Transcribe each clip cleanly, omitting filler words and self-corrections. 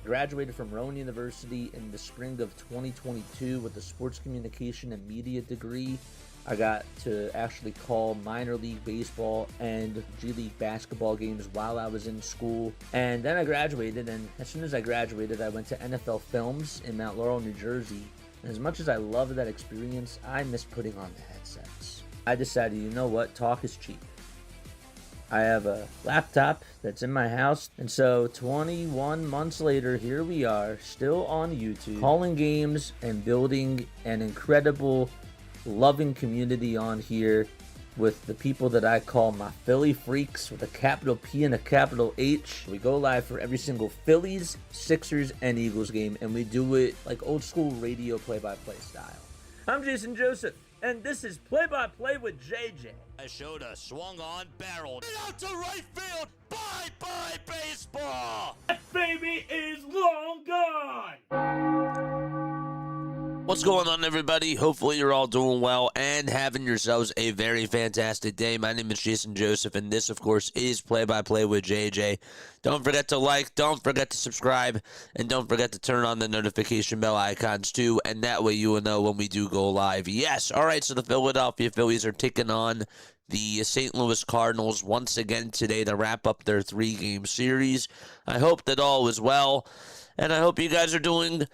Graduated from Rowan University in the spring of 2022 with a sports communication and media degree. I got to actually call minor league baseball and G League basketball games while I was in school. And then I graduated, and as soon as I graduated, I went to NFL Films in Mount Laurel, New Jersey. And as much as I loved that experience, I missed putting on the headsets. I decided, you know what, talk is cheap. I have a laptop that's in my house, and so 21 months later, here we are, still on YouTube, calling games and building an incredible, loving community on here with the people that I call my Philly freaks, with a capital P and a capital H. We go live for every single Phillies, Sixers, and Eagles game, and we do it like old school radio play-by-play style. I'm Jason Joseph, and this is Play-by-Play with JJ. I showed a swung on, barreled out to right field. Bye-bye baseball. That baby is long gone. What's going on, everybody? Hopefully you're all doing well and having yourselves a very fantastic day. My name is Jason Joseph, and this, of course, is Play-by-Play with JJ. Don't forget to like, don't forget to subscribe, and don't forget to turn on the notification bell icons, too, and that way you will know when we do go live. Yes, all right, so the Philadelphia Phillies are taking on the St. Louis Cardinals once again today to wrap up their 3-game series. I hope that all is well, and I hope you guys are doing...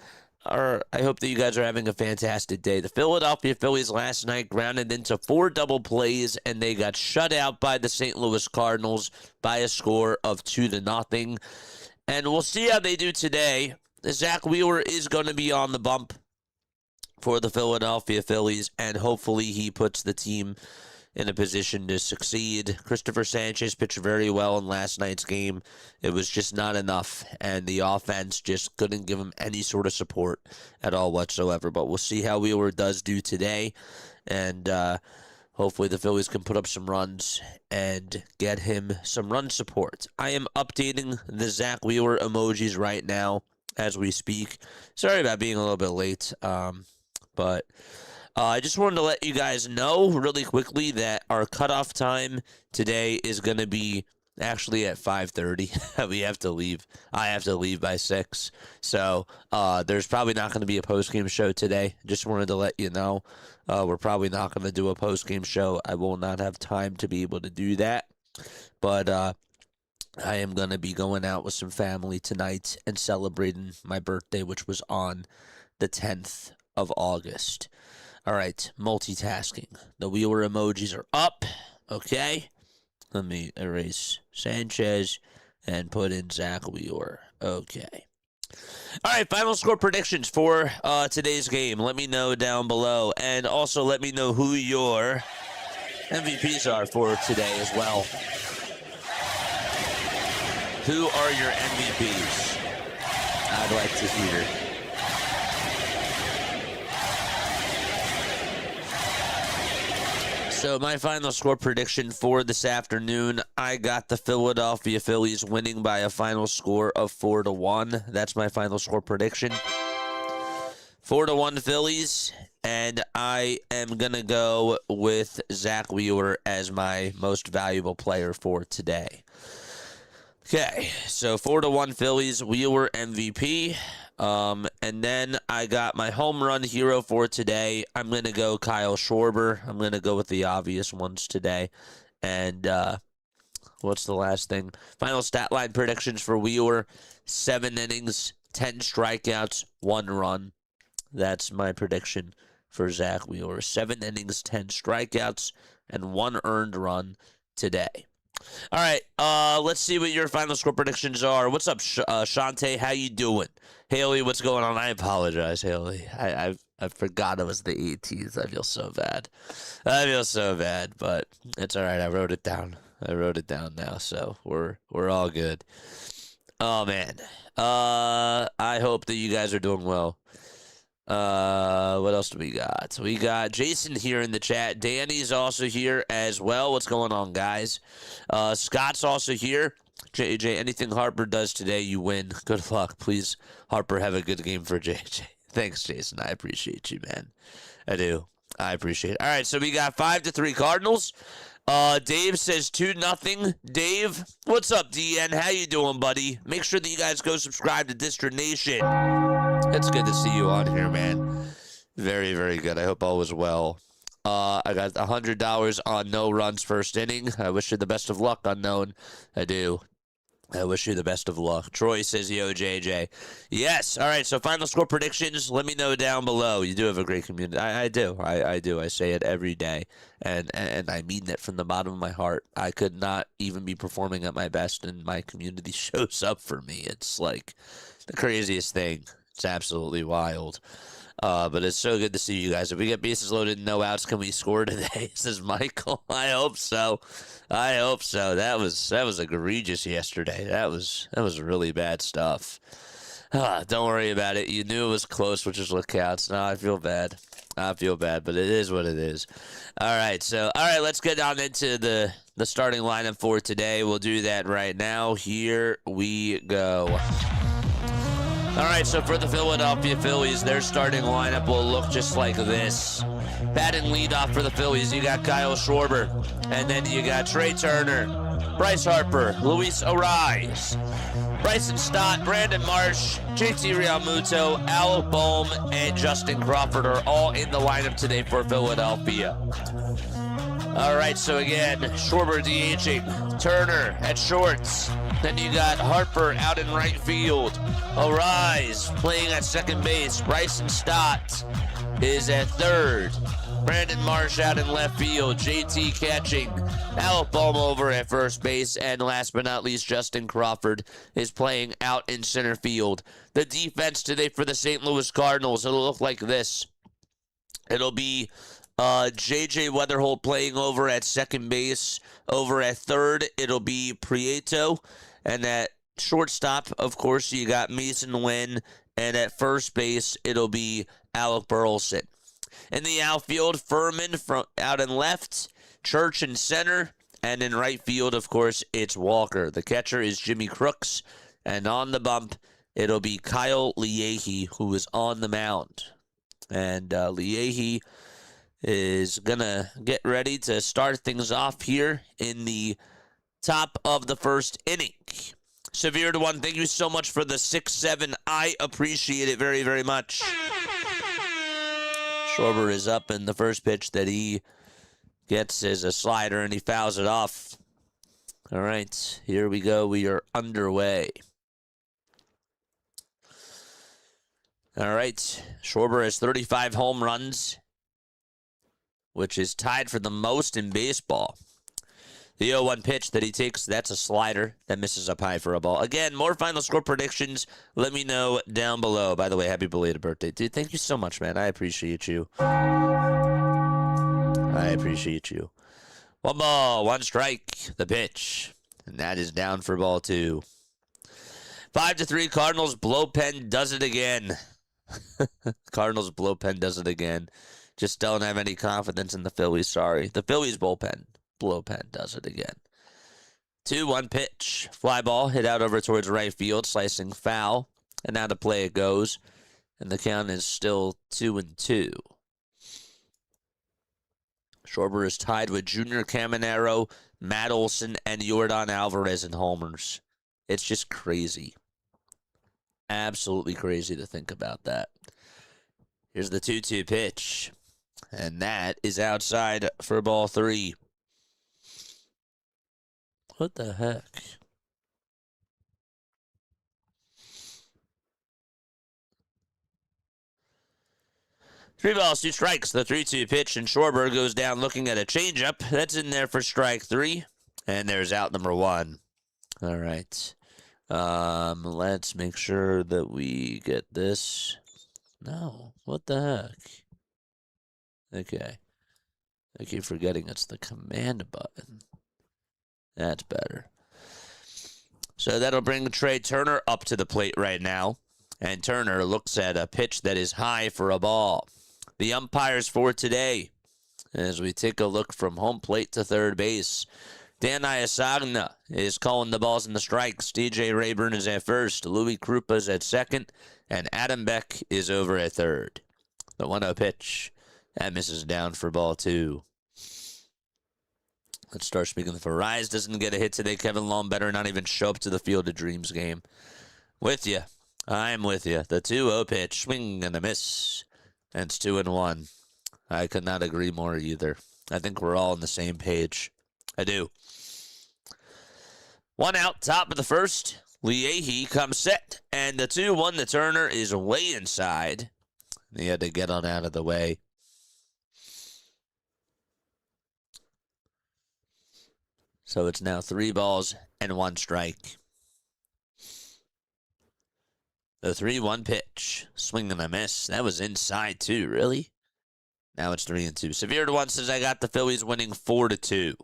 I hope that you guys are having a fantastic day. The Philadelphia Phillies last night grounded into 4 double plays, and they got shut out by the St. Louis Cardinals by a score of 2-0. And we'll see how they do today. Zach Wheeler is going to be on the bump for the Philadelphia Phillies, and hopefully he puts the team in a position to succeed. Christopher Sanchez pitched very well in last night's game. It was just not enough, and the offense just couldn't give him any sort of support at all whatsoever. But we'll see how Wheeler does do today, and hopefully the Phillies can put up some runs and get him some run support. I am updating the Zach Wheeler emojis right now as we speak. Sorry about being a little bit late, but... I just wanted to let you guys know really quickly that our cutoff time today is going to be actually at 5:30. We have to leave. I have to leave by 6. So there's probably not going to be a post-game show today. Just wanted to let you know. We're probably not going to do a post-game show. I will not have time to be able to do that. But I am going to be going out with some family tonight and celebrating my birthday, which was on the 10th of August. All right, multitasking. The Wheeler emojis are up, okay? Let me erase Sanchez and put in Zach Wheeler. Okay. All right, final score predictions for today's game. Let me know down below. And also let me know who your MVPs are for today as well. Who are your MVPs? I'd like to hear. So my final score prediction for this afternoon, I got the Philadelphia Phillies winning by a final score of 4-1. That's my final score prediction. 4-1 Phillies, and I am going to go with Zach Wheeler as my most valuable player for today. Okay, so 4-1 Phillies, Wheeler MVP. And then I got my home run hero for today. I'm going to go Kyle Schwarber. I'm going to go with the obvious ones today. And what's the last thing? Final stat line predictions for Wheeler. 7 innings, 10 strikeouts, 1 run. That's my prediction for Zach Wheeler. 7 innings, 10 strikeouts, and 1 earned run today. All right, let's see what your final score predictions are. What's up, Shante? How you doing? Haley, what's going on? I apologize, Haley. I forgot it was the 18th. I feel so bad. But it's all right. I wrote it down. Now, so we're all good. Oh man. I hope that you guys are doing well. What else do we got? We got Jason here in the chat. Danny's also here as well. What's going on, guys? Scott's also here. JJ, anything Harper does today, you win. Good luck. Please, Harper, have a good game for JJ. Thanks, Jason. I appreciate you, man. I do. I appreciate it. All right, so we got 5-3 Cardinals. Dave says 2-0. Dave, what's up, DN? How you doing, buddy? Make sure that you guys go subscribe to District Nation. It's good to see you on here, man. Very, very good. I hope all was well. I got $100 on no runs first inning. I wish you the best of luck, Unknown. I do. I wish you the best of luck. Troy says, yo, JJ. Yes. All right, so final score predictions. Let me know down below. You do have a great community. I do. I do. I say it every day, and I mean it from the bottom of my heart. I could not even be performing at my best, and my community shows up for me. It's like the craziest thing. It's absolutely wild. But it's so good to see you guys. If we get bases loaded and no outs, can we score today? Says Michael. I hope so. I hope so. That was egregious yesterday. That was really bad stuff. Don't worry about it. You knew it was close, which is what counts. No, I feel bad. But it is what it is. All right, let's get on into the starting lineup for today. We'll do that right now. Here we go. All right, so for the Philadelphia Phillies, their starting lineup will look just like this. Batting leadoff for the Phillies, you got Kyle Schwarber, and then you got Trey Turner, Bryce Harper, Luis Arraez, Bryson Stott, Brandon Marsh, JT Realmuto, Al Bohm, and Justin Crawford are all in the lineup today for Philadelphia. All right, so again, Schwarber DHing, Turner at shorts. Then you got Harper out in right field. Arraez playing at second base. Bryson Stott is at third. Brandon Marsh out in left field. JT catching. Alec Bohm over at first base. And last but not least, Justin Crawford is playing out in center field. The defense today for the St. Louis Cardinals, it'll look like this. It'll be J.J. Weatherholt playing over at second base. Over at third, it'll be Prieto. And at shortstop, of course, you got Mason Wynn. And at first base, it'll be Alec Burleson. In the outfield, Furman out in left, Church in center, and in right field, of course, it's Walker. The catcher is Jimmy Crooks. And on the bump, it'll be Kyle Leahy, who is on the mound. And Leahy is going to get ready to start things off here in the top of the first inning. Severe to one, thank you so much for the 6-7. I appreciate it very, very much. Schwarber is up, and the first pitch that he gets is a slider, and he fouls it off. All right, here we go. We are underway. All right, Schwarber has 35 home runs, which is tied for the most in baseball. The 0-1 pitch that he takes, that's a slider that misses up high for a ball. Again, more final score predictions. Let me know down below. By the way, happy belated birthday, dude. Thank you so much, man. I appreciate you. I appreciate you. 1 ball, 1 strike, the pitch. And that is down for ball 2. 5-3, Cardinals bullpen does it again. Cardinals bullpen does it again. Just don't have any confidence in the Phillies, sorry. The Phillies bullpen does it again. 2-1 pitch. Fly ball hit out over towards right field, slicing foul. And now to play it goes. And the count is still 2-2. Schwarber is tied with Junior Caminero, Matt Olson, and Yordan Alvarez in homers. It's just crazy. Absolutely crazy to think about that. Here's the 2-2 pitch. And that is outside for ball 3. What the heck? Three balls, 2 strikes. The 3-2 pitch, and Schwarber goes down looking at a changeup. That's in there for strike 3. And there's out number 1. All right. Let's make sure that we get this. No. What the heck? Okay. I keep forgetting it's the command button. That's better. So that'll bring Trey Turner up to the plate right now. And Turner looks at a pitch that is high for a ball. The umpires for today, as we take a look from home plate to third base. Dan Iasagna is calling the balls and the strikes. DJ Rayburn is at first. Louis Krupa is at second. And Adam Beck is over at third. The 1-0 pitch. That misses down for ball 2. Let's start speaking. If Arraez doesn't get a hit today, Kevin Long better not even show up to the Field of Dreams game. With you. I'm with you. The 2-0 pitch. Swing and a miss. And it's 2-1. I could not agree more either. I think we're all on the same page. I do. 1 out, top of the first. Leahy comes set. And the 2-1 to Turner is way inside. He had to get on out of the way. So it's now 3 balls and 1 strike. The 3-1 pitch. Swing and a miss. That was inside too, really? Now it's 3-2. Severe to 1 says I got the Phillies winning 4-2.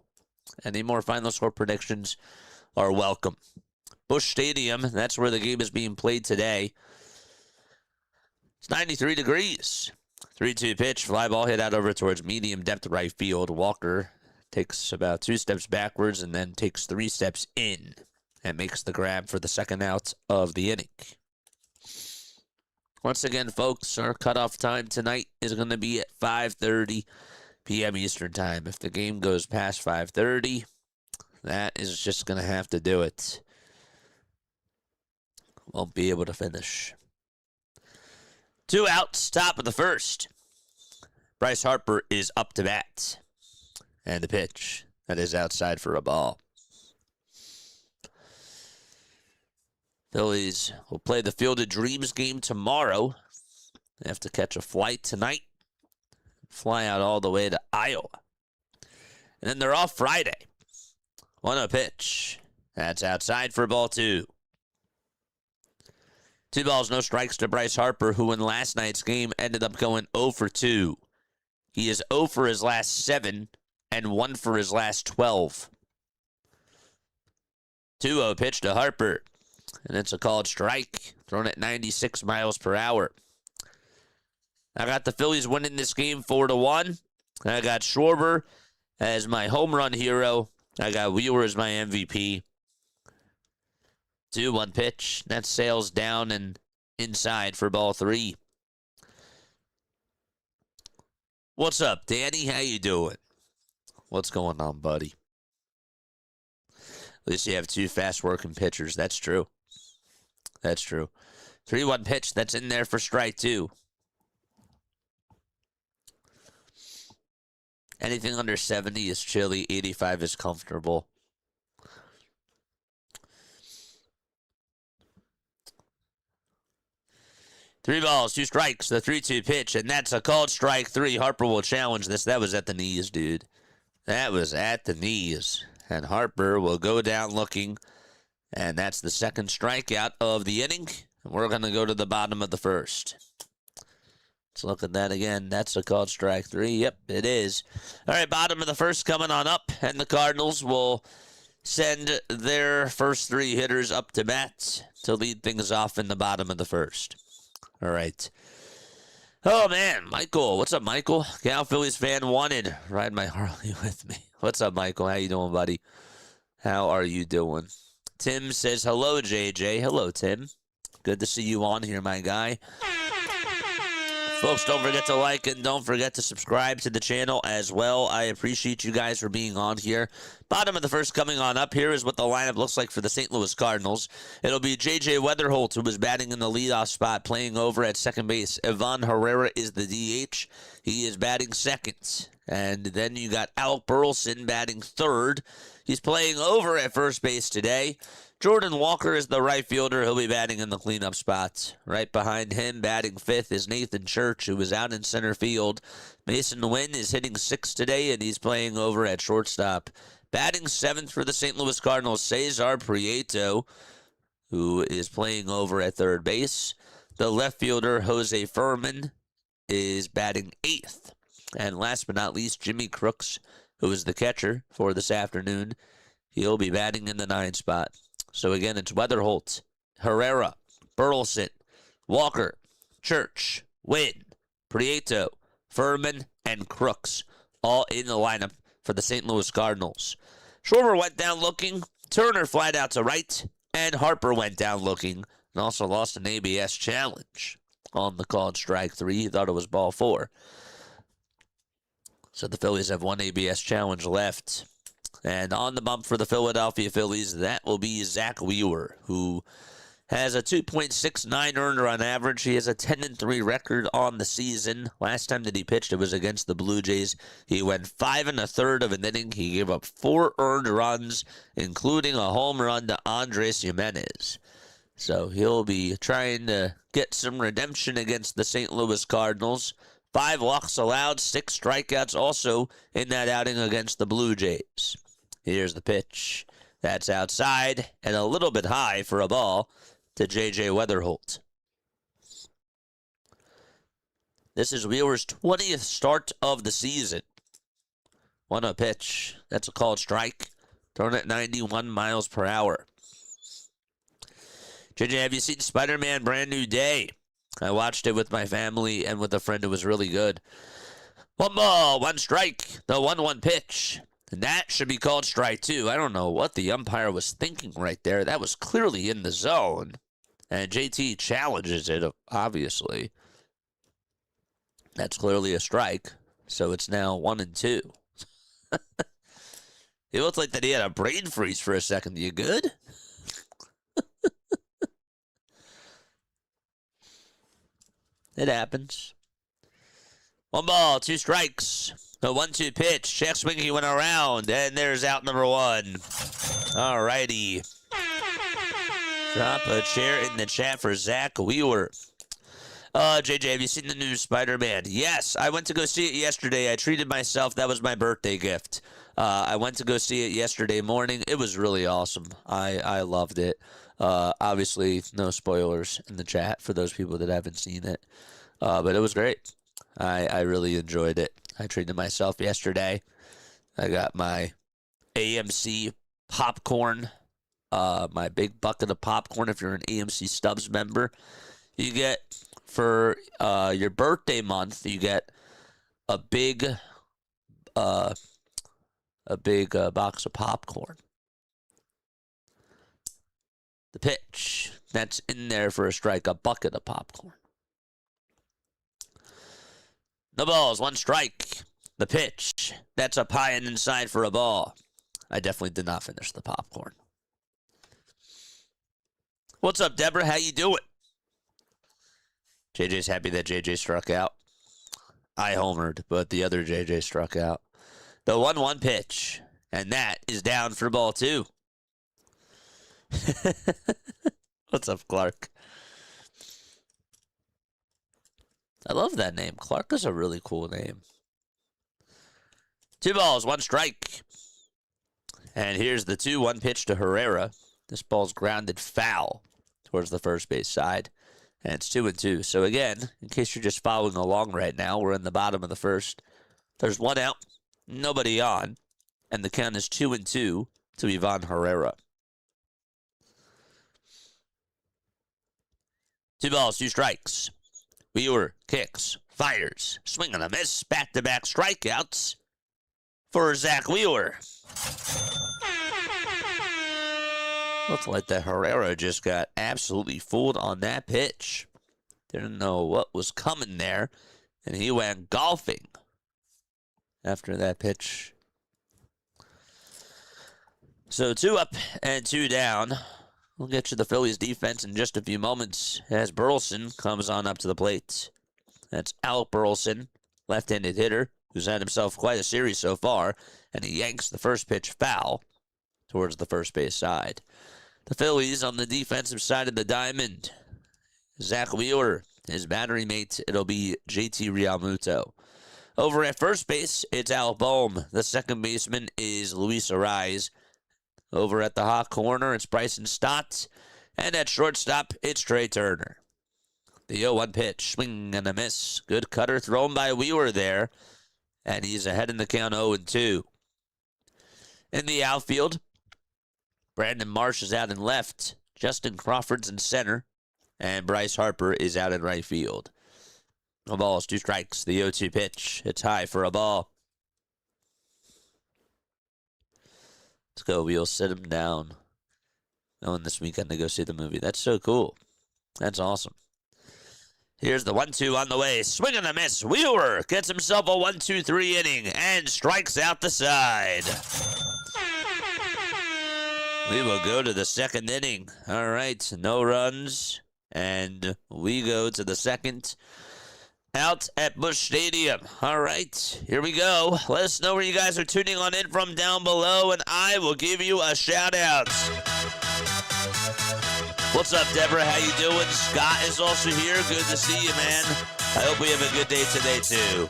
Any more final score predictions are welcome. Busch Stadium, that's where the game is being played today. It's 93 degrees. 3-2 pitch. Fly ball hit out over towards medium depth right field. Walker takes about 2 steps backwards and then takes 3 steps in and makes the grab for the second out of the inning. Once again, folks, our cutoff time tonight is going to be at 5:30 p.m. Eastern Time. If the game goes past 5:30, that is just going to have to do it. Won't be able to finish. 2 outs, top of the first. Bryce Harper is up to bat. And the pitch. That is outside for a ball. Phillies will play the Field of Dreams game tomorrow. They have to catch a flight tonight. Fly out all the way to Iowa. And then they're off Friday. 1-0 pitch. That's outside for ball 2. 2 balls, no strikes to Bryce Harper, who in last night's game ended up going 0 for 2. He is 0 for his last 7. And 1 for his last 12. 2-0 pitch to Harper. And it's a called strike. Thrown at 96 miles per hour. I got the Phillies winning this game 4-1. I got Schwarber as my home run hero. I got Wheeler as my MVP. 2-1 pitch. That sails down and inside for ball 3. What's up, Danny? How you doing? What's going on, buddy? At least you have 2 fast-working pitchers. That's true. That's true. 3-1 pitch. That's in there for strike 2. Anything under 70 is chilly. 85 is comfortable. Three balls, 2 strikes. The 3-2 pitch, and that's a called strike 3. Harper will challenge this. That was at the knees, dude. That was at the knees. And Harper will go down looking. And that's the second strikeout of the inning. And we're going to go to the bottom of the first. Let's look at that again. That's a called strike 3. Yep, it is. All right, bottom of the first coming on up. And the Cardinals will send their first 3 hitters up to bat to lead things off in the bottom of the first. All right. Oh, man, Michael. What's up, Michael? Cal Phillies fan wanted. Ride my Harley with me. What's up, Michael? How you doing, buddy? How are you doing? Tim says, hello, JJ. Hello, Tim. Good to see you on here, my guy. Folks, don't forget to like and don't forget to subscribe to the channel as well. I appreciate you guys for being on here. Bottom of the first coming on up. Here is what the lineup looks like for the St. Louis Cardinals. It'll be J.J. Weatherholt, who is batting in the leadoff spot, playing over at second base. Ivan Herrera is the DH. He is batting second. And then you got Alec Burleson batting third. He's playing over at first base today. Jordan Walker is the right fielder. He'll be batting in the cleanup spot. Right behind him, batting fifth, is Nathan Church, who is out in center field. Mason Wynn is hitting sixth today, and he's playing over at shortstop. Batting seventh for the St. Louis Cardinals, Cesar Prieto, who is playing over at third base. The left fielder, Jose Furman, is batting eighth. And last but not least, Jimmy Crooks, who is the catcher for this afternoon. He'll be batting in the 9 spot. So again, it's Weatherholt, Herrera, Burleson, Walker, Church, Wynn, Prieto, Furman, and Crooks, all in the lineup for the St. Louis Cardinals. Schwarber went down looking, Turner flied out to right, and Harper went down looking, and also lost an ABS challenge on the called strike 3. He thought it was ball 4. So the Phillies have one ABS challenge left. And on the bump for the Philadelphia Phillies, that will be Zach Wheeler, who has a 2.69 earned run average. He has a 10-3 record on the season. Last time that he pitched, it was against the Blue Jays. He went 5 1/3 of an inning. He gave up 4 earned runs, including a home run to Andres Jimenez. So he'll be trying to get some redemption against the St. Louis Cardinals. 5 walks allowed, 6 strikeouts also in that outing against the Blue Jays. Here's the pitch. That's outside and a little bit high for a ball to J.J. Weatherholt. This is Wheeler's 20th start of the season. 1-0 pitch. That's a called strike. Thrown at 91 miles per hour. JJ, have you seen Spider-Man Brand New Day? I watched it with my family and with a friend. It was really good. 1 ball, 1 strike. The 1-1 pitch. And that should be called strike 2. I don't know what the umpire was thinking right there. That was clearly in the zone. And JT challenges it, obviously. That's clearly a strike. So it's now 1-2. It looked like that he had a brain freeze for a second. You good? It happens. 1 ball, 2 strikes. The 1-2 pitch. Check swing, he went around. And there's out number 1. All righty. Drop a chair in the chat for Zach Wheeler. JJ, have you seen the new Spider-Man? Yes, I went to go see it yesterday. I treated myself. That was my birthday gift. I went to go see it yesterday morning. It was really awesome. I loved it. Obviously, no spoilers in the chat for those people that haven't seen it. But it was great. I really enjoyed it. I treated myself yesterday. I got my AMC popcorn, my big bucket of popcorn. If you're an AMC Stubs member, you get for your birthday month, you get a big box of popcorn. The pitch, that's in there for a strike, a bucket of popcorn. No balls, 1 strike. The pitch, that's up high and inside for a ball. I definitely did not finish the popcorn. What's up, Deborah? How you doing? JJ's happy that JJ struck out. I homered, but the other JJ struck out. The 1-1 pitch, and that is down for ball 2. What's up, Clark? I love that name. Clark is a really cool name. 2 balls, 1 strike. And here's the 2-1 pitch to Herrera. This ball's grounded foul towards the first base side. And it's 2-2. So again, in case you're just following along right now, we're in the bottom of the first. There's 1 out, nobody on. And the count is 2-2 to Ivan Herrera. 2 balls, 2 strikes. Wheeler kicks, fires, swing and a miss, back-to-back strikeouts for Zach Wheeler. Looks like that Herrera just got absolutely fooled on that pitch. Didn't know what was coming there, and he went golfing after that pitch. So 2 up and 2 down. We'll get to the Phillies defense in just a few moments as Burleson comes on up to the plate. That's Alec Burleson, left-handed hitter, who's had himself quite a series so far, and he yanks the first pitch foul towards the first base side. The Phillies on the defensive side of the diamond. Zach Wheeler, his battery mate, it'll be JT Realmuto. Over at first base, it's Al Bohm. The second baseman is Luis Arraez. Over at the hot corner, it's Bryson Stott. And at shortstop, it's Trey Turner. The 0-1 pitch, swing and a miss. Good cutter thrown by Wheeler there. And he's ahead in the count 0-2. In the outfield, Brandon Marsh is out in left. Justin Crawford's in center. And Bryce Harper is out in right field. No balls, 2 strikes. The 0-2 pitch. It's high for a ball. Let's go, Wheels. Sit him down. Going this weekend to go see the movie. That's so cool. That's awesome. Here's the 1-2 on the way. Swing and a miss. Wheeler gets himself a 1-2-3 inning and strikes out the side. We will go to the second inning. All right, no runs. And we go to the second out at Busch Stadium. All right, here we go. Let us know where you guys are tuning on in from down below, and I will give you a shout-out. What's up, Deborah? How you doing? Scott is also here. Good to see you, man. I hope we have a good day today, too.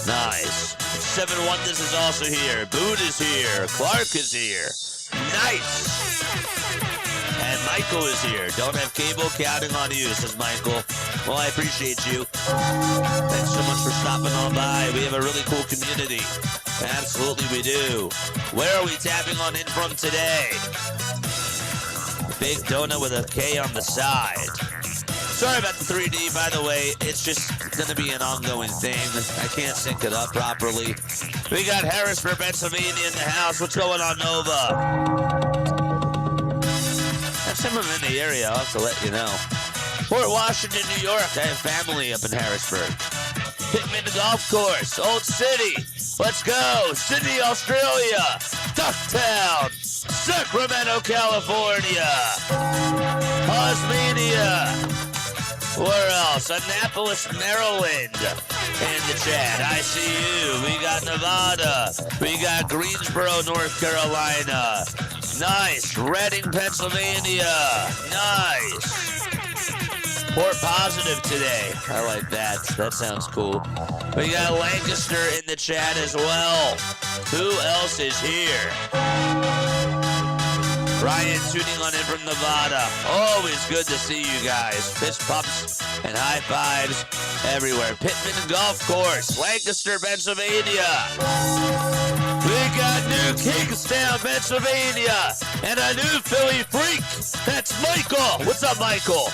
Nice. 7 Wonders is also here. Boone is here. Clark is here. Nice. And Michael is here. Don't have cable, counting on you, says Michael. Well, I appreciate you. Thanks so much for stopping on by. We have a really cool community. Absolutely we do. Where are we tapping on in from today? Big donut with a K on the side. Sorry about the 3D, by the way. It's just going to be an ongoing thing. I can't sync it up properly. We got Harrisburg, Pennsylvania in the house. What's going on, Nova? Next time I'm in the area, I'll have to let you know. Port Washington, New York. I have family up in Harrisburg. Pittman Golf Course, Old City. Let's go. Sydney, Australia. Ducktown. Sacramento, California. Tasmania. Where else? Annapolis, Maryland. In the chat. I see you. We got Nevada. We got Greensboro, North Carolina. Nice. Reading, Pennsylvania. Nice. Port Positive today. I like that. That sounds cool. We got Lancaster in the chat as well. Who else is here? Ryan tuning on in from Nevada. Always good to see you guys. Fist pumps and high fives everywhere. Pittman Golf Course, Lancaster, Pennsylvania. We got New Kingstown, Pennsylvania, and a new Philly freak. That's Michael. What's up, Michael?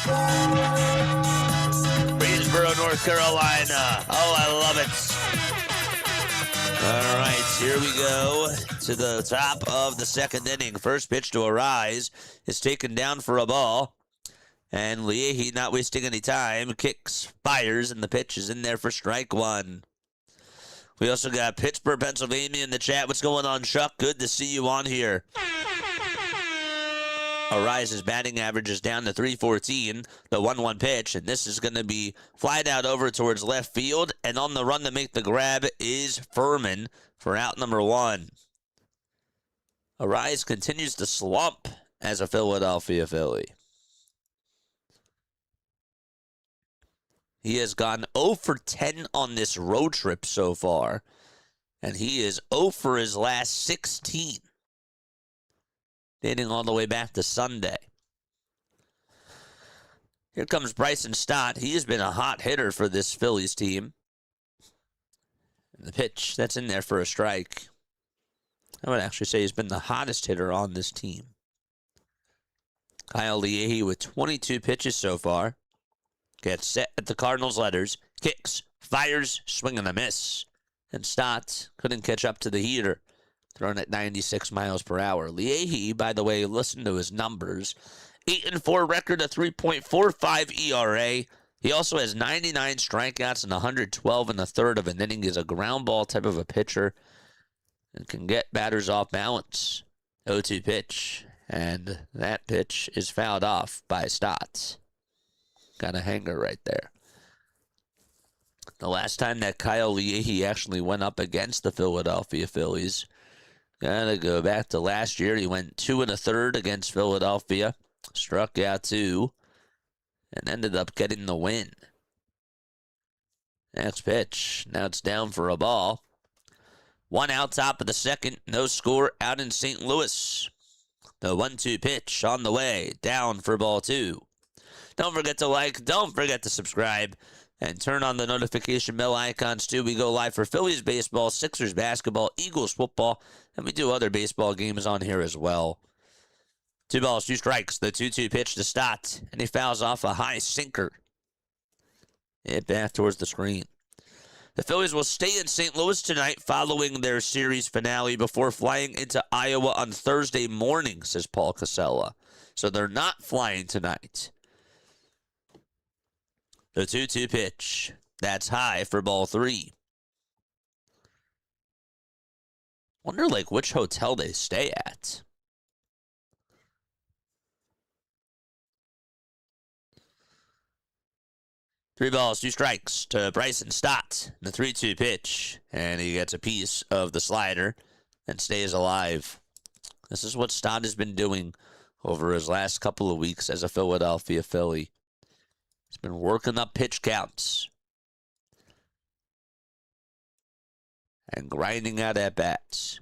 Greensboro, North Carolina. Oh, I love it. All right, here we go to the top of the second inning. First pitch to Arraez is taken down for a ball. And Leahy, not wasting any time, kicks, fires, and the pitch is in there for strike one. We also got Pittsburgh, Pennsylvania in the chat. What's going on, Chuck? Good to see you on here. Arraez's batting average is down to 314, the 1-1 pitch, and this is going to be flied out over towards left field, and on the run to make the grab is Furman for out number 1. Arraez continues to slump as a Philadelphia Philly. He has gone 0 for 10 on this road trip so far, and he is 0 for his last 16. Dating all the way back to Sunday. Here comes Bryson Stott. He has been a hot hitter for this Phillies team. And the pitch, that's in there for a strike. I would actually say he's been the hottest hitter on this team. Kyle Leahy with 22 pitches so far. Gets set at the Cardinals' letters. Kicks, fires, swing and a miss. And Stott couldn't catch up to the heater. Thrown at 96 miles per hour. Leahy, by the way, listen to his numbers. 8-4 record, a 3.45 ERA. He also has 99 strikeouts and 112 in the third of an inning. He's a ground ball type of a pitcher and can get batters off balance. 0-2 pitch. And that pitch is fouled off by Stott. Got a hanger right there. The last time that Kyle Leahy actually went up against the Philadelphia Phillies, gotta go back to last year. He went 2 1/3 against Philadelphia, struck out 2, and ended up getting the win. Next pitch. Now it's down for a ball. 1 out, top of the second. No score out in St. Louis. The 1-2 pitch on the way. Down for ball 2. Don't forget to like. Don't forget to subscribe. And turn on the notification bell icons, too. We go live for Phillies baseball, Sixers basketball, Eagles football, and we do other baseball games on here as well. 2 balls, 2 strikes. The 2-2 pitch to Stott, and he fouls off a high sinker. Hit back towards the screen. The Phillies will stay in St. Louis tonight following their series finale before flying into Iowa on Thursday morning, says Paul Casella. So they're not flying tonight. The 2-2 pitch. That's high for ball 3. Wonder, which hotel they stay at. 3 balls, 2 strikes to Bryson Stott. The 3-2 pitch. And he gets a piece of the slider and stays alive. This is what Stott has been doing over his last couple of weeks as a Philadelphia Philly. He's been working up pitch counts and grinding out at-bats.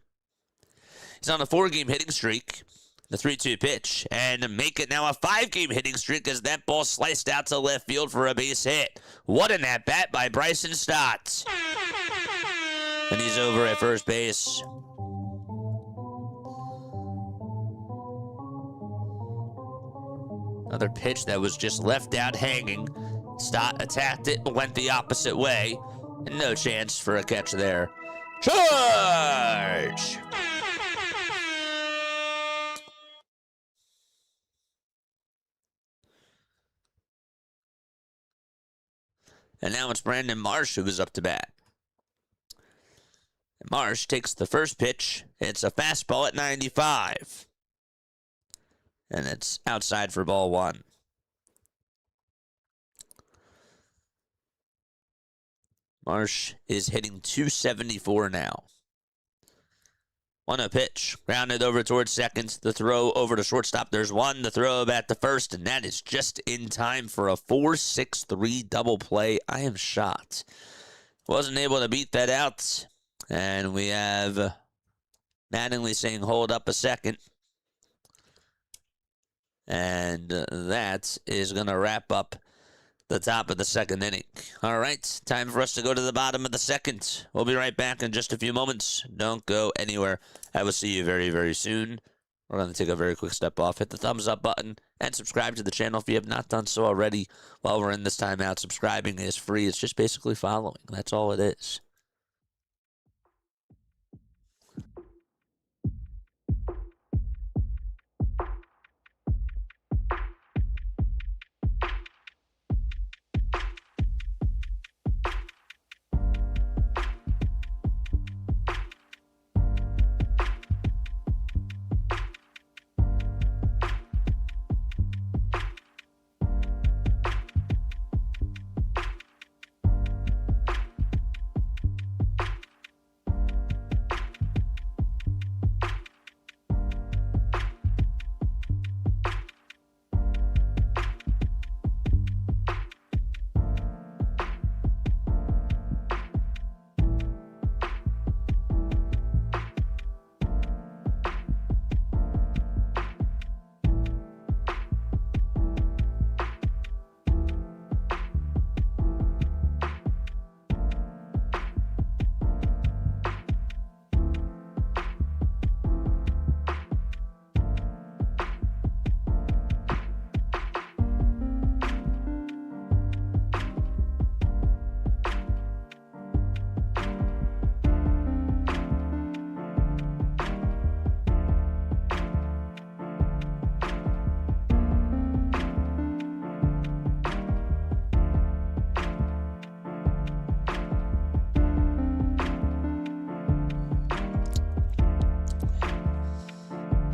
He's on a 4-game hitting streak. The 3-2 pitch, and make it now a 5-game hitting streak as that ball sliced out to left field for a base hit. What an at-bat by Bryson Stott. And he's over at first base. Another pitch that was just left out hanging. Stott attacked it, but went the opposite way. And no chance for a catch there. Charge! And now it's Brandon Marsh who is up to bat. And Marsh takes the first pitch. It's a fastball at 95. And it's outside for ball 1. Marsh is hitting .274 now. 1-0 pitch. Grounded over towards second. The throw over to shortstop. There's one. The throw back to first. And that is just in time for a 4-6-3 double play. I am shocked. Wasn't able to beat that out. And we have Mattingly saying hold up a second. And that is going to wrap up the top of the second inning. All right, time for us to go to the bottom of the second. We'll be right back in just a few moments. Don't go anywhere. I will see you very, very soon. We're going to take a very quick step off. Hit the thumbs up button and subscribe to the channel if you have not done so already. While we're in this timeout, subscribing is free. It's just basically following. That's all it is.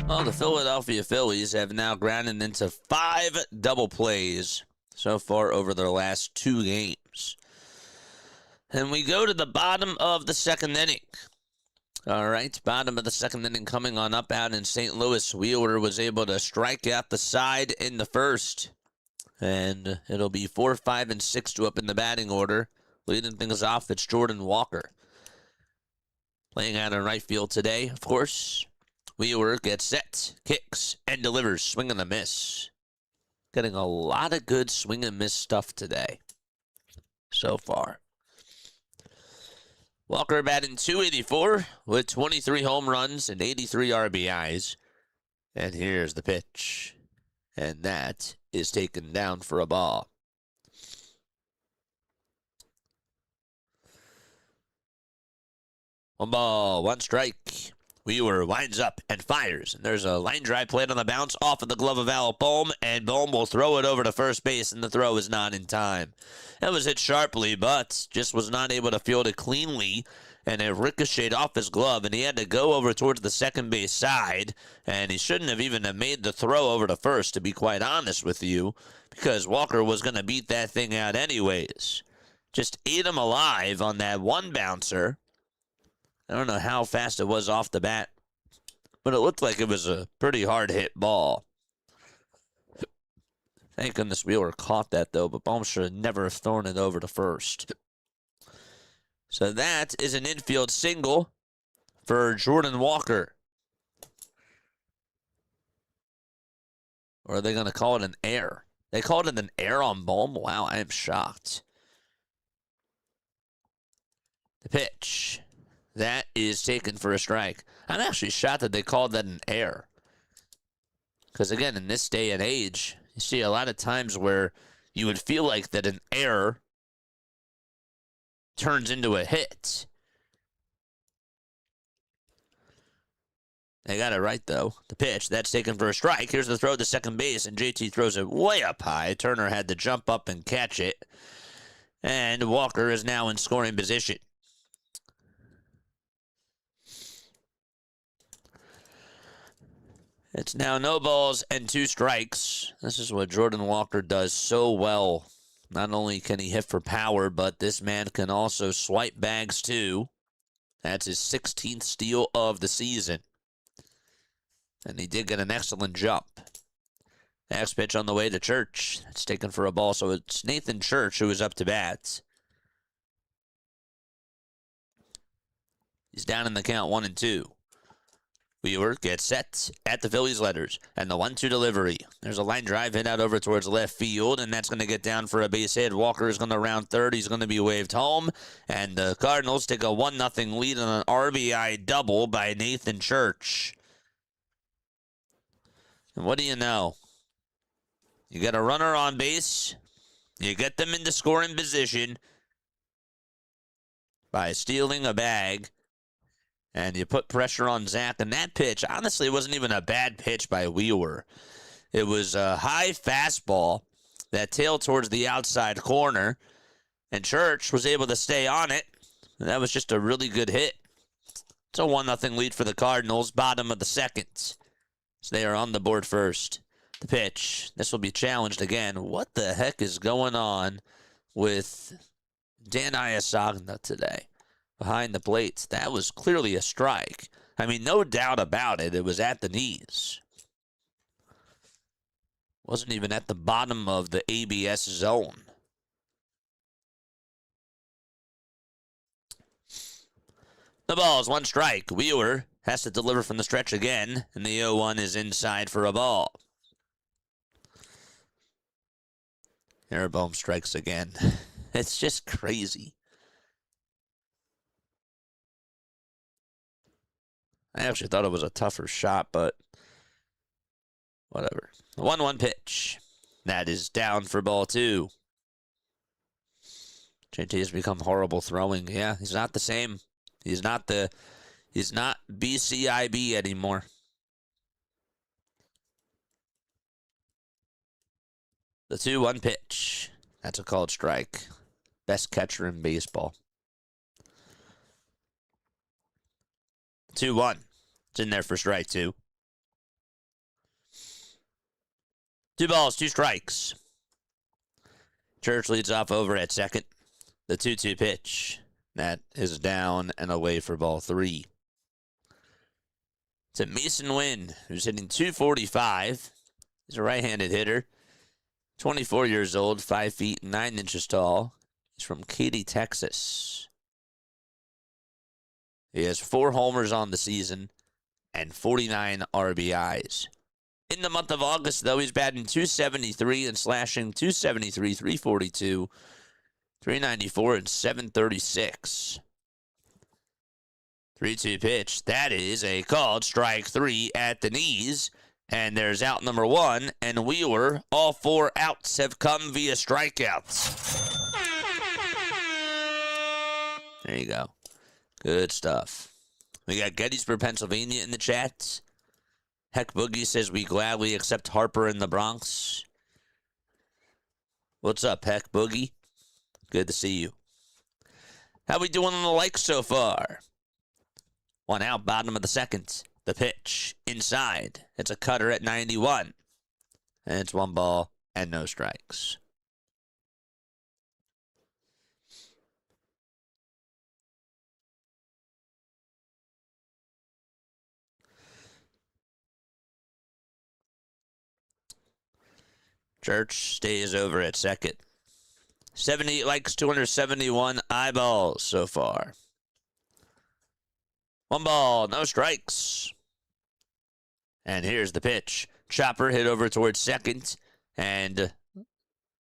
Well, the Philadelphia Phillies have now grounded into 5 double plays so far over their last 2 games. And we go to the bottom of the second inning. All right, bottom of the second inning coming on up out in St. Louis. Wheeler was able to strike out the side in the first. And it'll be 4, 5, and 6 to up in the batting order. Leading things off, it's Jordan Walker. Playing out in right field today, of course. Wheeler gets set, kicks, and delivers. Swing and a miss. Getting a lot of good swing and miss stuff today so far. Walker batting .284 with 23 home runs and 83 RBIs. And here's the pitch. And that is taken down for a ball. One ball, one strike. Wheeler winds up and fires. And there's a line drive played on the bounce off of the glove of Al Bohm, and Bohm will throw it over to first base, and the throw is not in time. It was hit sharply, but just was not able to field it cleanly, and it ricocheted off his glove, and he had to go over towards the second base side, and he shouldn't have even have made the throw over to first, to be quite honest with you, because Walker was going to beat that thing out anyways. Just ate him alive on that one bouncer. I don't know how fast it was off the bat, but it looked like it was a pretty hard-hit ball. Thank goodness Wheeler caught that, though, but Bohm should never have thrown it over to first. So that is an infield single for Jordan Walker. Or are they going to call it an error? They called it an error on Bohm? Wow, I am shocked. The pitch. That is taken for a strike. I'm actually shocked that they called that an error. Because, again, in this day and age, you see a lot of times where you would feel like that an error turns into a hit. They got it right, though. The pitch, that's taken for a strike. Here's the throw to second base, and JT throws it way up high. Turner had to jump up and catch it. And Walker is now in scoring position. It's now no balls and 2 strikes. This is what Jordan Walker does so well. Not only can he hit for power, but this man can also swipe bags too. That's his 16th steal of the season. And he did get an excellent jump. Next pitch on the way to Church. It's taken for a ball, so it's Nathan Church who is up to bat. He's down in the count 1-2. Wheeler gets set at the Phillies letters, and the 1-2 delivery. There's a line drive hit out over towards left field, and that's going to get down for a base hit. Walker is going to round third. He's going to be waved home, and the Cardinals take a 1-0 lead on an RBI double by Nathan Church. And what do you know? You got a runner on base. You get them into scoring position by stealing a bag. And you put pressure on Zach. And that pitch, honestly, wasn't even a bad pitch by Wheeler. It was a high fastball that tailed towards the outside corner. And Church was able to stay on it. And that was just a really good hit. It's a 1-0 lead for the Cardinals, bottom of the second. So they are on the board first. The pitch. This will be challenged again. What the heck is going on with Dan Iasagna today? Behind the plate. That was clearly a strike. I mean, no doubt about it. It was at the knees. Wasn't even at the bottom of the ABS zone. The ball's 1 strike. Wheeler has to deliver from the stretch again, and the 0-1 is inside for a ball. Bohm strikes again. It's just crazy. I actually thought it was a tougher shot, but whatever. 1-1 pitch. That is down for ball 2. JT has become horrible throwing. Yeah, he's not the same. He's not BCIB anymore. The 2-1 pitch. That's a called strike. Best catcher in baseball. 2-1. It's in there for strike 2. 2 balls, 2 strikes. Church leads off over at second. The 2-2 pitch. That is down and away for ball 3. It's a Mason Wynn, who's hitting .245. He's a right-handed hitter. 24 years old, 5 feet 9 inches tall. He's from Katy, Texas. He has 4 homers on the season and 49 RBIs. In the month of August, though, he's batting .273 and slashing .273, .342, .394, and .736. 3-2 pitch. That is a called strike 3 at the knees. And there's out number 1. And Wheeler, all 4 outs have come via strikeouts. There you go. Good stuff. We got Gettysburg, Pennsylvania in the chat. Heck Boogie says we gladly accept Harper in the Bronx. What's up, Heck Boogie? Good to see you. How we doing on the likes so far? One out, bottom of the second. The pitch, inside. It's a cutter at 91. And it's 1 ball and no strikes. Church stays over at second. 78 likes, 271 eyeballs so far. 1 ball, no strikes. And here's the pitch. Chopper hit over towards second. And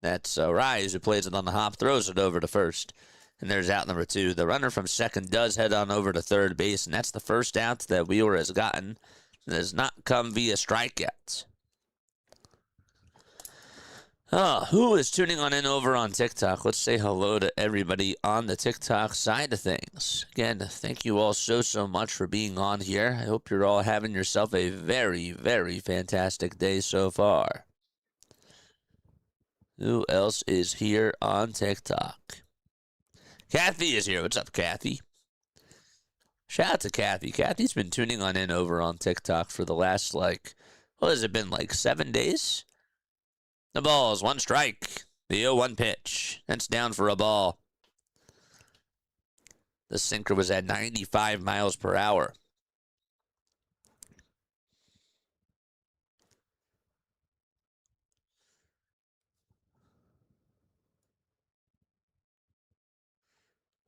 that's arraez, who plays it on the hop, throws it over to first. And there's out number 2. The runner from second does head on over to third base. And that's the first out that Wheeler has gotten. It has not come via strikeouts. Who is tuning on in over on TikTok? Let's say hello to everybody on the TikTok side of things. Again, thank you all so much for being on here. I hope you're all having yourself a very, very fantastic day so far. Who else is here on TikTok? Kathy is here. What's up, Kathy? Shout out to Kathy. Kathy's been tuning on in over on TikTok for the last, what has it been, 7 days? The ball's 1 strike. The 0-1 pitch. That's down for a ball. The sinker was at 95 miles per hour.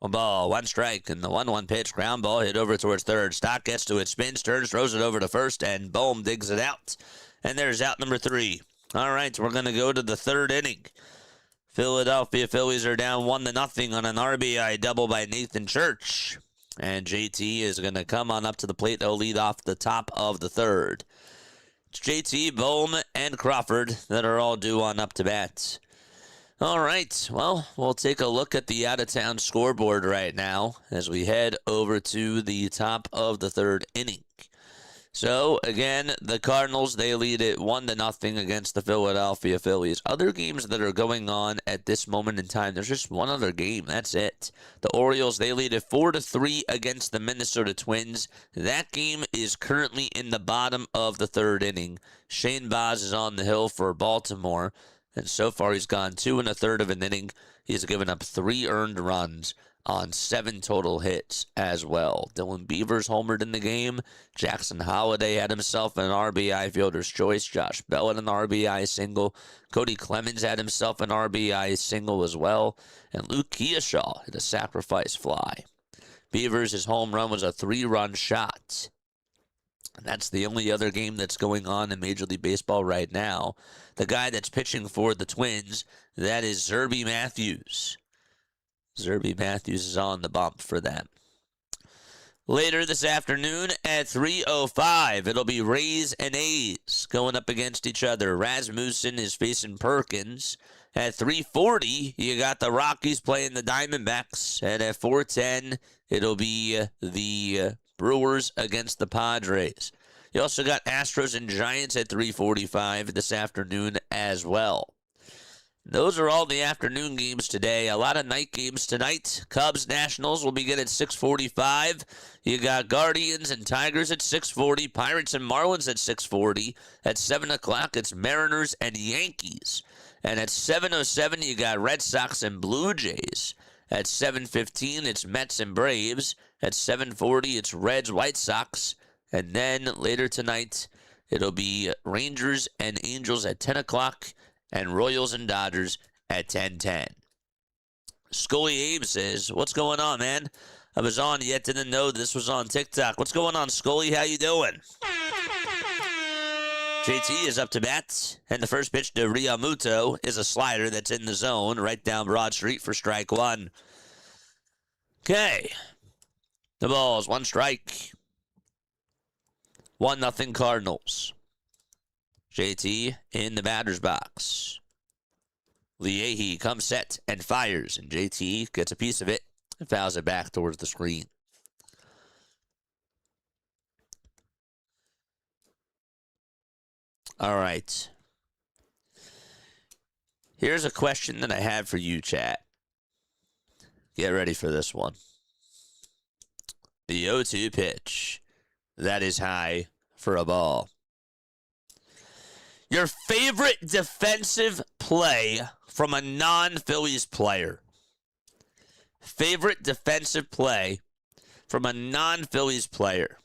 One ball, 1 strike, and the 1-1 pitch. Ground ball hit over towards third. Stock gets to it, spins, turns, throws it over to first, and boom, digs it out. And there's out number 3. All right, we're going to go to the 3rd inning. Philadelphia Phillies are down 1-0 on an RBI double by Nathan Church. And JT is going to come on up to the plate. They'll lead off the top of the 3rd. It's JT, Bohm, and Crawford that are all due on up to bat. All right, well, we'll take a look at the out-of-town scoreboard right now as we head over to the top of the 3rd inning. So, again, the Cardinals, they lead it 1-0 against the Philadelphia Phillies. Other games that are going on at this moment in time, there's just one other game. That's it. The Orioles, they lead it 4-3 against the Minnesota Twins. That game is currently in the bottom of the 3rd inning. Shane Baz is on the hill for Baltimore, and so far he's gone 2 1/3 of an inning. He's given up 3 earned runs on 7 total hits as well. Dylan Beavers homered in the game. Jackson Holliday had himself an RBI fielder's choice. Josh Bell had an RBI single. Cody Clemens had himself an RBI single as well. And Luke Keoshaw hit a sacrifice fly. Beavers, his home run was a 3-run shot. And that's the only other game that's going on in Major League Baseball right now. The guy that's pitching for the Twins, that is Zerby Matthews. Zerby Matthews is on the bump for them. Later this afternoon at 3:05, it'll be Rays and A's going up against each other. Rasmussen is facing Perkins. At 3:40, you got the Rockies playing the Diamondbacks. And at 4:10, it'll be the Brewers against the Padres. You also got Astros and Giants at 3:45 this afternoon as well. Those are all the afternoon games today. A lot of night games tonight. Cubs Nationals will begin at 6:45. You got Guardians and Tigers at 6:40. Pirates and Marlins at 6:40. At 7 o'clock, it's Mariners and Yankees. And at 7:07, you got Red Sox and Blue Jays. At 7:15, it's Mets and Braves. At 7:40, it's Reds, White Sox. And then later tonight, it'll be Rangers and Angels at 10 o'clock. And Royals and Dodgers at 10:10. Scully Abe says, what's going on, man? I was on, yet didn't know this was on TikTok. What's going on, Scully? How you doing? JT is up to bat, and the first pitch to Realmuto is a slider that's in the zone right down Broad Street for strike 1. Okay. The ball's 1 strike. 1-0 Cardinals. JT in the batter's box. Leahy comes set and fires, and JT gets a piece of it and fouls it back towards the screen. All right. Here's a question that I have for you, chat. Get ready for this one. The 0-2 pitch. That is high for a ball. Your favorite defensive play from a non-Phillies player. Favorite defensive play from a non-Phillies player.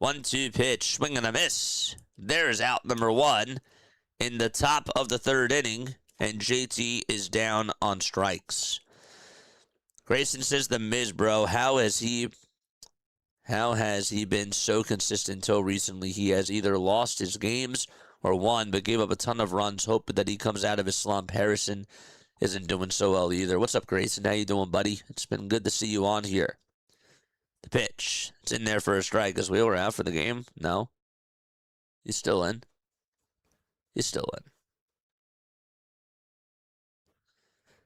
1-2 pitch, swing and a miss. There's out number one in the top of the third inning, and JT is down on strikes. Grayson says, the Miz, bro, how has he been so consistent until recently? He has either lost his games or won, but gave up a ton of runs, hoping that he comes out of his slump. Harrison isn't doing so well either. What's up, Grayson? How you doing, buddy? It's been good to see you on here. The pitch. It's in there for a strike. Is Wheeler out for the game? No. He's still in. He's still in.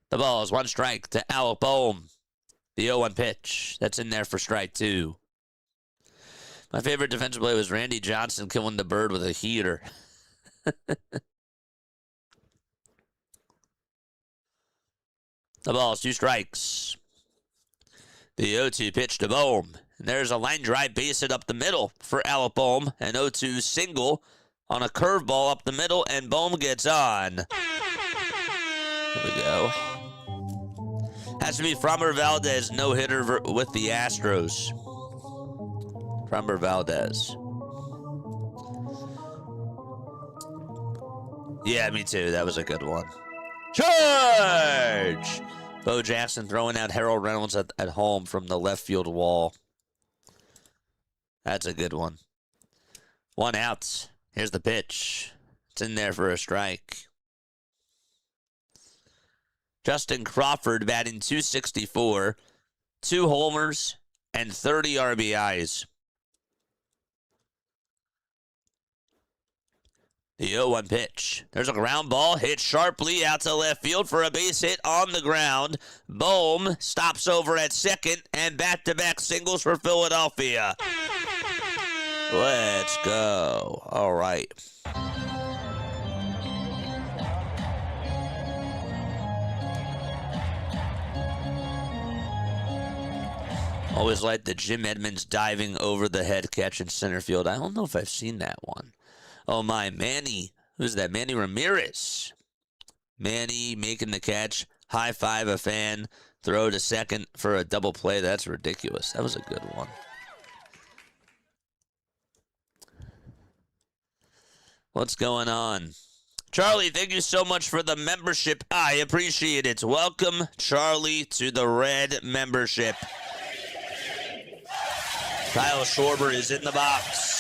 The ball is one strike to Alec Bohm. The 0-1 pitch. That's in there for strike two. My favorite defensive play was Randy Johnson killing the bird with a heater. The ball is two strikes. The 0-2 pitch to Bohm. And there's a line drive base hit up the middle for Alec Bohm. An 0-2 single on a curveball up the middle, and Bohm gets on. There we go. Has to be Framber Valdez, no-hitter with the Astros. Framber Valdez. Yeah, me too. That was a good one. Charge! Bo Jackson throwing out Harold Reynolds at home from the left field wall. That's a good one. One out. Here's the pitch. It's in there for a strike. Justin Crawford batting .264, 2 homers, and 30 RBIs. The 0-1 pitch. There's a ground ball hit sharply out to left field for a base hit on the ground. Bohm stops over at second, and back-to-back singles for Philadelphia. Let's go. All right. Always like the Jim Edmonds diving over the head catch in center field. I don't know if I've seen that one. Oh, my. Manny. Who's that? Manny Ramirez. Manny making the catch. High five a fan. Throw to second for a double play. That's ridiculous. That was a good one. What's going on? Charlie, thank you so much for the membership. I appreciate it. Welcome, Charlie, to the Red membership. Kyle Schwarber is in the box.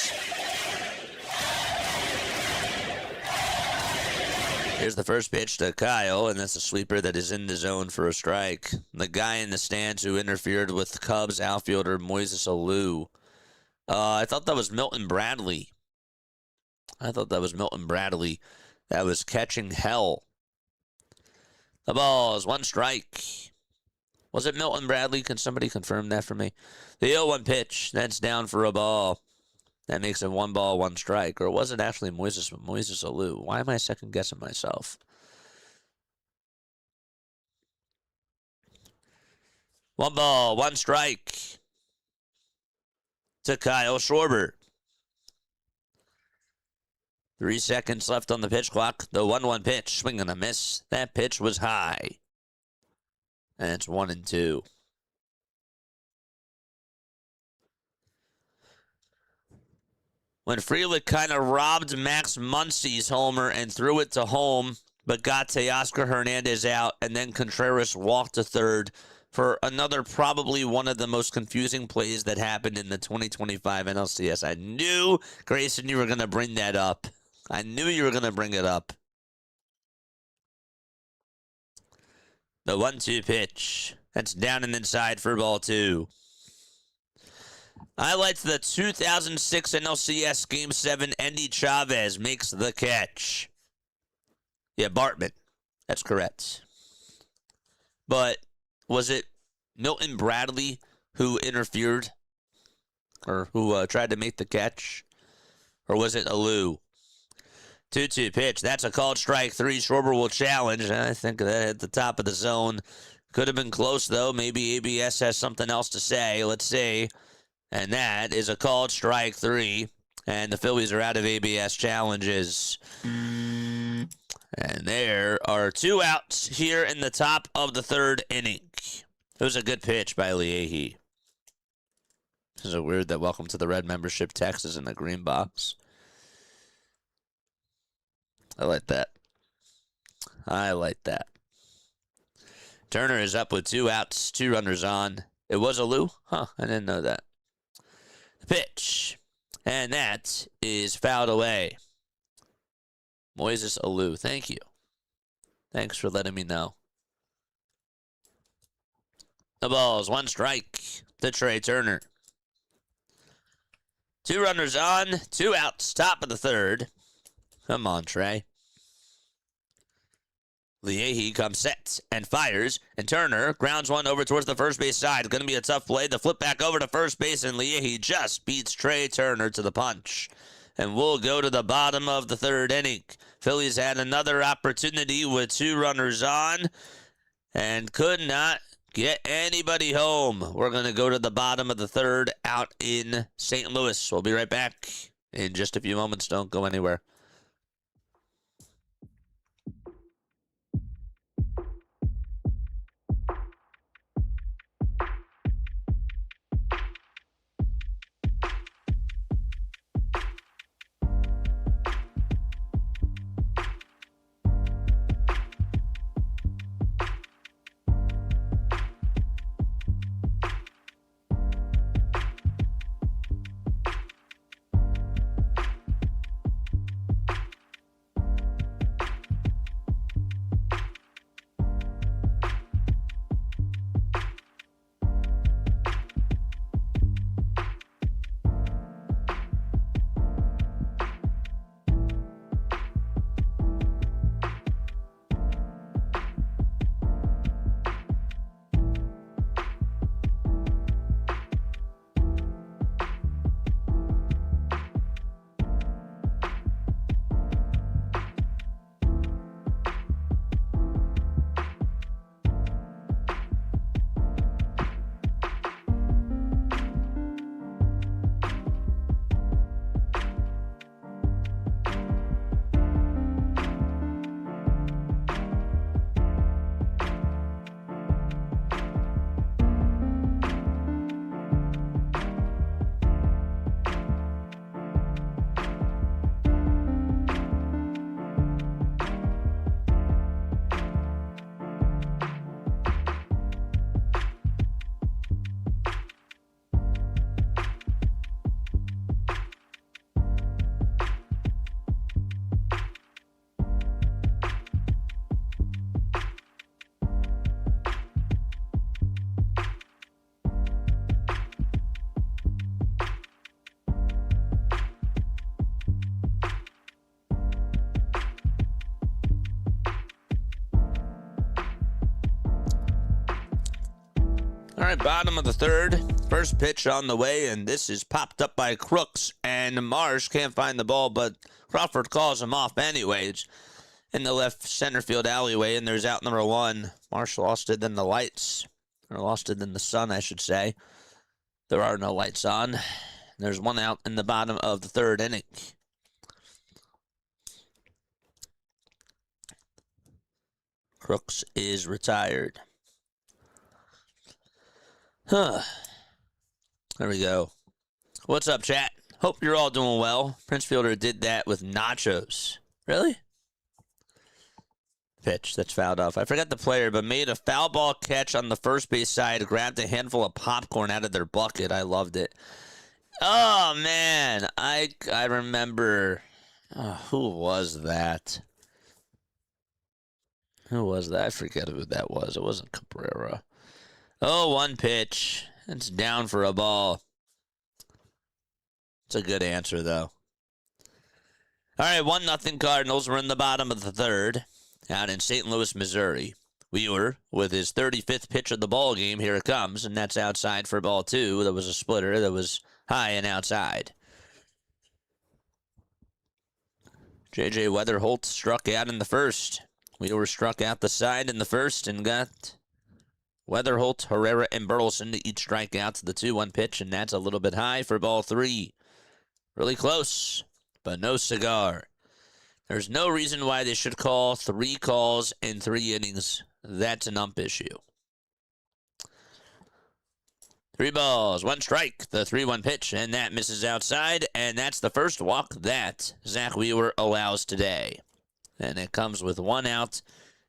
Here's the first pitch to Kyle, and that's a sweeper that is in the zone for a strike. The guy in the stands who interfered with Cubs outfielder Moises Alou. I thought that was Milton Bradley. That was catching hell. The ball is one strike. Was it Milton Bradley? Can somebody confirm that for me? The 0-1 pitch. That's down for a ball. That makes it 1 ball, 1 strike. Or was it actually Moises Alou? Why am I second guessing myself? 1 ball, 1 strike to Kyle Schwarber. 3 seconds left on the pitch clock. The 1-1 pitch, swing and a miss. That pitch was high. And it's 1-2. When Frelick kind of robbed Max Muncy's homer and threw it to home, but got Teoscar Hernandez out, and then Contreras walked to third for another probably one of the most confusing plays that happened in the 2025 NLCS. I knew, Grayson, you were going to bring that up. I knew you were going to bring it up. The 1-2 pitch. That's down and inside for ball 2. Highlights the 2006 NLCS Game 7. Endy Chavez makes the catch. Yeah, Bartman. That's correct. But was it Milton Bradley who interfered? Or who tried to make the catch? Or was it Alou? 2-2 pitch. That's a called strike 3. Schwarber will challenge. I think that at the top of the zone. Could have been close, though. Maybe ABS has something else to say. Let's see. And that is a called strike 3. And the Phillies are out of ABS challenges. And there are 2 outs here in the top of the 3rd inning. It was a good pitch by Leahy. This is weird that welcome to the Red membership text is in the green box. I like that. I like that. Turner is up with 2 outs, 2 runners on. It was Alou? Huh, I didn't know that. The pitch. And that is fouled away. Moises Alou, thank you. Thanks for letting me know. The ball's 1 strike to Trey Turner. 2 runners on, 2 outs, top of the 3rd. Come on, Trey. Leahy comes set and fires, and Turner grounds one over towards the first base side. Going to be a tough play. The flip back over to first base, and Leahy just beats Trey Turner to the punch. And we'll go to the bottom of the 3rd inning. Phillies had another opportunity with 2 runners on and could not get anybody home. We're going to go to the bottom of the 3rd out in St. Louis. We'll be right back in just a few moments. Don't go anywhere. All right, bottom of the 3rd. First pitch on the way, and this is popped up by Crooks, and Marsh can't find the ball, but Crawford calls him off anyways in the left center field alleyway, and there's out number 1. Marsh lost it in the lights, or lost it in the sun, I should say. There are no lights on. There's 1 out in the bottom of the 3rd inning. Crooks is retired. There we go. What's up, chat? Hope you're all doing well. Prince Fielder did that with nachos. Really? Pitch that's fouled off. I forgot the player, but made a foul ball catch on the first base side, grabbed a handful of popcorn out of their bucket. I loved it. Oh, man. I remember. Oh, who was that? Who was that? I forget who that was. It wasn't Cabrera. Oh, 1 pitch. It's down for a ball. It's a good answer, though. All right, 1-0 Cardinals. We're in the bottom of the 3rd out in St. Louis, Missouri. Wheeler with his 35th pitch of the ball game. Here it comes, and that's outside for ball 2. There was a splitter that was high and outside. J.J. Weatherholt struck out in the first. We were struck out the side in the first and got Weatherholt, Herrera, and Burleson to each strike out to the 2-1 pitch, and that's a little bit high for ball 3. Really close, but no cigar. There's no reason why they should call 3 calls in 3 innings. That's an ump issue. 3 balls, 1 strike, the 3-1 pitch, and that misses outside, and that's the first walk that Zach Wheeler allows today. And it comes with 1 out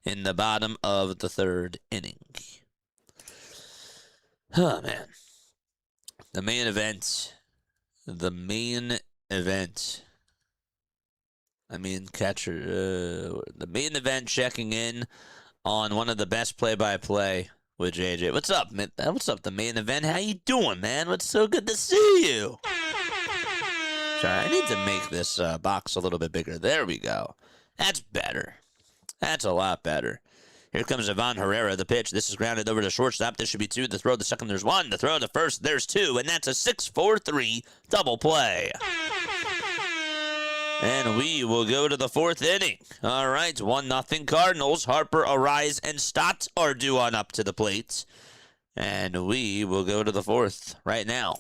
in the bottom of the 3rd inning. Oh, man. The main event. The main event checking in on one of the best play-by-play with JJ. What's up, man? What's up, the main event? How you doing, man? It's so good to see you. Sorry, I need to make this box a little bit bigger. There we go. That's better. That's a lot better. Here comes Ivan Herrera, the pitch. This is grounded over to shortstop. This should be 2. The throw to second, there's 1. The throw to first, there's 2. And that's a 6-4-3 double play. And we will go to the 4th inning. All right, 1-0 Cardinals. Harper, Arraez, and Stott are due on up to the plate. And we will go to the 4th right now.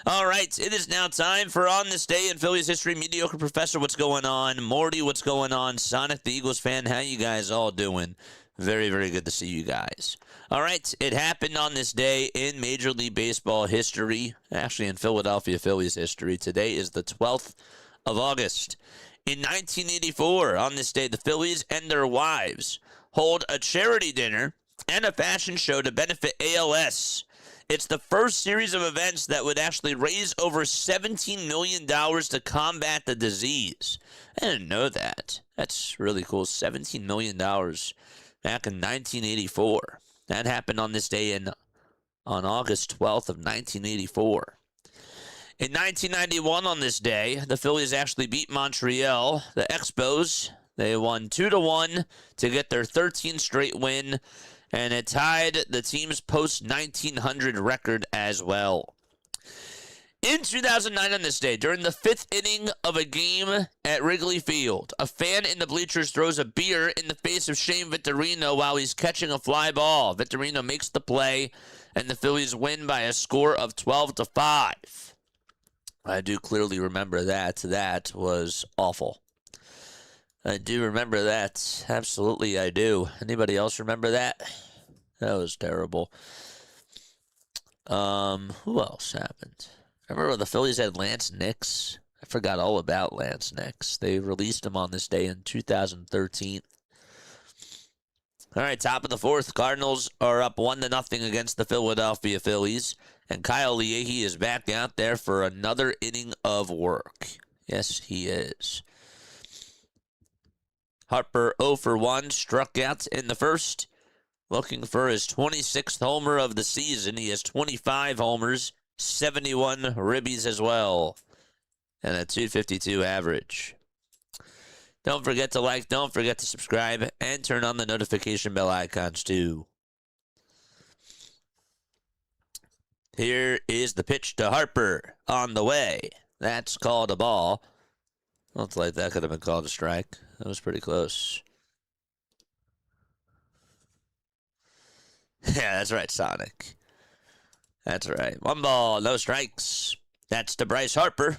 All right, it is now time for On This Day in Phillies History. Mediocre Professor, what's going on? Morty, what's going on? Sonic, the Eagles fan, how you guys all doing? Very, very good to see you guys. All right, it happened on this day in Major League Baseball history, actually in Philadelphia Phillies history. Today is the 12th of August. In 1984, on this day, the Phillies and their wives hold a charity dinner and a fashion show to benefit ALS. It's the first series of events that would actually raise over $17 million to combat the disease. I didn't know that. That's really cool. $17 million back in 1984. That happened on this day on August 12th of 1984. In 1991, on this day, the Phillies actually beat Montreal. The Expos, they won 2-1 to get their 13th straight win, and it tied the team's post-1900 record as well. In 2009 on this day, during the 5th inning of a game at Wrigley Field, a fan in the bleachers throws a beer in the face of Shane Vittorino while he's catching a fly ball. Vittorino makes the play, and the Phillies win by a score of 12-5. I do clearly remember that. That was awful. I do remember that. Absolutely, I do. Anybody else remember that? That was terrible. Who else happened? I remember the Phillies had Lance Nix. I forgot all about Lance Nix. They released him on this day in 2013. All right, top of the 4th. Cardinals are up 1-0 against the Philadelphia Phillies. And Kyle Leahy is back out there for another inning of work. Yes, he is. Harper 0 for 1, struck out in the first. Looking for his 26th homer of the season. He has 25 homers, 71 ribbies as well, and a .252 average. Don't forget to like, don't forget to subscribe, and turn on the notification bell icons too. Here is the pitch to Harper on the way. That's called a ball. Looks like that could have been called a strike. That was pretty close. Yeah, that's right, Sonic. That's right. 1 ball, no strikes. That's to Bryce Harper.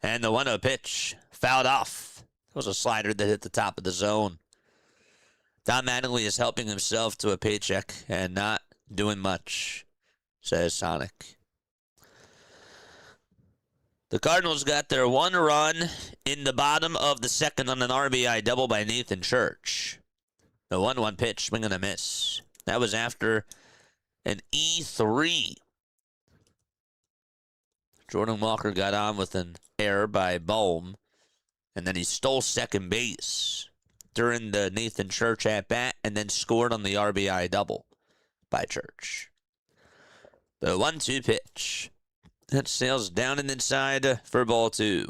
And the 1-0 pitch fouled off. It was a slider that hit the top of the zone. Don Mattingly is helping himself to a paycheck and not doing much, says Sonic. The Cardinals got their 1 run in the bottom of the 2nd on an RBI double by Nathan Church. The 1-1 pitch, swing and a miss. That was after an E3. Jordan Walker got on with an error by Bohm, and then he stole second base during the Nathan Church at-bat and then scored on the RBI double by Church. The 1-2 pitch. That sails down and inside for ball 2.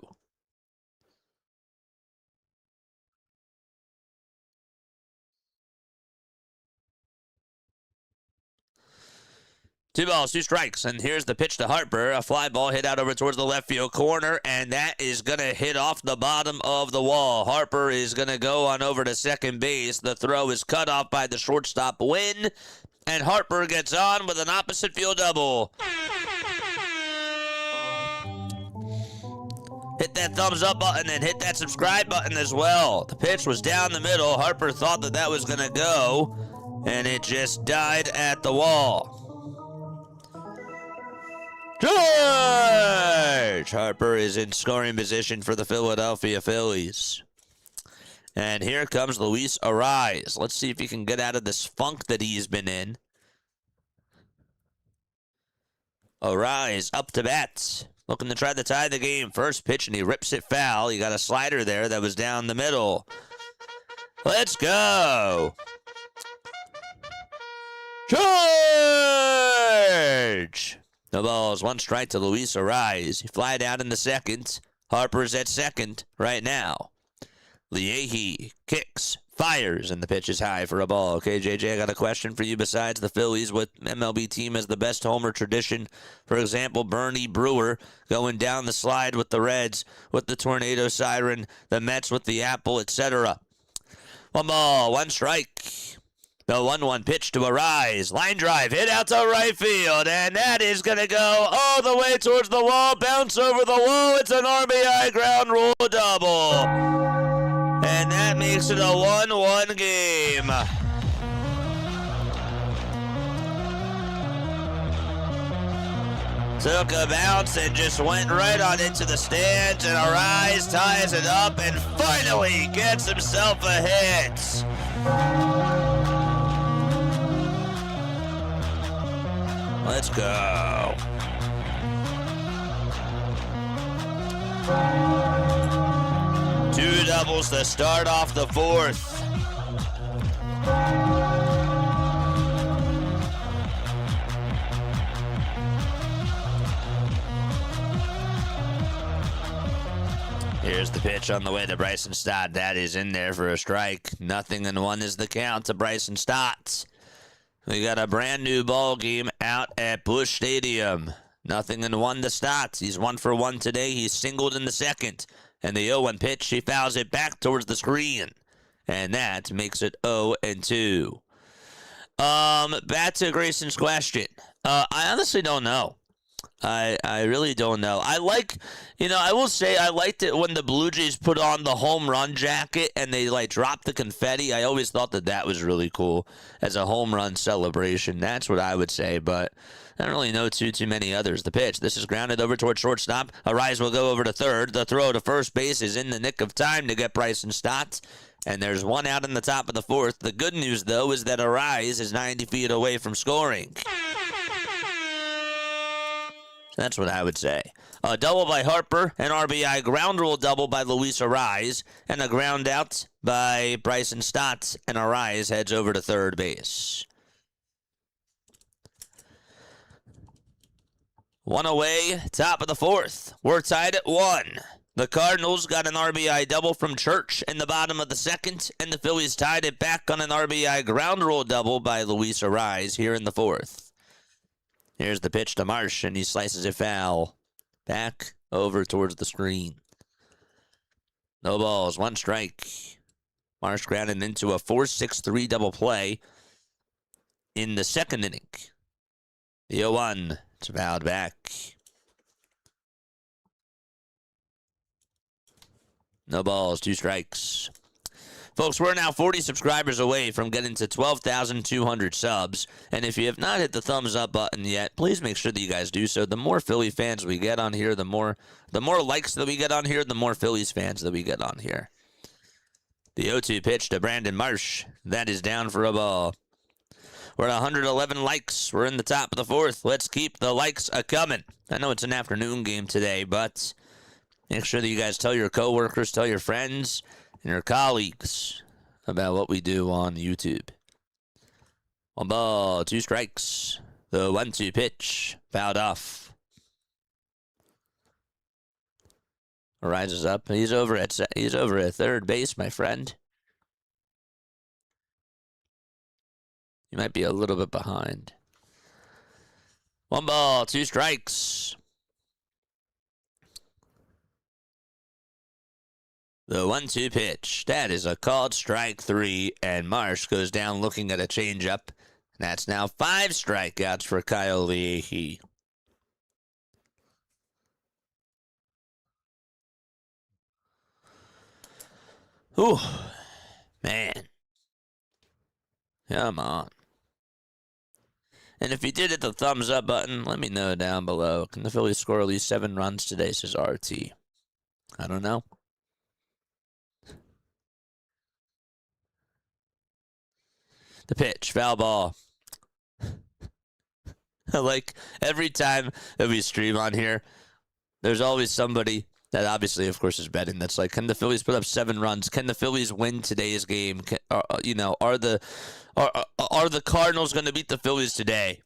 2 balls, 2 strikes, and here's the pitch to Harper. A fly ball hit out over towards the left field corner, and that is going to hit off the bottom of the wall. Harper is going to go on over to second base. The throw is cut off by the shortstop Wynn, and Harper gets on with an opposite field double. Hit that thumbs up button and hit that subscribe button as well. The pitch was down the middle. Harper thought that that was going to go, and it just died at the wall. George Harper is in scoring position for the Philadelphia Phillies. And here comes Luis Arraez. Let's see if he can get out of this funk that he's been in. Arraez up to bat. Looking to try to tie the game. First pitch, and he rips it foul. He got a slider there that was down the middle. Let's go. George! No balls, 1 strike to Luis Arraez. He fly down in the second. Harper's at second right now. Leahy kicks, fires, and the pitch is high for a ball. Okay, JJ, I got a question for you. Besides the Phillies, what MLB team has the best homer tradition? For example, Bernie Brewer going down the slide with the Reds, with the tornado siren, the Mets with the apple, etc. 1 ball, 1 strike. The 1-1 pitch to Arraez. Line drive, hit out to right field, and that is going to go all the way towards the wall, bounce over the wall. It's an RBI ground rule double. And that makes it a 1-1 game. Took a bounce and just went right on into the stands, and Arraez ties it up and finally gets himself a hit. Let's go. Two doubles to start off the 4th. Here's the pitch on the way to Bryson Stott. That is in there for a strike. 0-1 is the count to Bryson Stott. We got a brand new ball game out at Busch Stadium. 0-1 to Stott. He's 1 for 1 today. He's singled in the second. And the 0-1 pitch, he fouls it back towards the screen. And that makes it 0-2. Back to Grayson's question. I honestly don't know. I really don't know. I will say I liked it when the Blue Jays put on the home run jacket and they dropped the confetti. I always thought that was really cool as a home run celebration. That's what I would say, but I don't really know too many others. The pitch. This is grounded over towards shortstop. Arraez will go over to third. The throw to first base is in the nick of time to get Bryson Stott. And there's 1 out in the top of the 4th. The good news, though, is that Arraez is 90 feet away from scoring. That's what I would say. A double by Harper, an RBI ground rule double by Luis Arraez, and a ground out by Bryson Stott, and Arraez heads over to third base. 1 away, top of the 4th. We're tied at 1. The Cardinals got an RBI double from Church in the bottom of the 2nd, and the Phillies tied it back on an RBI ground rule double by Luis Arraez here in the 4th. Here's the pitch to Marsh, and he slices it foul. Back over towards the screen. No balls, 1 strike. Marsh grounded into a 4-6-3 double play in the 2nd inning. The 0-1, it's fouled back. No balls, 2 strikes. Folks, we're now 40 subscribers away from getting to 12,200 subs. And if you have not hit the thumbs up button yet, please make sure that you guys do so. The more Philly fans we get on here, the more likes that we get on here, the more Phillies fans that we get on here. The 0-2 pitch to Brandon Marsh. That is down for a ball. We're at 111 likes. We're in the top of the 4th. Let's keep the likes a-coming. I know it's an afternoon game today, but make sure that you guys tell your coworkers, tell your friends, and your colleagues about what we do on YouTube. 1 ball, 2 strikes. The 1-2 pitch, fouled off. Rises up. He's over at third base, my friend. You might be a little bit behind. One ball, two strikes. The 1-2 pitch. That is a called strike 3, and Marsh goes down looking at a changeup. That's now 5 strikeouts for Kyle Leahy. Ooh, man. Come on. And if you did hit the thumbs up button, let me know down below. Can the Phillies score at least 7 runs today, says RT. I don't know. The pitch, foul ball. Like, every time that we stream on here, there's always somebody that obviously, of course, is betting. That's like, can the Phillies put up 7 runs? Can the Phillies win today's game? Are the Cardinals going to beat the Phillies today?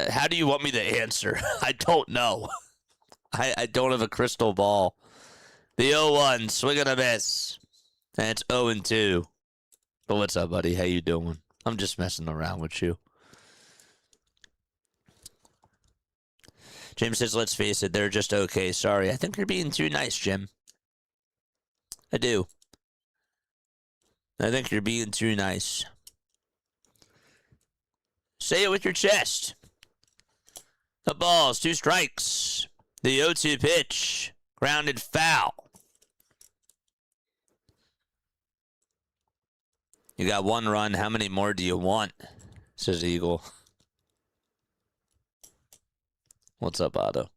How do you want me to answer? I don't know. I don't have a crystal ball. The 0-1, swing and a miss. And it's 0-2. But what's up, buddy? How you doing? I'm just messing around with you. Jim says, let's face it, they're just okay. Sorry. I think you're being too nice, Jim. I do. I think you're being too nice. Say it with your chest. The balls, 2 strikes. The 0-2 pitch. Grounded foul. You got 1 run. How many more do you want? Says Eagle. What's up, Otto?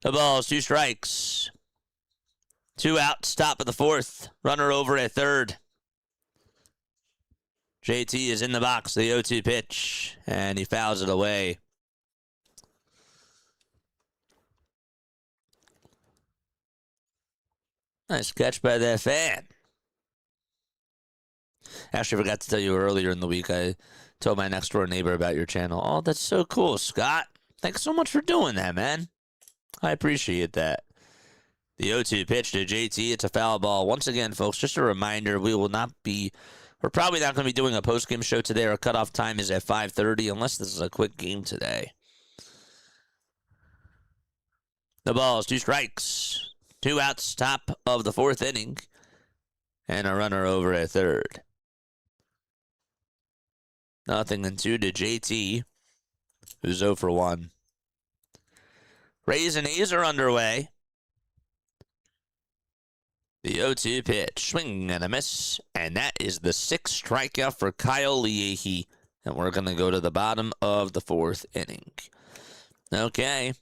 The balls, 2 strikes. 2 outs, top of the 4th. Runner over at 3rd. JT is in the box, the 0-2 pitch, and he fouls it away. Nice catch by that fan. Actually, I forgot to tell you earlier in the week, I told my next door neighbor about your channel. Oh, that's so cool, Scott. Thanks so much for doing that, man. I appreciate that. The 0-2 pitch to JT. It's a foul ball. Once again, folks, just a reminder, we're probably not going to be doing a post-game show today. Our cutoff time is at 5:30, unless this is a quick game today. The balls, 2 strikes. 2 outs, top of the 4th inning. And a runner over at 3rd. 0-2 to JT, who's 0 for 1. Rays and A's are underway. The 0-2 pitch, swing and a miss, and that is the 6th strikeout for Kyle Leahy. And we're going to go to the bottom of the 4th inning. Okay,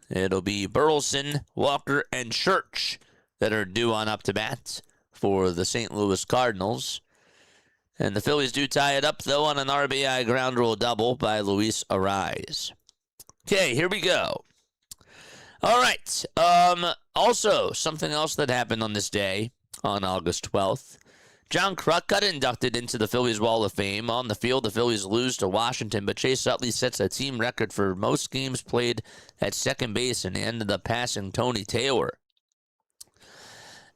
it'll be Burleson, Walker, and Church that are due on up to bat for the St. Louis Cardinals. And the Phillies do tie it up, though, on an RBI ground rule double by Luis Arraez. Okay, here we go. All right. Also, something else that happened on this day, on August 12th. John Kruk got inducted into the Phillies Wall of Fame. On the field, the Phillies lose to Washington, but Chase Utley sets a team record for most games played at second base and ended up passing Tony Taylor.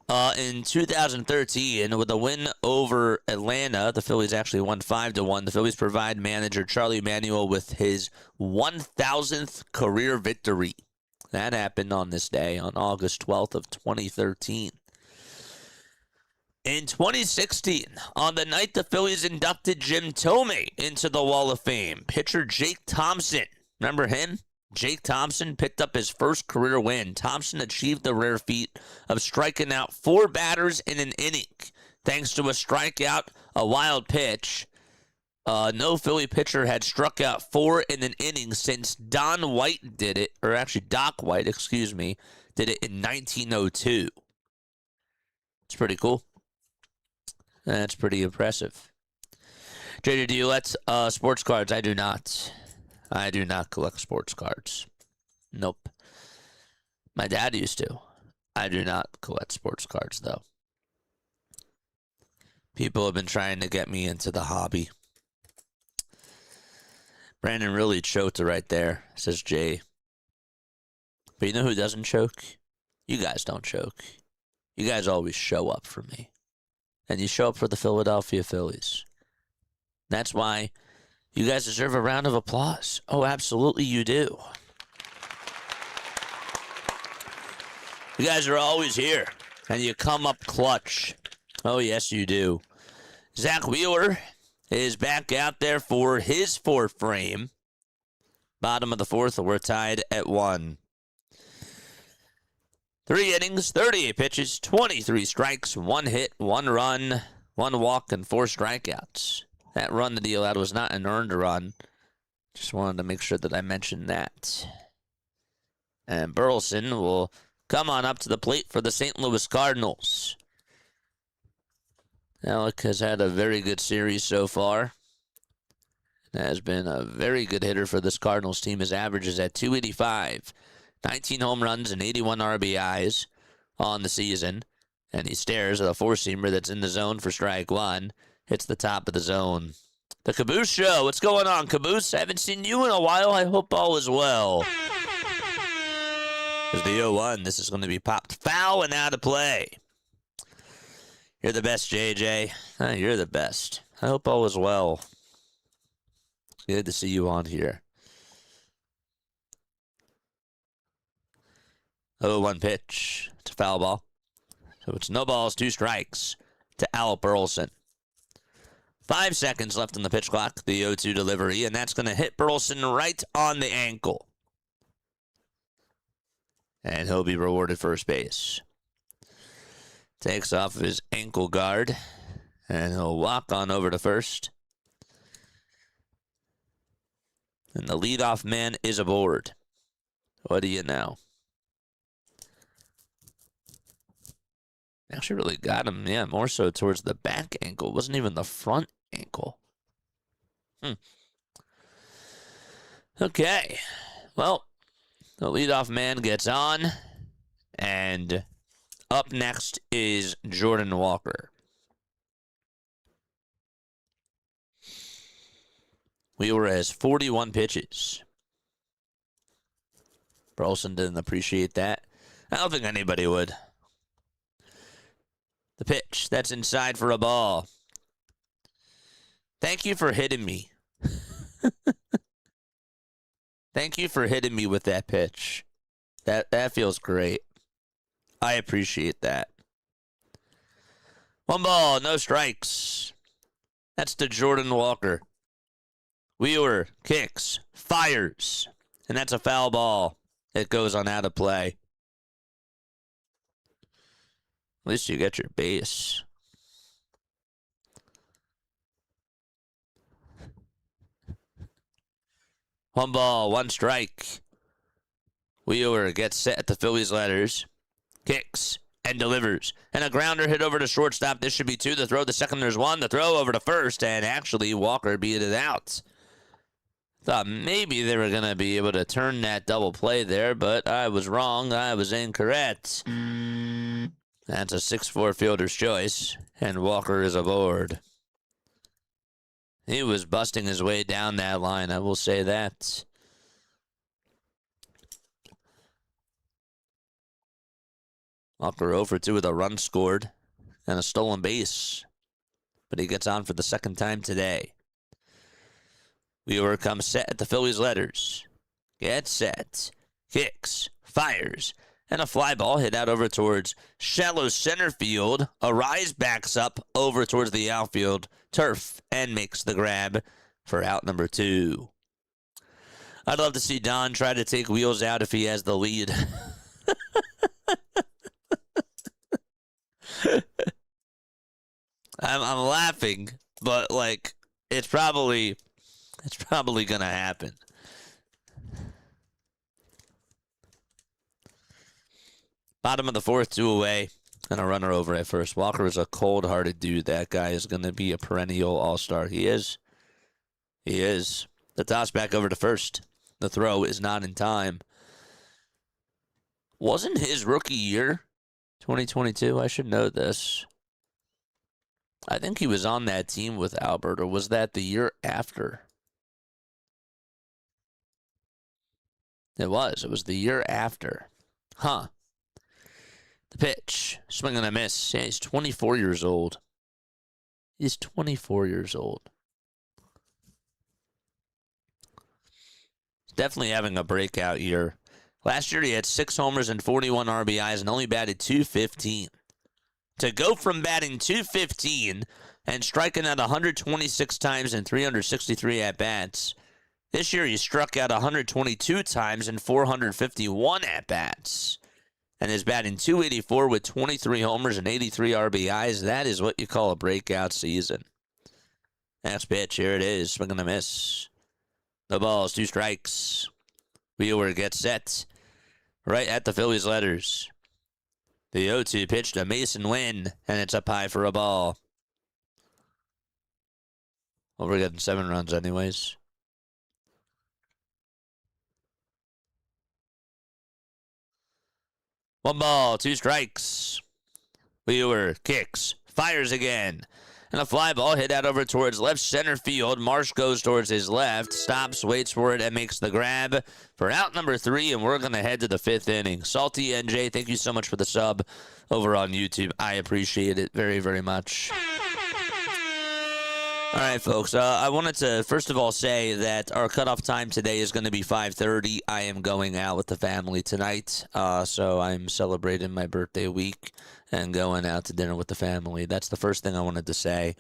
In 2013, with a win over Atlanta, the Phillies actually won 5-1. The Phillies provide manager Charlie Manuel with his 1,000th career victory. That happened on this day, on August 12th of 2013. In 2016, on the night the Phillies inducted Jim Thome into the Wall of Fame, pitcher Jake Thompson, remember him? Jake Thompson picked up his first career win. Thompson achieved the rare feat of striking out 4 batters in an inning, thanks to a strikeout, a wild pitch. No Philly pitcher had struck out 4 in an inning since Don White did it, or actually Doc White, did it in 1902. It's pretty cool. That's pretty impressive. JJ, do you let sports cards? I do not. I do not collect sports cards. Nope. My dad used to. I do not collect sports cards, though. People have been trying to get me into the hobby. Brandon really choked right there, says Jay. But you know who doesn't choke? You guys don't choke. You guys always show up for me. And you show up for the Philadelphia Phillies. That's why You guys deserve a round of applause. Oh, absolutely you do. You guys are always here, and you come up clutch. Oh, yes, you do. Zach Wheeler is back out there for his fourth frame. Bottom of the fourth, we're tied at 1. 3 innings, 38 pitches, 23 strikes, 1 hit, 1 run, 1 walk, and 4 strikeouts. That run that he allowed was not an earned run. Just wanted to make sure that I mentioned that. And Burleson will come on up to the plate for the St. Louis Cardinals. Alec has had a very good series so far. Has been a very good hitter for this Cardinals team. His average is at .285. 19 home runs and 81 RBIs on the season. And he stares at a four-seamer that's in the zone for strike 1. Hits the top of the zone. The Caboose Show. What's going on, Caboose? I haven't seen you in a while. I hope all is well. There's the 0-1. This is going to be popped foul and out of play. You're the best, JJ. You're the best. I hope all is well. Good to see you on here. 0-1 pitch. It's a foul ball. So it's no balls, 2 strikes to Alec Burleson. 5 seconds left on the pitch clock. The 0-2 delivery, and that's going to hit Burleson right on the ankle. And he'll be rewarded first base. Takes off of his ankle guard, and he'll walk on over to first. And the leadoff man is aboard. What do you know? Actually really got him, yeah, more so towards the back ankle. It wasn't even the front ankle. Okay. Well, the leadoff man gets on. And up next is Jordan Walker. Wheeler has 41 pitches. Burleson didn't appreciate that. I don't think anybody would. The pitch, that's inside for a ball. Thank you for hitting me. Thank you for hitting me with that pitch. That feels great. I appreciate that. 1 ball, no strikes. That's to Jordan Walker. Wheeler kicks, fires, and that's a foul ball. It goes on out of play. At least you get your base. One ball, 1 strike. Wheeler gets set at the Phillies letters. Kicks and delivers. And a grounder hit over to shortstop. This should be 2. The throw, the second, there's 1. The throw over to first, and actually Walker beat it out. Thought maybe they were going to be able to turn that double play there, but I was wrong. I was incorrect. That's a 6-4 fielder's choice, and Walker is aboard. He was busting his way down that line, I will say that. Walker 0 for 2 with a run scored and a stolen base, but he gets on for the second time today. Wheeler comes set at the Phillies letters. Gets set. Kicks. Fires. And a fly ball hit out over towards shallow center field. Arraez backs up over towards the outfield turf and makes the grab for out number 2. I'd love to see Don try to take Wheels out if he has the lead. I'm laughing, but like it's probably gonna happen. Bottom of the fourth, 2 away, and a runner over at first. Walker is a cold-hearted dude. That guy is gonna be a perennial all-star. He is. He is. The toss back over to first. The throw is not in time. Wasn't his rookie year 2022? I should know this. I think he was on that team with Albert, or was that the year after? It was. It was the year after. Huh. The pitch. Swing and a miss. Yeah, he's 24 years old. He's 24 years old. definitely having a breakout year. Last year he had 6 homers and 41 RBIs and only batted .215. To go from batting .215 and striking out 126 times and 363 at-bats, this year he struck out 122 times and 451 at-bats and is batting .284 with 23 homers and 83 RBIs. That is what you call a breakout season. Next pitch, here it is, swing and a miss. The ball's 2 strikes. Wheeler gets set right at the Phillies letters. The 0-2 pitch to Mason Wynn, and it's up high for a ball. Well, we're getting 7 runs anyways. One ball, 2 strikes. Wheeler kicks, fires again. And a fly ball hit out over towards left center field. Marsh goes towards his left, stops, waits for it, and makes the grab for out number 3, and we're going to head to the 5th inning. Salty NJ, thank you so much for the sub over on YouTube. I appreciate it very, very much. All right, folks, I wanted to, first of all, say that our cutoff time today is going to be 5:30. I am going out with the family tonight, so I'm celebrating my birthday week and going out to dinner with the family. That's the first thing I wanted to say.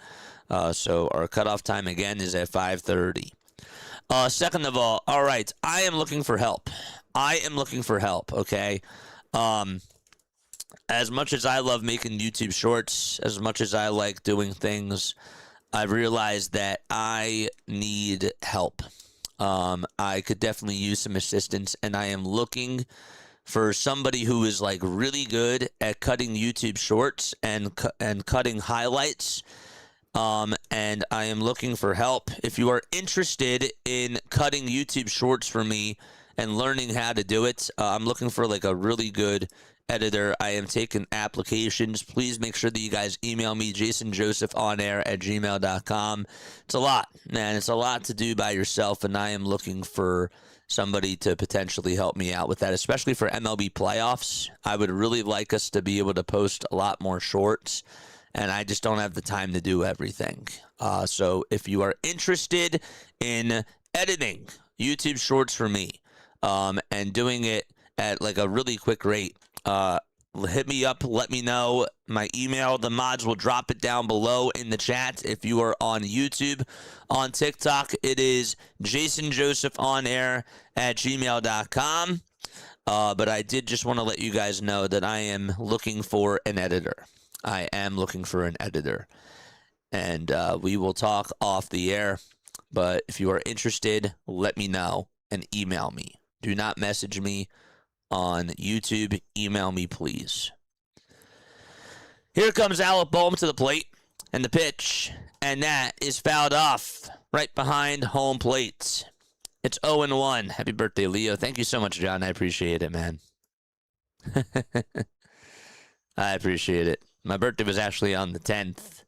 So our cutoff time, again, is at 5:30. Second of all right, I am looking for help. Okay? As much as I love making YouTube shorts, as much as I like doing things, I've realized that I need help. I could definitely use some assistance, and I am looking for somebody who is like really good at cutting YouTube shorts and cutting highlights. And I am looking for help. If you are interested in cutting YouTube shorts for me and learning how to do it, I'm looking for like a really good editor. I am taking applications. Please make sure that you guys email me, jasonjosephonair@gmail.com. It's a lot, man. It's a lot to do by yourself, and I am looking for somebody to potentially help me out with that, especially for MLB playoffs. I would really like us to be able to post a lot more shorts, and I just don't have the time to do everything. So if you are interested in editing YouTube shorts for me and doing it at like a really quick rate, hit me up, let me know. My email, the mods will drop it down below in the chat. If you are on YouTube, on TikTok, it is jasonjosephonair@gmail.com. But I did just want to let you guys know that I am looking for an editor. And we will talk off the air. But if you are interested, let me know and email me. Do not message me on YouTube. Email me, please. Here comes Alec Bohm to the plate, and the pitch, and that is fouled off right behind home plate. It's 0-1. Happy birthday, Leo. Thank you so much, John. I appreciate it, man. I appreciate it. My birthday was actually on the 10th.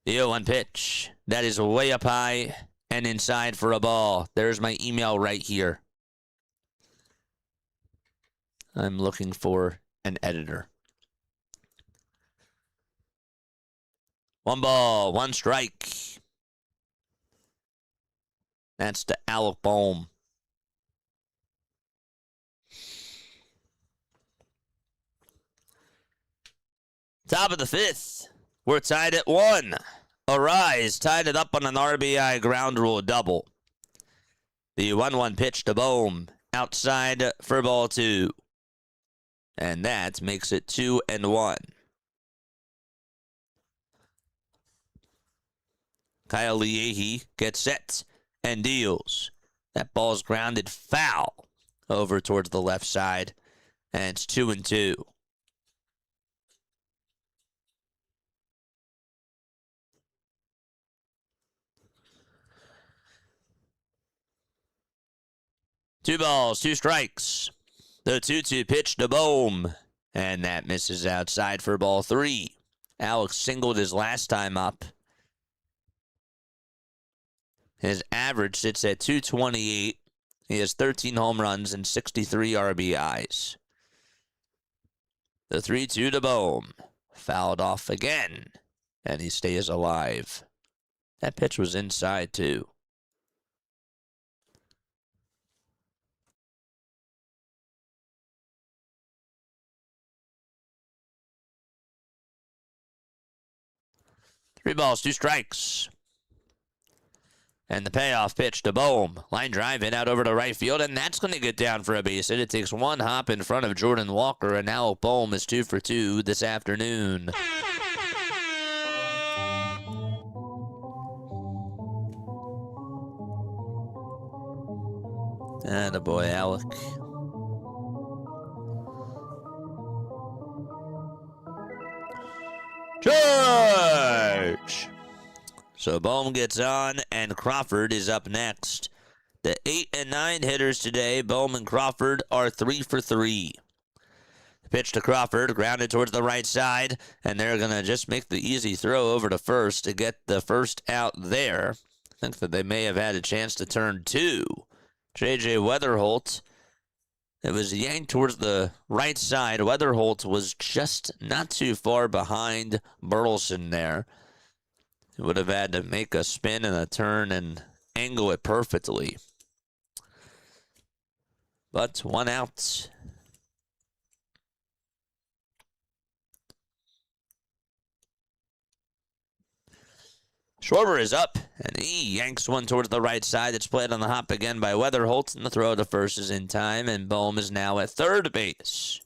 The 0-1 pitch. That is way up high and inside for a ball. There's my email right here. I'm looking for an editor. 1 ball, 1 strike. That's to Alec Bohm. Top of the 5th. We're tied at 1. Arraez tied it up on an RBI ground rule double. The 1-1 pitch to Bohm. Outside for ball 2. And that makes it 2-1. Kyle Leahy gets set and deals. That ball's grounded foul over towards the left side. And it's 2-2. Two balls, 2 strikes. The 2-2 pitch to Bohm. And that misses outside for ball 3. Alex singled his last time up. His average sits at 228. He has 13 home runs and 63 RBIs. The 3-2 to Bohm. Fouled off again. And he stays alive. That pitch was inside, too. 3 balls, 2 strikes. And the payoff pitch to Bohm. Line drive in out over to right field, and that's going to get down for a base hit. It takes 1 hop in front of Jordan Walker, and now Bohm is 2 for 2 this afternoon. Attaboy, Alec. Charge! So Bohm gets on, and Crawford is up next. The 8 and 9 hitters today, Bohm and Crawford, are 3 for 3. The pitch to Crawford, grounded towards the right side, and they're going to just make the easy throw over to first to get the first out there. I think that they may have had a chance to turn 2. J.J. Weatherholt, it was yanked towards the right side. Weatherholt was just not too far behind Burleson there. He would have had to make a spin and a turn and angle it perfectly. But 1 out. Schwarber is up, and he yanks one towards the right side. It's played on the hop again by Weatherholt, and the throw to first is in time, and Bohm is now at third base.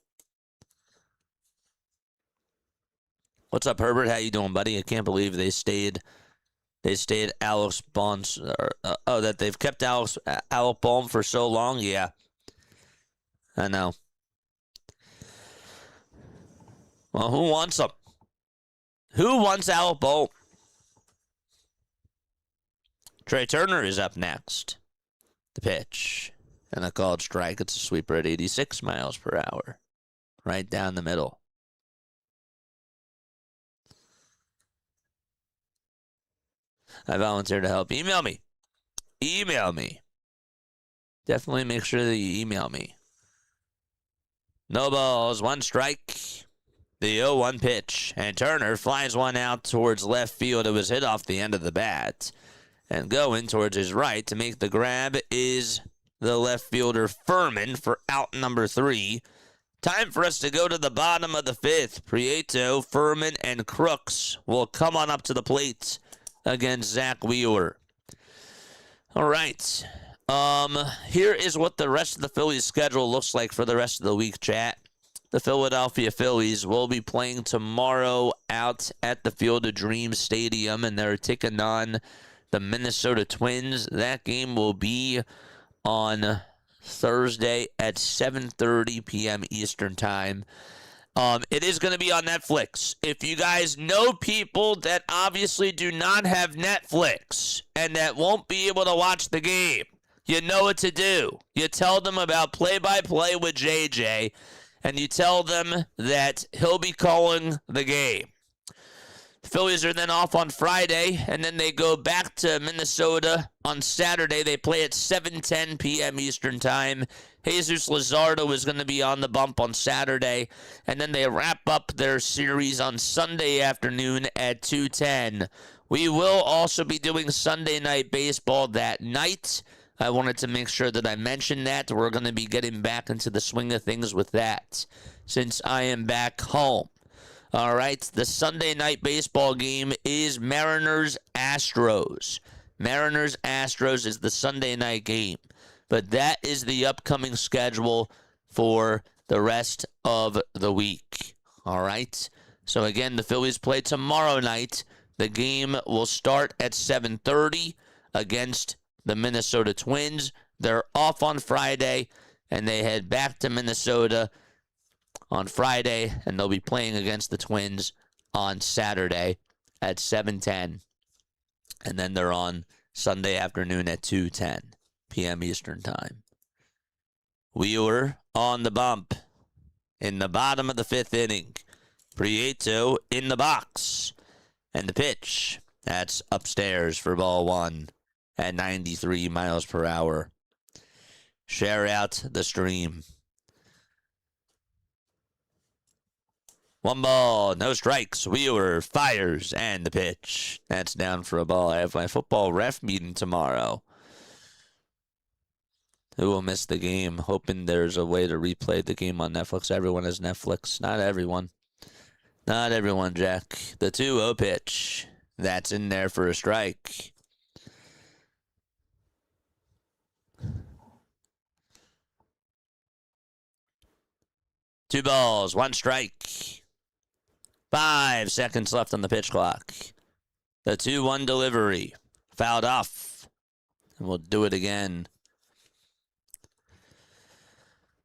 What's up, Herbert? How you doing, buddy? I can't believe they stayed Alex Bonds. That they've kept Alec Bohm for so long? Yeah. I know. Well, who wants him? Who wants Alec Bohm? Trey Turner is up next. The pitch. And a called strike. It's a sweeper at 86 miles per hour. Right down the middle. I volunteer to help. Email me. Email me. Definitely make sure that you email me. No balls, 1 strike. The 0-1 pitch. And Turner flies one out towards left field. It was hit off the end of the bat. And going towards his right to make the grab is the left fielder Furman for out number 3. Time for us to go to the bottom of the 5th. Prieto, Furman, and Crooks will come on up to the plate against Zach Wheeler. All right. Here is what the rest of the Phillies schedule looks like for the rest of the week, chat. The Philadelphia Phillies will be playing tomorrow out at the Field of Dreams Stadium, and they're taking on the Minnesota Twins. That game will be on Thursday at 7:30 p.m. Eastern Time. It is going to be on Netflix. If you guys know people that obviously do not have Netflix and that won't be able to watch the game, you know what to do. You tell them about play-by-play with JJ, and you tell them that he'll be calling the game. The Phillies are then off on Friday, and then they go back to Minnesota on Saturday. They play at 7:10 p.m. Eastern Time. Jesus Luzardo is going to be on the bump on Saturday, and then they wrap up their series on Sunday afternoon at 2:10. We will also be doing Sunday Night Baseball that night. I wanted to make sure that I mentioned that. We're going to be getting back into the swing of things with that since I am back home. All right, the Sunday Night Baseball game is Mariners-Astros. Mariners-Astros is the Sunday night game. But that is the upcoming schedule for the rest of the week. All right? So, again, the Phillies play tomorrow night. The game will start at 7:30 against the Minnesota Twins. They're off on Friday, and they head back to Minnesota on Friday, and they'll be playing against the Twins on Saturday at 7:10. And then they're on Sunday afternoon at 2:10 p.m. Eastern Time. Wheeler on the bump in the bottom of the 5th inning. Prieto in the box. And the pitch, that's upstairs for ball 1 at 93 miles per hour. Share out the stream. 1 ball, no strikes. Wheeler fires, and the pitch. That's down for a ball. I have my football ref meeting tomorrow. Who will miss the game? Hoping there's a way to replay the game on Netflix. Everyone has Netflix. Not everyone. Not everyone, Jack. The 2-0 pitch. That's in there for a strike. Two balls, one strike. 5 seconds left on the pitch clock. The 2-1 delivery. Fouled off. And we'll do it again.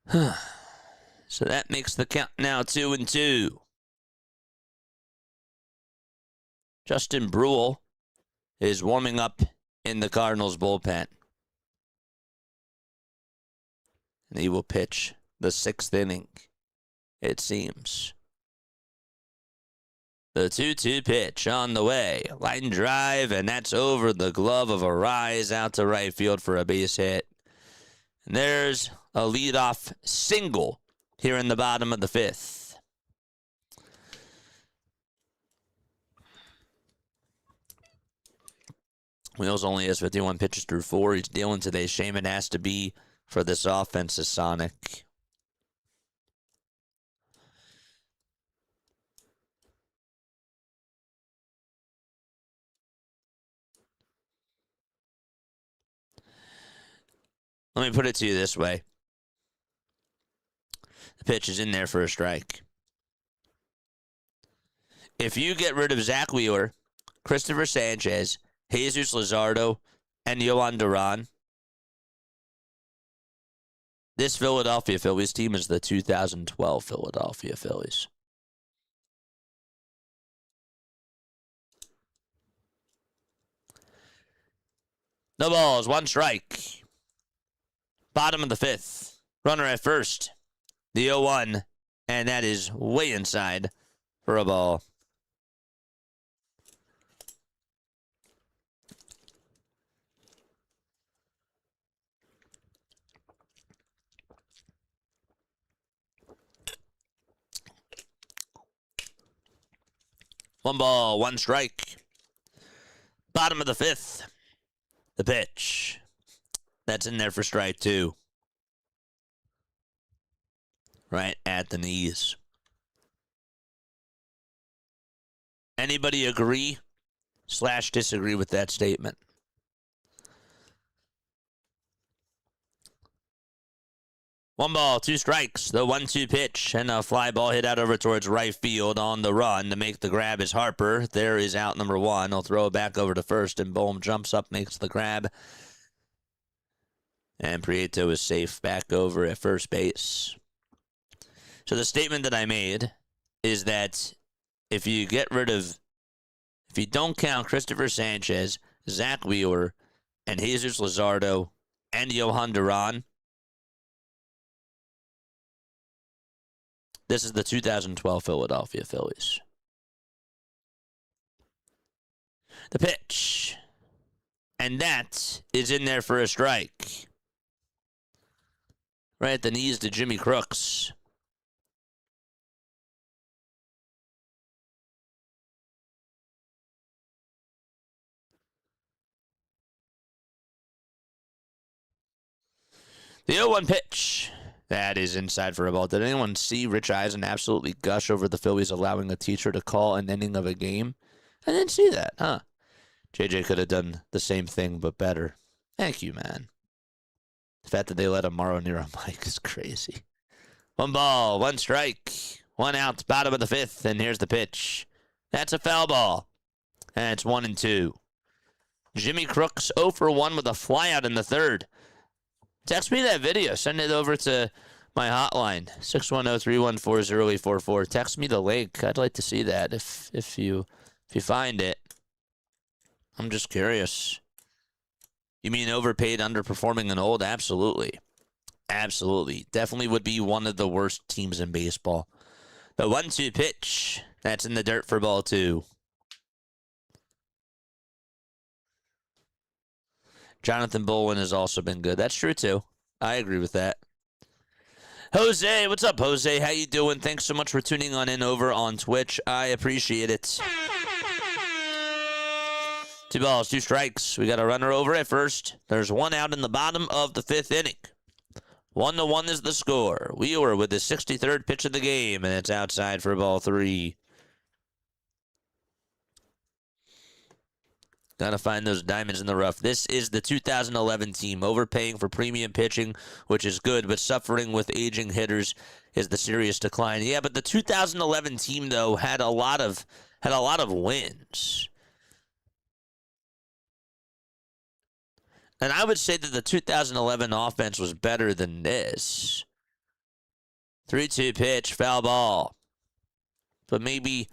So that makes the count now 2-2. Justin Brule is warming up in the Cardinals bullpen. And he will pitch the 6th inning, it seems. The 2-2 pitch on the way. Line drive, and that's over the glove of Arraez out to right field for a base hit. And there's a leadoff single here in the bottom of the 5th. Wheels only has 51 pitches through 4. He's dealing today. Shame it has to be for this offense is Sonic. Let me put it to you this way. The pitch is in there for a strike. If you get rid of Zach Wheeler, Christopher Sanchez, Jesus Luzardo, and Yohan Duran, this Philadelphia Phillies team is the 2012 Philadelphia Phillies. No balls, one strike. Bottom of the 5th. Runner at first. The 0-1. And that is way inside for a ball. One ball, one strike. Bottom of the 5th. The pitch. That's in there for strike 2. Right at the knees. Anybody agree / disagree with that statement? One ball, 2 strikes. The 1-2 pitch and a fly ball hit out over towards right field on the run to make the grab is Harper. There is out number 1. He'll throw it back over to first, and Bohm jumps up, makes the grab. And Prieto is safe back over at first base. So the statement that I made is that if you don't count Christopher Sanchez, Zach Wheeler, and Jesus Luzardo, and Yohan Duran, this is the 2012 Philadelphia Phillies. The pitch. And that is in there for a strike. Right at the knees to Jimmy Crooks. The 0-1 pitch. That is inside for a ball. Did anyone see Rich Eisen absolutely gush over the Phillies allowing a teacher to call an inning of a game? I didn't see that, huh? JJ could have done the same thing, but better. Thank you, man. The fact that they let Amaro near a mic is crazy. One ball, one strike, one out, bottom of the 5th, and here's the pitch. That's a foul ball. And it's 1-2. Jimmy Crooks 0 for 1 with a flyout in the 3rd. Text me that video. Send it over to my hotline, 610-314-0844. Text me the link. I'd like to see that if you find it. I'm just curious. You mean overpaid, underperforming, and old? Absolutely. Absolutely. Definitely would be one of the worst teams in baseball. The 1-2 pitch. That's in the dirt for ball 2. Jonathan Bolin has also been good. That's true, too. I agree with that. Jose, what's up, Jose? How you doing? Thanks so much for tuning on in over on Twitch. I appreciate it. 2 balls, 2 strikes. We got a runner over at first. There's 1 out in the bottom of the 5th inning. 1-1 is the score. Wheeler with the 63rd pitch of the game, and it's outside for ball 3. Gotta find those diamonds in the rough. This is the 2011 team, overpaying for premium pitching, which is good, but suffering with aging hitters is the serious decline. Yeah, but the 2011 team though had a lot of wins. And I would say that the 2011 offense was better than this. 3-2 pitch, foul ball. But maybe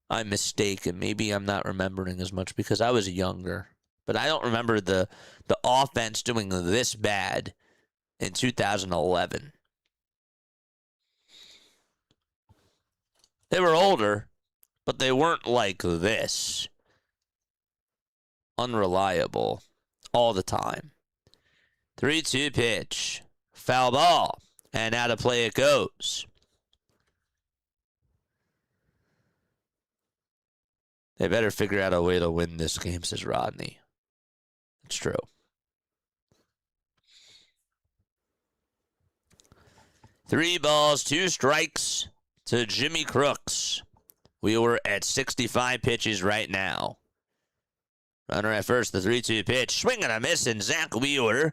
I'm mistaken. Maybe I'm not remembering as much because I was younger. But I don't remember the offense doing this bad in 2011. They were older, but they weren't like this. Unreliable all the time. 3-2 pitch, foul ball, and out of play it goes. They better figure out a way to win this game, says Rodney. It's true. Three balls, two strikes to Jimmy Crooks. We were at 65 pitches right now. Runner at first, the 3-2 pitch. Swing and a miss, and Zach Wheeler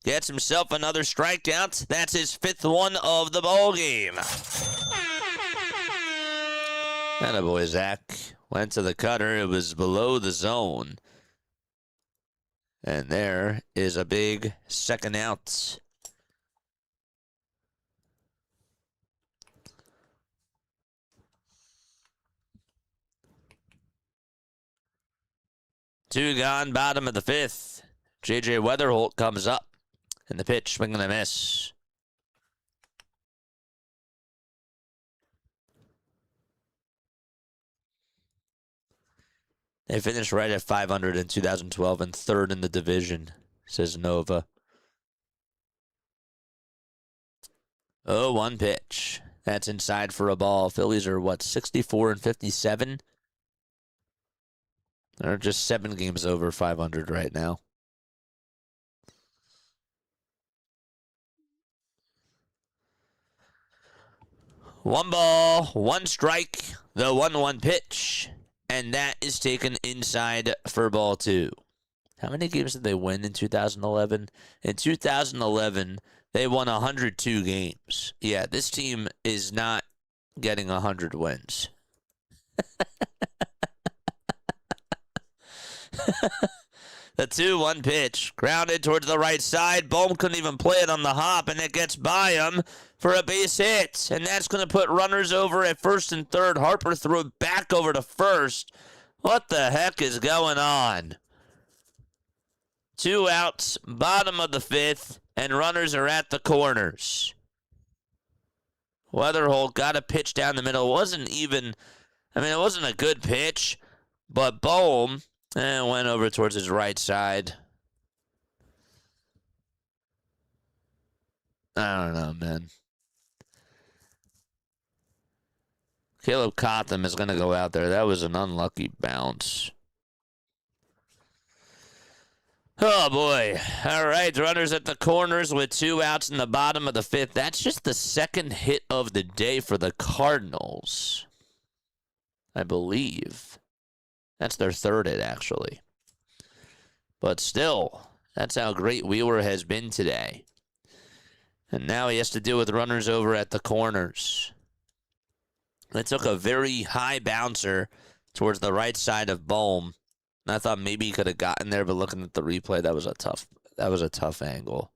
gets himself another strikeout. That's his fifth one of the ball game. Attaboy, Zach. Went to the cutter. It was below the zone. And there is a big second out. Two gone, bottom of the fifth. J.J. Weatherholt comes up. And the pitch, swing and a miss. They finished right at 500 in 2012 and third in the division, says Nova. 0-1 pitch. That's inside for a ball. Phillies are, 64 and 57? They're just 7 games over 500 right now. One ball, one strike, the 1-1 pitch. And that is taken inside for ball 2. How many games did they win in 2011? In 2011, they won 102 games. Yeah, this team is not getting 100 wins. The 2-1 pitch, grounded towards the right side. Bohm couldn't even play it on the hop, and it gets by him for a base hit. And that's going to put runners over at first and third. Harper threw it back over to first. What the heck is going on? 2 outs, bottom of the fifth, and runners are at the corners. Weatherholt got a pitch down the middle. It wasn't a good pitch, but Bohm went over towards his right side. I don't know, man. Caleb Cotham is going to go out there. That was an unlucky bounce. Oh, boy. All right, runners at the corners with 2 outs in the bottom of the fifth. That's just the second hit of the day for the Cardinals, I believe. That's their third hit, actually. But still, that's how great Wheeler has been today. And now he has to deal with runners over at the corners. They took a very high bouncer towards the right side of Bohm. And I thought maybe he could have gotten there, but looking at the replay, that was a tough angle.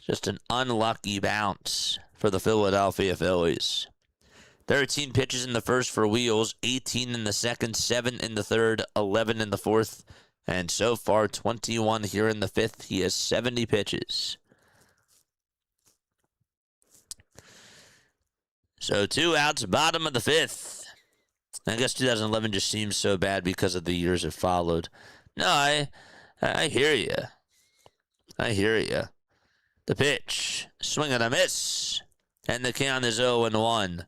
Just an unlucky bounce for the Philadelphia Phillies. 13 pitches in the first for Wheels, 18 in the second, 7 in the third, 11 in the fourth, and so far 21 here in the fifth. He has 70 pitches. So 2 outs, bottom of the fifth. I guess 2011 just seems so bad because of the years it followed. No, I hear you. I hear you. The pitch, swing and a miss, and the count is 0-1.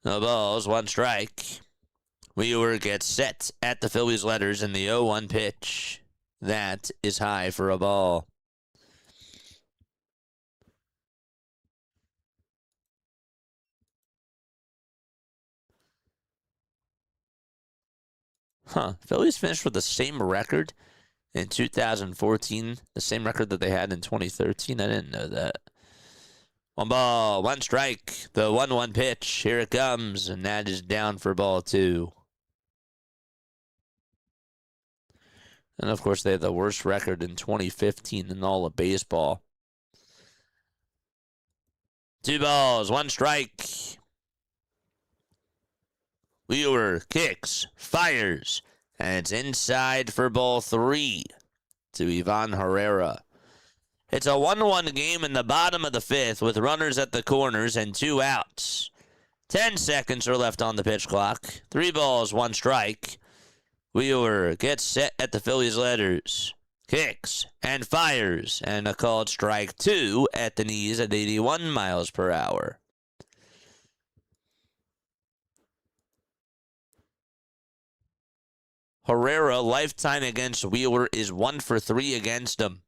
No balls, 1 strike. Wheeler gets set at the Phillies letters in the 0-1 pitch. That is high for a ball. Phillies finished with the same record in 2014, the same record that they had in 2013. I didn't know that. 1 ball, 1 strike. The 1-1 pitch. Here it comes, and that is down for ball 2. And, of course, they had the worst record in 2015 in all of baseball. 2 balls, 1 strike. Wheeler kicks, fires, and it's inside for ball 3 to Ivan Herrera. It's a 1-1 game in the bottom of the 5th with runners at the corners and 2 outs. 10 seconds are left on the pitch clock. 3 balls, 1 strike. Wheeler gets set at the Phillies letters, kicks, and fires, and a called strike 2 at the knees at 81 miles per hour. Herrera, lifetime against Wheeler, is 1 for 3 against him.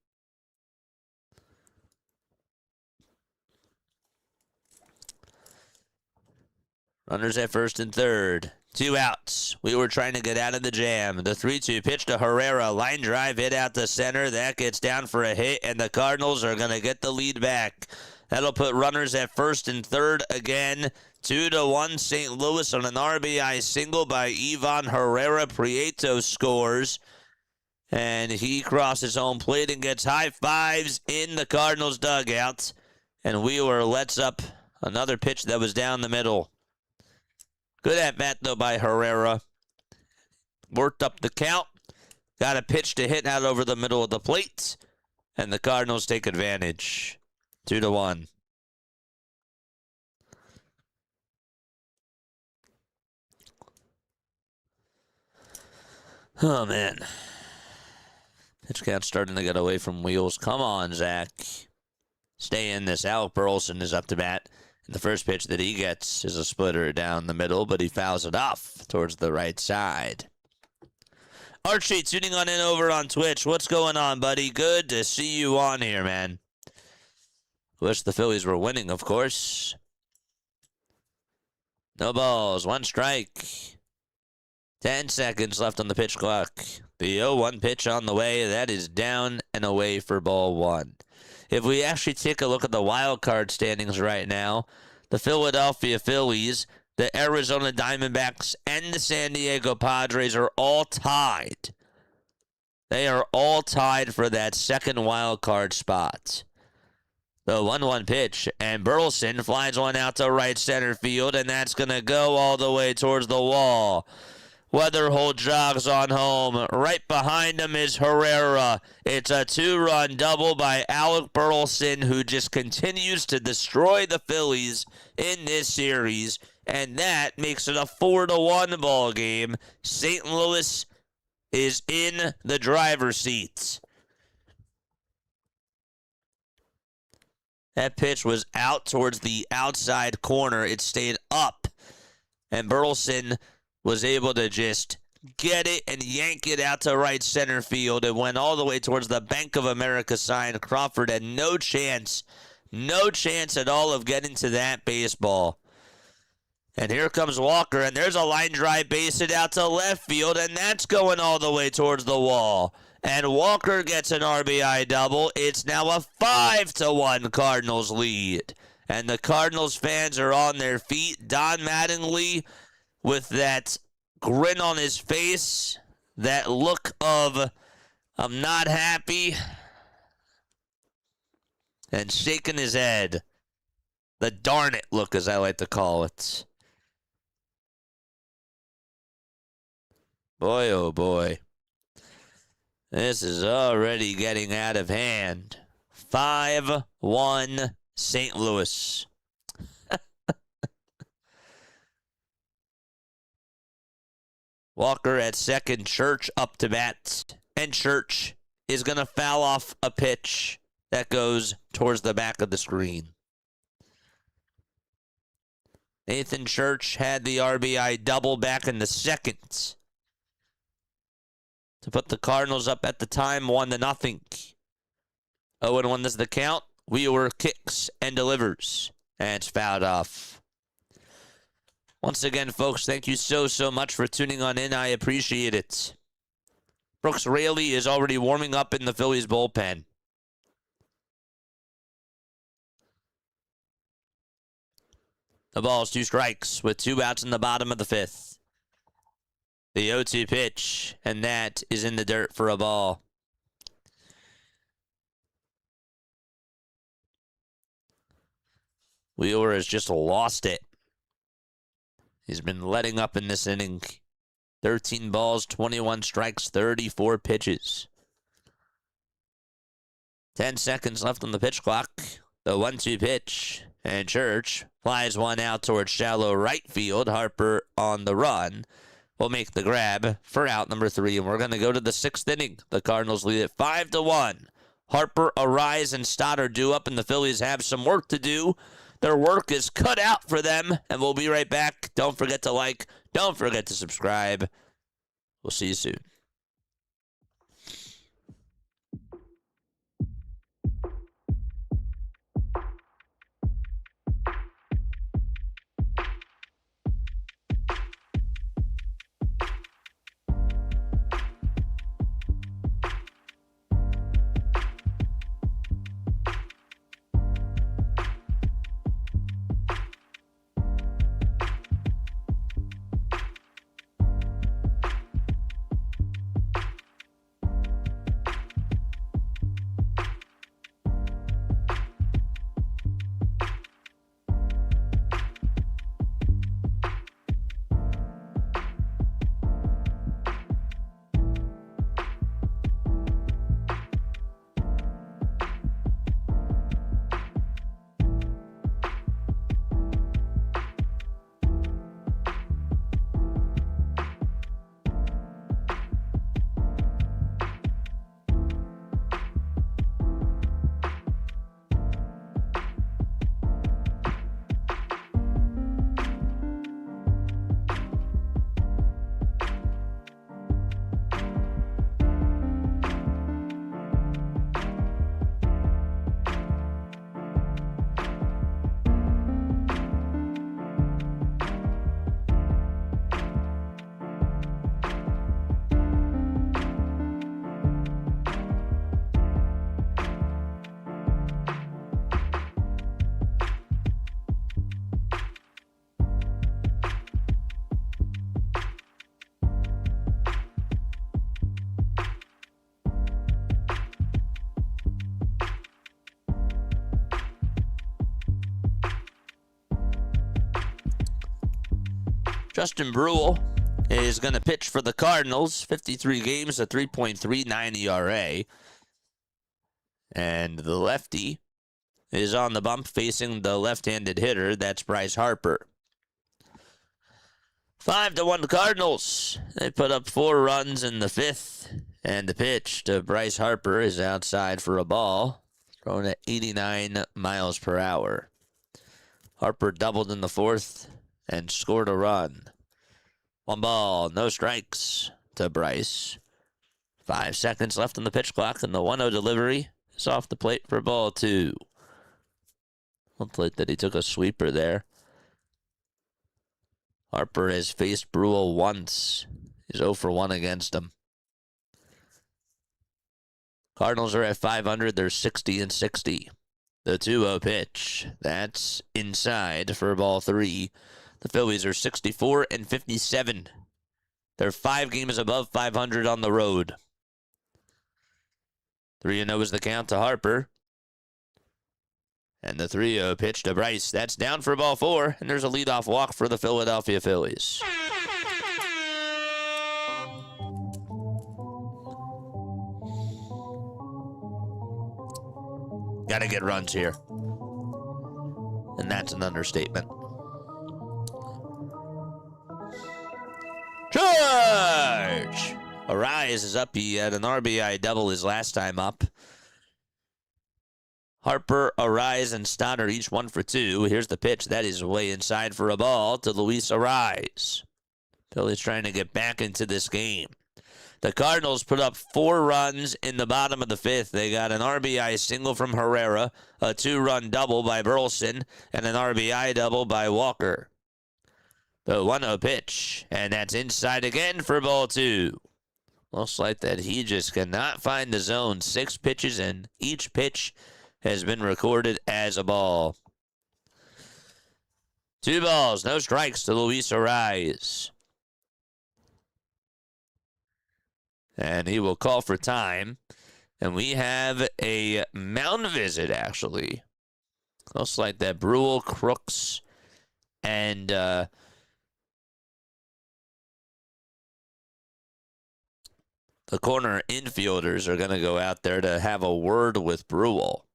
Runners at first and third. 2 outs. Wheeler trying to get out of the jam. The 3-2 pitch to Herrera. Line drive hit out to center. That gets down for a hit, and the Cardinals are going to get the lead back. That'll put runners at first and third again. 2-1 St. Louis on an RBI single by Ivan Herrera. Prieto scores. And he crosses home plate and gets high fives in the Cardinals dugout. And Wheeler lets up another pitch that was down the middle. Good at bat, though, by Herrera. Worked up the count. Got a pitch to hit out over the middle of the plate. And the Cardinals take advantage. 2-1. Oh, man. Pitch count starting to get away from Wheels. Come on, Zach. Stay in this. Alec Burleson is up to bat. And the first pitch that he gets is a splitter down the middle, but he fouls it off towards the right side. Archie, tuning on in over on Twitch. What's going on, buddy? Good to see you on here, man. Wish the Phillies were winning, of course. No balls, 1 strike. 10 seconds left on the pitch clock. The 0-1 pitch on the way. That is down and away for ball 1. If we actually take a look at the wild card standings right now, the Philadelphia Phillies, the Arizona Diamondbacks, and the San Diego Padres are all tied. They are all tied for that second wild card spot. The 1-1 pitch, and Burleson flies one out to right center field, and that's going to go all the way towards the wall. Weatherholt jogs on home. Right behind him is Herrera. It's a 2-run double by Alec Burleson, who just continues to destroy the Phillies in this series. And that makes it a 4-1 ball game. St. Louis is in the driver's seat. That pitch was out towards the outside corner. It stayed up. And Burleson was able to just get it and yank it out to right center field. It went all the way towards the Bank of America sign. Crawford had no chance at all of getting to that baseball. And here comes Walker, and there's a line drive base hit out to left field, and that's going all the way towards the wall. And Walker gets an RBI double. It's now a 5-1 Cardinals lead. And the Cardinals fans are on their feet. Don Mattingly, with that grin on his face, that look of, I'm not happy, and shaking his head. The darn it look, as I like to call it. Boy, oh boy. This is already getting out of hand. 5-1 St. Louis. Walker at second, Church up to bat. And Church is going to foul off a pitch that goes towards the back of the screen. Nathan Church had the RBI double back in the second to put the Cardinals up at the time 1-0. 0-1 is the count. Wheeler kicks and delivers. And it's fouled off. Once again, folks, thank you so much for tuning on in. I appreciate it. Brooks Raley is already warming up in the Phillies bullpen. The ball's 2 strikes with 2 outs in the bottom of the 5th. The 0-2 pitch, and that is in the dirt for a ball. Wheeler has just lost it. He's been letting up in this inning. 13 balls, 21 strikes, 34 pitches. 10 seconds left on the pitch clock. The 1-2 pitch. And Church flies one out towards shallow right field. Harper on the run will make the grab for out number 3. And we're going to go to the 6th inning. The Cardinals lead it 5-1. Harper, Arraez, and Stott are due up, and the Phillies have some work to do. Their work is cut out for them, and we'll be right back. Don't forget to like. Don't forget to subscribe. We'll see you soon. Justin Brule is going to pitch for the Cardinals. 53 games, a 3.39 ERA. And the lefty is on the bump facing the left-handed hitter. That's Bryce Harper. 5-1 Cardinals. They put up 4 runs in the 5th. And the pitch to Bryce Harper is outside for a ball. Thrown at 89 miles per hour. Harper doubled in the 4th and scored a run. 1 ball, no strikes to Bryce. 5 seconds left on the pitch clock, and the 1-0 delivery is off the plate for ball 2. Looked like that he took a sweeper there. Harper has faced Brule once. He's 0 for 1 against him. Cardinals are at 500. They're 60-60. The 2-0 pitch. That's inside for ball 3. The Phillies are 64-57. They're 5 games above 500 on the road. 3-0 is the count to Harper. And the 3-0 pitch to Bryce. That's down for ball 4. And there's a leadoff walk for the Philadelphia Phillies. Gotta get runs here. And that's an understatement. Charge! Arraez is up. He had an RBI double his last time up. Harper, Arraez, and Stoddard each 1 for 2. Here's the pitch. That is way inside for a ball to Luis Arraez. Phillies trying to get back into this game. The Cardinals put up 4 runs in the bottom of the 5th. They got an RBI single from Herrera, a 2-run double by Burleson, and an RBI double by Walker. The 1-0 pitch, and that's inside again for ball 2. Looks like that he just cannot find the zone. 6 pitches, and each pitch has been recorded as a ball. 2 balls, no strikes to Luis Arraez. And he will call for time. And we have a mound visit, actually. Looks like that Brule, Crooks, and the corner infielders are going to go out there to have a word with Brule.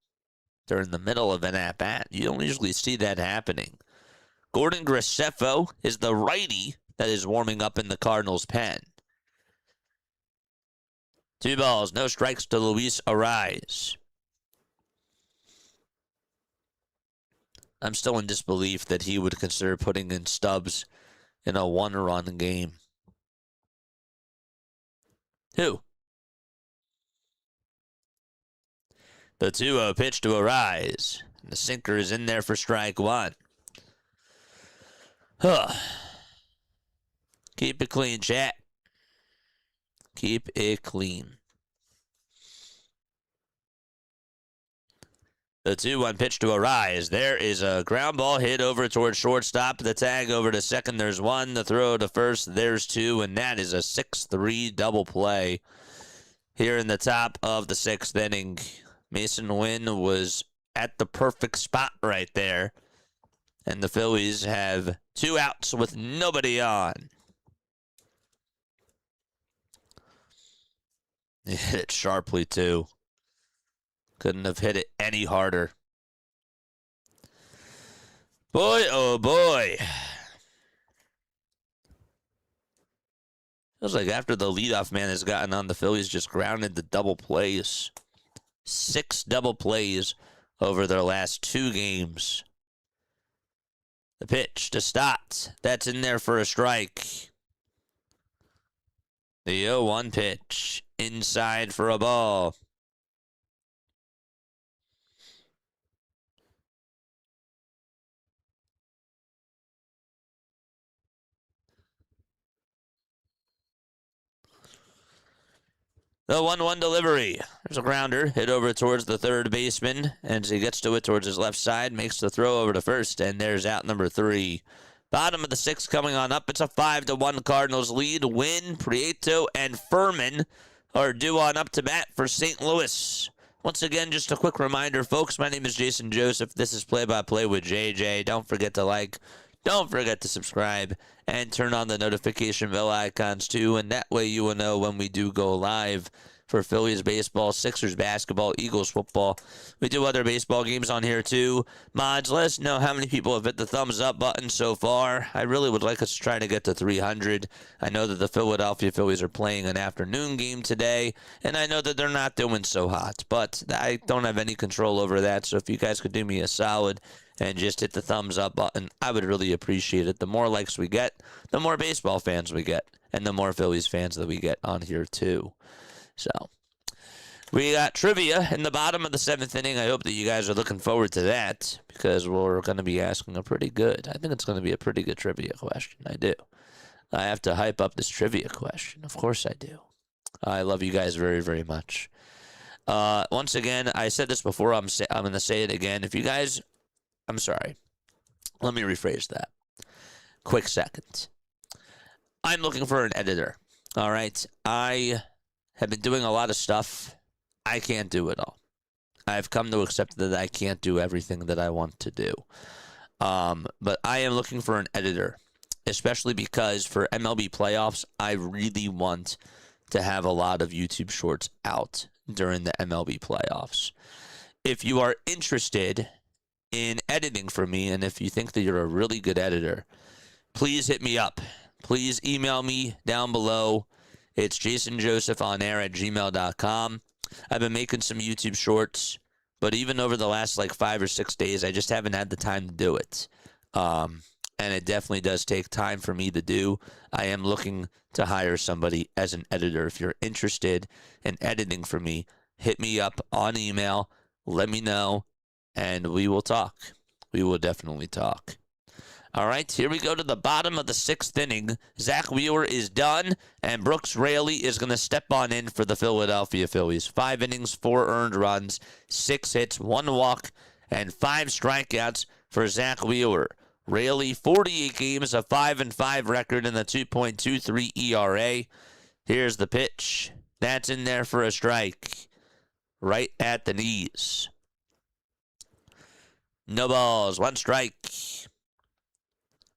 They're in the middle of an at-bat. You don't usually see that happening. Gordon Graceffo is the righty that is warming up in the Cardinals' pen. 2 balls, no strikes to Luis Arraez. I'm still in disbelief that he would consider putting in Stubbs in a 1-run game. Who? The 2-0 pitch to Arraez. The sinker is in there for strike 1. Keep it clean, chat. Keep it clean. The 2-1 pitch to Arraez. There is a ground ball hit over towards shortstop. The tag over to second. There's 1. The throw to first. There's 2. And that is a 6-3 double play here in the top of the 6th inning. Mason Wynn was at the perfect spot right there. And the Phillies have 2 outs with nobody on. He hit it sharply, too. Couldn't have hit it any harder. Boy, oh boy. Feels like after the leadoff man has gotten on, the Phillies just grounded the double plays. 6 double plays over their last 2 games. The pitch to Stotts. That's in there for a strike. The 0-1 pitch. Inside for a ball. The 1-1 delivery. There's a grounder. Hit over towards the third baseman. And as he gets to it towards his left side, makes the throw over to first. And there's out number 3. Bottom of the 6th coming on up. It's a 5-1 Cardinals lead. Wynn, Prieto, and Furman are due on up to bat for St. Louis. Once again, just a quick reminder, folks, my name is Jason Joseph. This is Play-by-Play with JJ. Don't forget to like, don't forget to subscribe, and turn on the notification bell icons too, and that way you will know when we do go live for Phillies baseball, Sixers basketball, Eagles football. We do other baseball games on here too. Mods, let us know how many people have hit the thumbs up button so far. I really would like us to try to get to 300. I know that the Philadelphia Phillies are playing an afternoon game today, and I know that they're not doing so hot, but I don't have any control over that, so if you guys could do me a solid and just hit the thumbs up button, I would really appreciate it. The more likes we get, the more baseball fans we get, and the more Phillies fans that we get on here too. So, we got trivia in the bottom of the 7th inning. I hope that you guys are looking forward to that because we're going to be asking I think it's going to be a pretty good trivia question. I do. I have to hype up this trivia question. Of course I do. I love you guys very, very much. Once again, I said this before. I'm going to say it again. If you guys, I'm sorry. Let me rephrase that. Quick second. I'm looking for an editor. All right. I have been doing a lot of stuff. I can't do it all. I've come to accept that I can't do everything that I want to do. But I am looking for an editor, especially because for MLB playoffs, I really want to have a lot of YouTube shorts out during the MLB playoffs. If you are interested in editing for me, and if you think that you're a really good editor, please hit me up. Please email me down below. It's jasonjosephonair@gmail.com. I've been making some YouTube shorts But even over the last like 5 or 6 days, I just haven't had the time to do it. And it definitely does take time for me to do. I am looking to hire somebody as an editor. If you're interested in editing for me, hit me up on email. Let me know, and we will talk. We will definitely talk. All right, here we go to the bottom of the 6th inning. Zach Wheeler is done, and Brooks Raley is going to step on in for the Philadelphia Phillies. 5 innings, 4 earned runs, 6 hits, 1 walk, and 5 strikeouts for Zach Wheeler. Raley, 48 games, a 5-5 record, and a 2.23 ERA. Here's the pitch. That's in there for a strike. Right at the knees. No balls, 1 strike.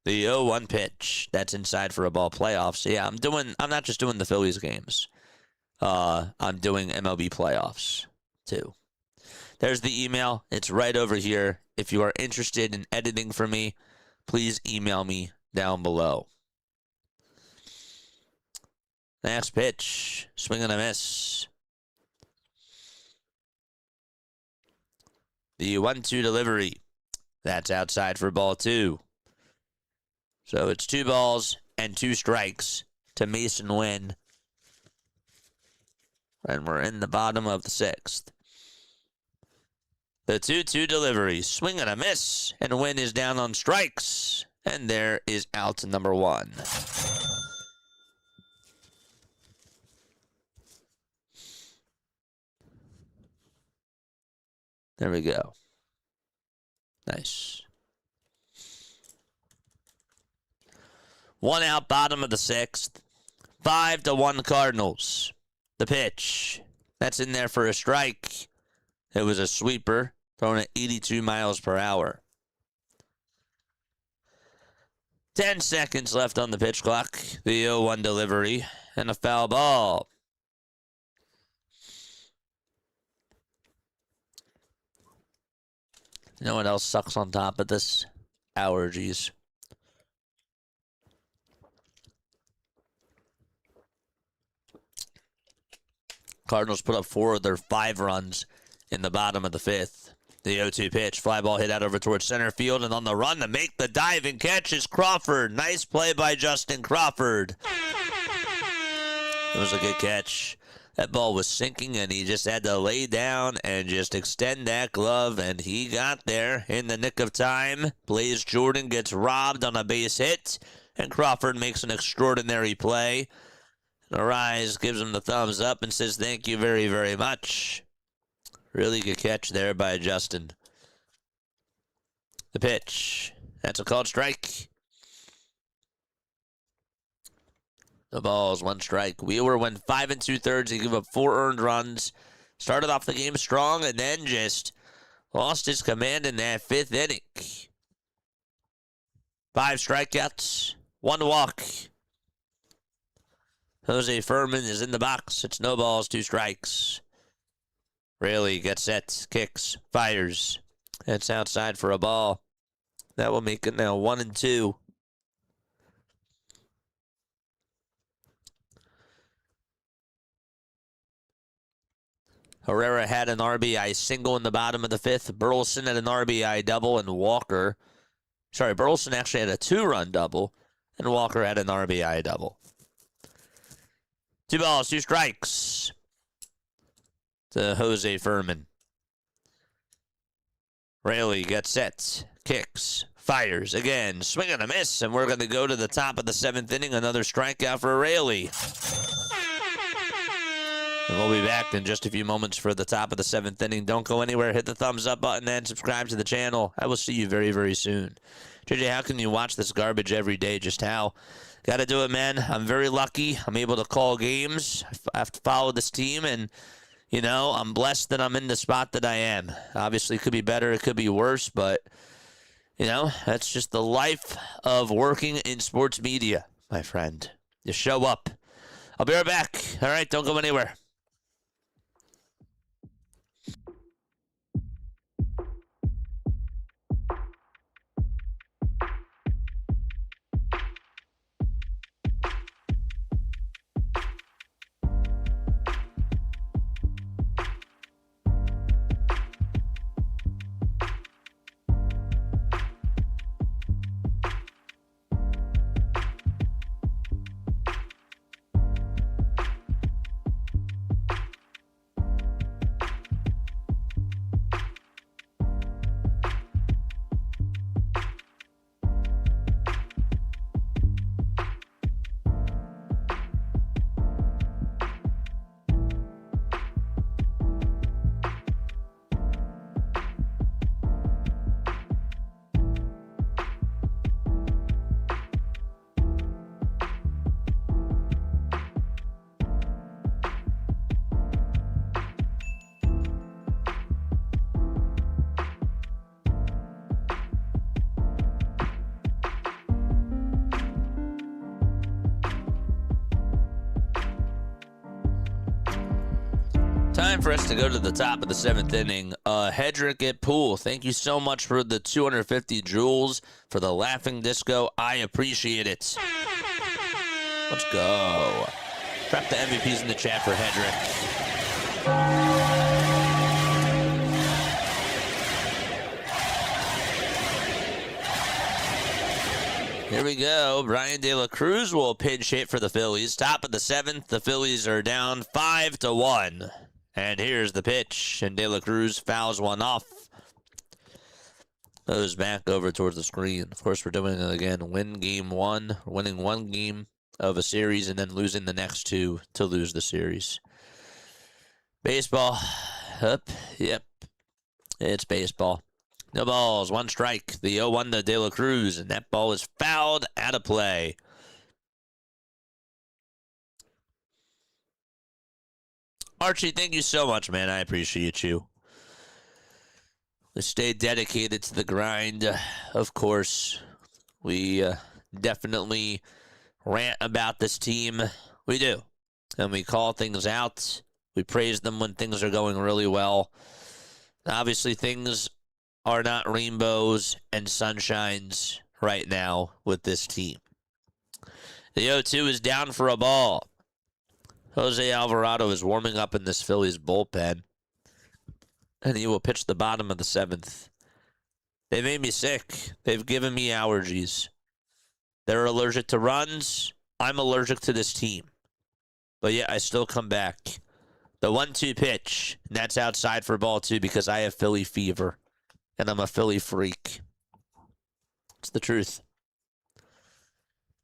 The 0-1 pitch. That's inside for a ball. Playoffs. Yeah, I'm not just doing the Phillies games. I'm doing MLB playoffs too. There's the email. It's right over here. If you are interested in editing for me, please email me down below. Next pitch. Swing and a miss. The 1-2 delivery. That's outside for ball 2. So it's 2 balls and 2 strikes to Mason Wynn. And we're in the bottom of the 6th. The 2-2 delivery. Swing and a miss. And Wynn is down on strikes. And there is out number 1. There we go. Nice. 1 out, bottom of the 6th. 5-1 Cardinals. The pitch. That's in there for a strike. It was a sweeper, thrown at 82 miles per hour. 10 seconds left on the pitch clock. The 0-1 delivery and a foul ball. You know what else sucks on top of this? Allergies. Cardinals put up 4 of their 5 runs in the bottom of the 5th. The 0-2 pitch. Fly ball hit out over towards center field, and on the run to make the diving catch is Crawford. Nice play by Justin Crawford. It was a good catch. That ball was sinking, and he just had to lay down and just extend that glove, and he got there in the nick of time. Blaze Jordan gets robbed on a base hit, and Crawford makes an extraordinary play. Arraez gives him the thumbs up and says thank you very, very much. Really good catch there by Justin. The pitch. That's a called strike. The ball's 1 strike. Wheeler went 5 2/3. He gave up 4 earned runs. Started off the game strong and then just lost his command in that 5th inning. 5 strikeouts, 1 walk. Jose Furman is in the box. It's no balls, 2 strikes. Raley gets set, kicks, fires. It's outside for a ball. That will make it now 1-2. Herrera had an RBI single in the bottom of the 5th. Burleson had an RBI double, and Burleson actually had a 2-run double, and Walker had an RBI double. 2 balls, 2 strikes to Jose Furman. Raley gets set, kicks, fires again, swing and a miss, and we're going to go to the top of the 7th inning. Another strikeout for Raley. And we'll be back in just a few moments for the top of the 7th inning. Don't go anywhere. Hit the thumbs up button and subscribe to the channel. I will see you very, very soon. JJ, how can you watch this garbage every day? Just how? Got to do it, man. I'm very lucky. I'm able to call games. I have to follow this team, and, you know, I'm blessed that I'm in the spot that I am. Obviously, it could be better. It could be worse, but, you know, that's just the life of working in sports media, my friend. You show up. I'll be right back. All right, don't go anywhere. Time for us to go to the top of the 7th inning. Hedrick at Pool, thank you so much for the 250 joules for the laughing disco. I appreciate it. Let's go. Drop the MVPs in the chat for Hedrick. Here we go. Brian De La Cruz will pinch hit for the Phillies. Top of the 7th. The Phillies are down 5-1. And here's the pitch. And De La Cruz fouls one off. Goes back over towards the screen. Of course, we're doing it again. Win game 1. Winning one game of a series and then losing the next 2 to lose the series. Baseball. Up. Yep. It's baseball. No balls, 1 strike. The 0-1 to De La Cruz, and that ball is fouled out of play. Archie, thank you so much, man. I appreciate you. Let's stay dedicated to the grind. Of course, we definitely rant about this team. We do. And we call things out. We praise them when things are going really well. Obviously, things are not rainbows and sunshines right now with this team. The 0-2 is down for a ball. Jose Alvarado is warming up in this Phillies bullpen, and he will pitch the bottom of the 7th. They made me sick. They've given me allergies. They're allergic to runs. I'm allergic to this team. But yet I still come back. The 1-2 pitch, and that's outside for ball 2 because I have Philly fever. And I'm a Philly freak. It's the truth.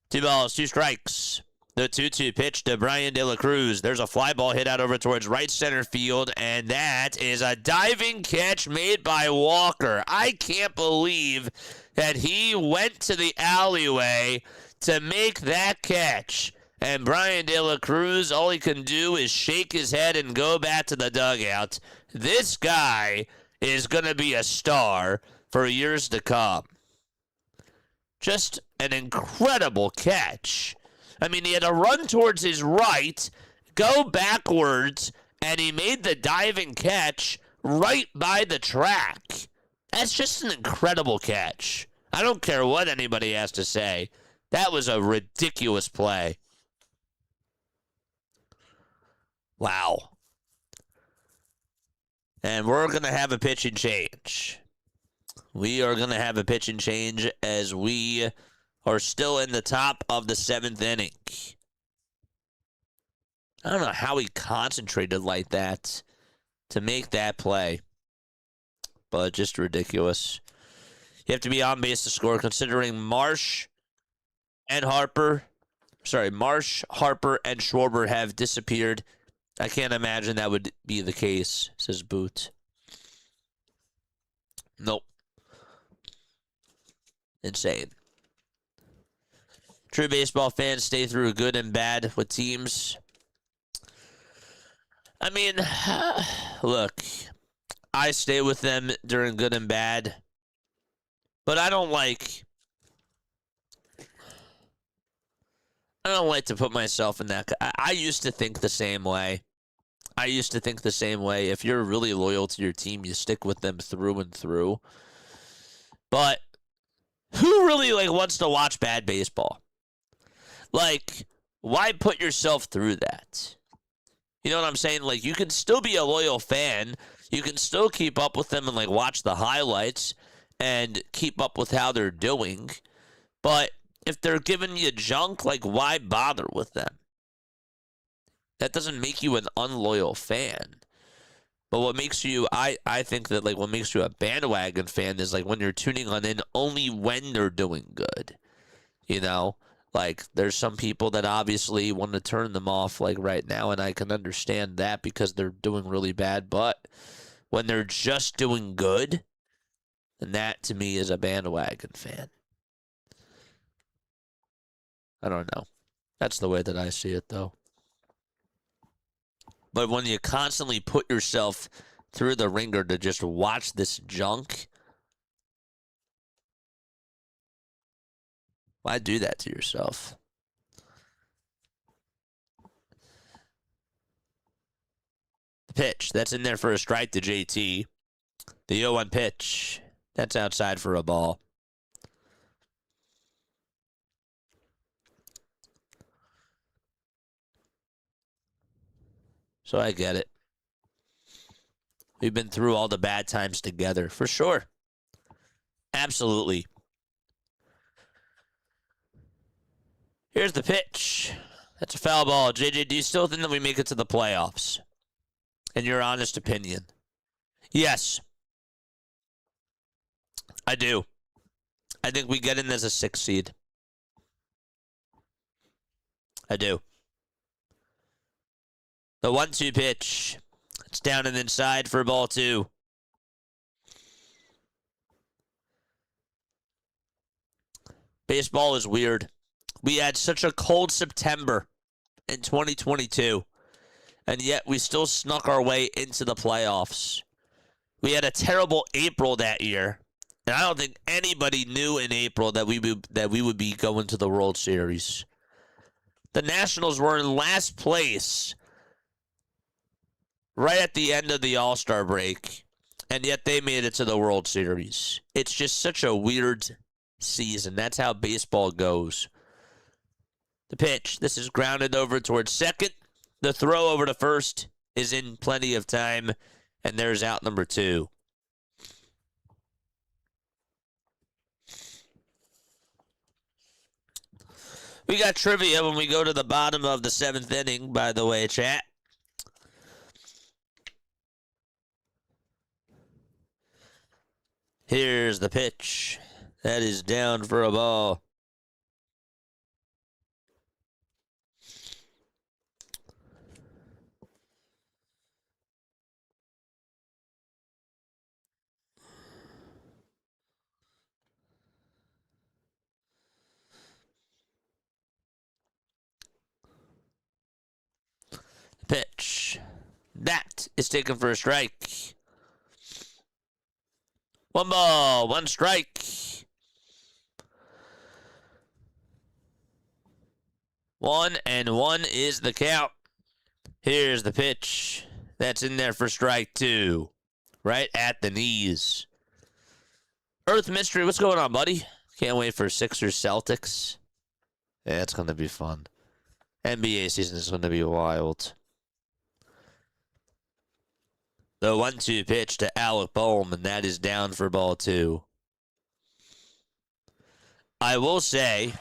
2 balls, 2 strikes. The 2-2 pitch to Brian De La Cruz. There's a fly ball hit out over towards right center field, and that is a diving catch made by Walker. I can't believe that he went to the alleyway to make that catch. And Brian De La Cruz, all he can do is shake his head and go back to the dugout. This guy is going to be a star for years to come. Just an incredible catch. I mean, he had to run towards his right, go backwards, and he made the diving catch right by the track. That's just an incredible catch. I don't care what anybody has to say. That was a ridiculous play. Wow. And we're going to have a pitching change. We are going to have a pitching change as we are still in the top of the 7th inning. I don't know how he concentrated like that to make that play. But just ridiculous. You have to be on base to score, considering Marsh, Harper, and Schwarber have disappeared. I can't imagine that would be the case, says Boot. Nope. Insane. True baseball fans stay through good and bad with teams. I mean, look, I stay with them during good and bad, but I don't like to put myself in that. I used to think the same way. If you're really loyal to your team, you stick with them through and through. But who really wants to watch bad baseball? Why put yourself through that? You know what I'm saying? You can still be a loyal fan. You can still keep up with them and watch the highlights and keep up with how they're doing. But if they're giving you junk, why bother with them? That doesn't make you an unloyal fan. But what makes you, I think that what makes you a bandwagon fan is when you're tuning on in only when they're doing good. You know? There's some people that obviously want to turn them off right now, and I can understand that because they're doing really bad. But when they're just doing good, then that to me is a bandwagon fan. I don't know. That's the way that I see it, though. But when you constantly put yourself through the ringer to just watch this junk, why do that to yourself? The pitch. That's in there for a strike to JT. The 0-1 pitch. That's outside for a ball. So I get it. We've been through all the bad times together, for sure. Absolutely. Here's the pitch. That's a foul ball. JJ, do you still think that we make it to the playoffs? In your honest opinion? Yes. I do. I think we get in as a 6 seed. I do. The 1-2 pitch. It's down and inside for ball 2. Baseball is weird. We had such a cold September in 2022, and yet we still snuck our way into the playoffs. We had a terrible April that year, and I don't think anybody knew in April that we would be going to the World Series. The Nationals were in last place right at the end of the All-Star break, and yet they made it to the World Series. It's just such a weird season. That's how baseball goes. The pitch. This is grounded over towards second. The throw over to first is in plenty of time, and there's out number 2. We got trivia when we go to the bottom of the 7th inning, by the way, chat. Here's the pitch. That is down for a ball. Pitch. That is taken for a strike. 1 ball, 1 strike. 1-1 is the count. Here's the pitch. That's in there for strike 2. Right at the knees. Earth Mystery, what's going on, buddy? Can't wait for Sixers Celtics. Yeah, it's going to be fun. NBA season is going to be wild. The 1-2 pitch to Alec Bohm, and that is down for ball 2. I will say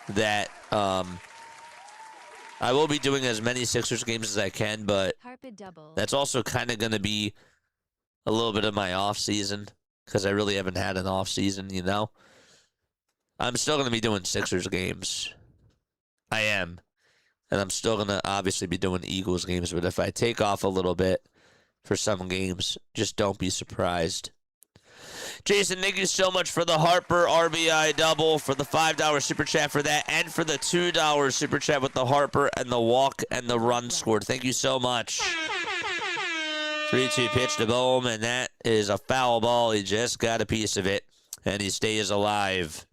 that I will be doing as many Sixers games as I can, but that's also kind of going to be a little bit of my off season because I really haven't had an off season, you know? I'm still going to be doing Sixers games. I am. And I'm still going to obviously be doing Eagles games, but if I take off a little bit for some games, just don't be surprised. Jason, thank you so much for the Harper RBI double, for the $5 super chat for that, and for the $2 super chat with the Harper and the walk and the run scored. Thank you so much. 3-2 pitch to Bohm, and that is a foul ball. He just got a piece of it, and he stays alive.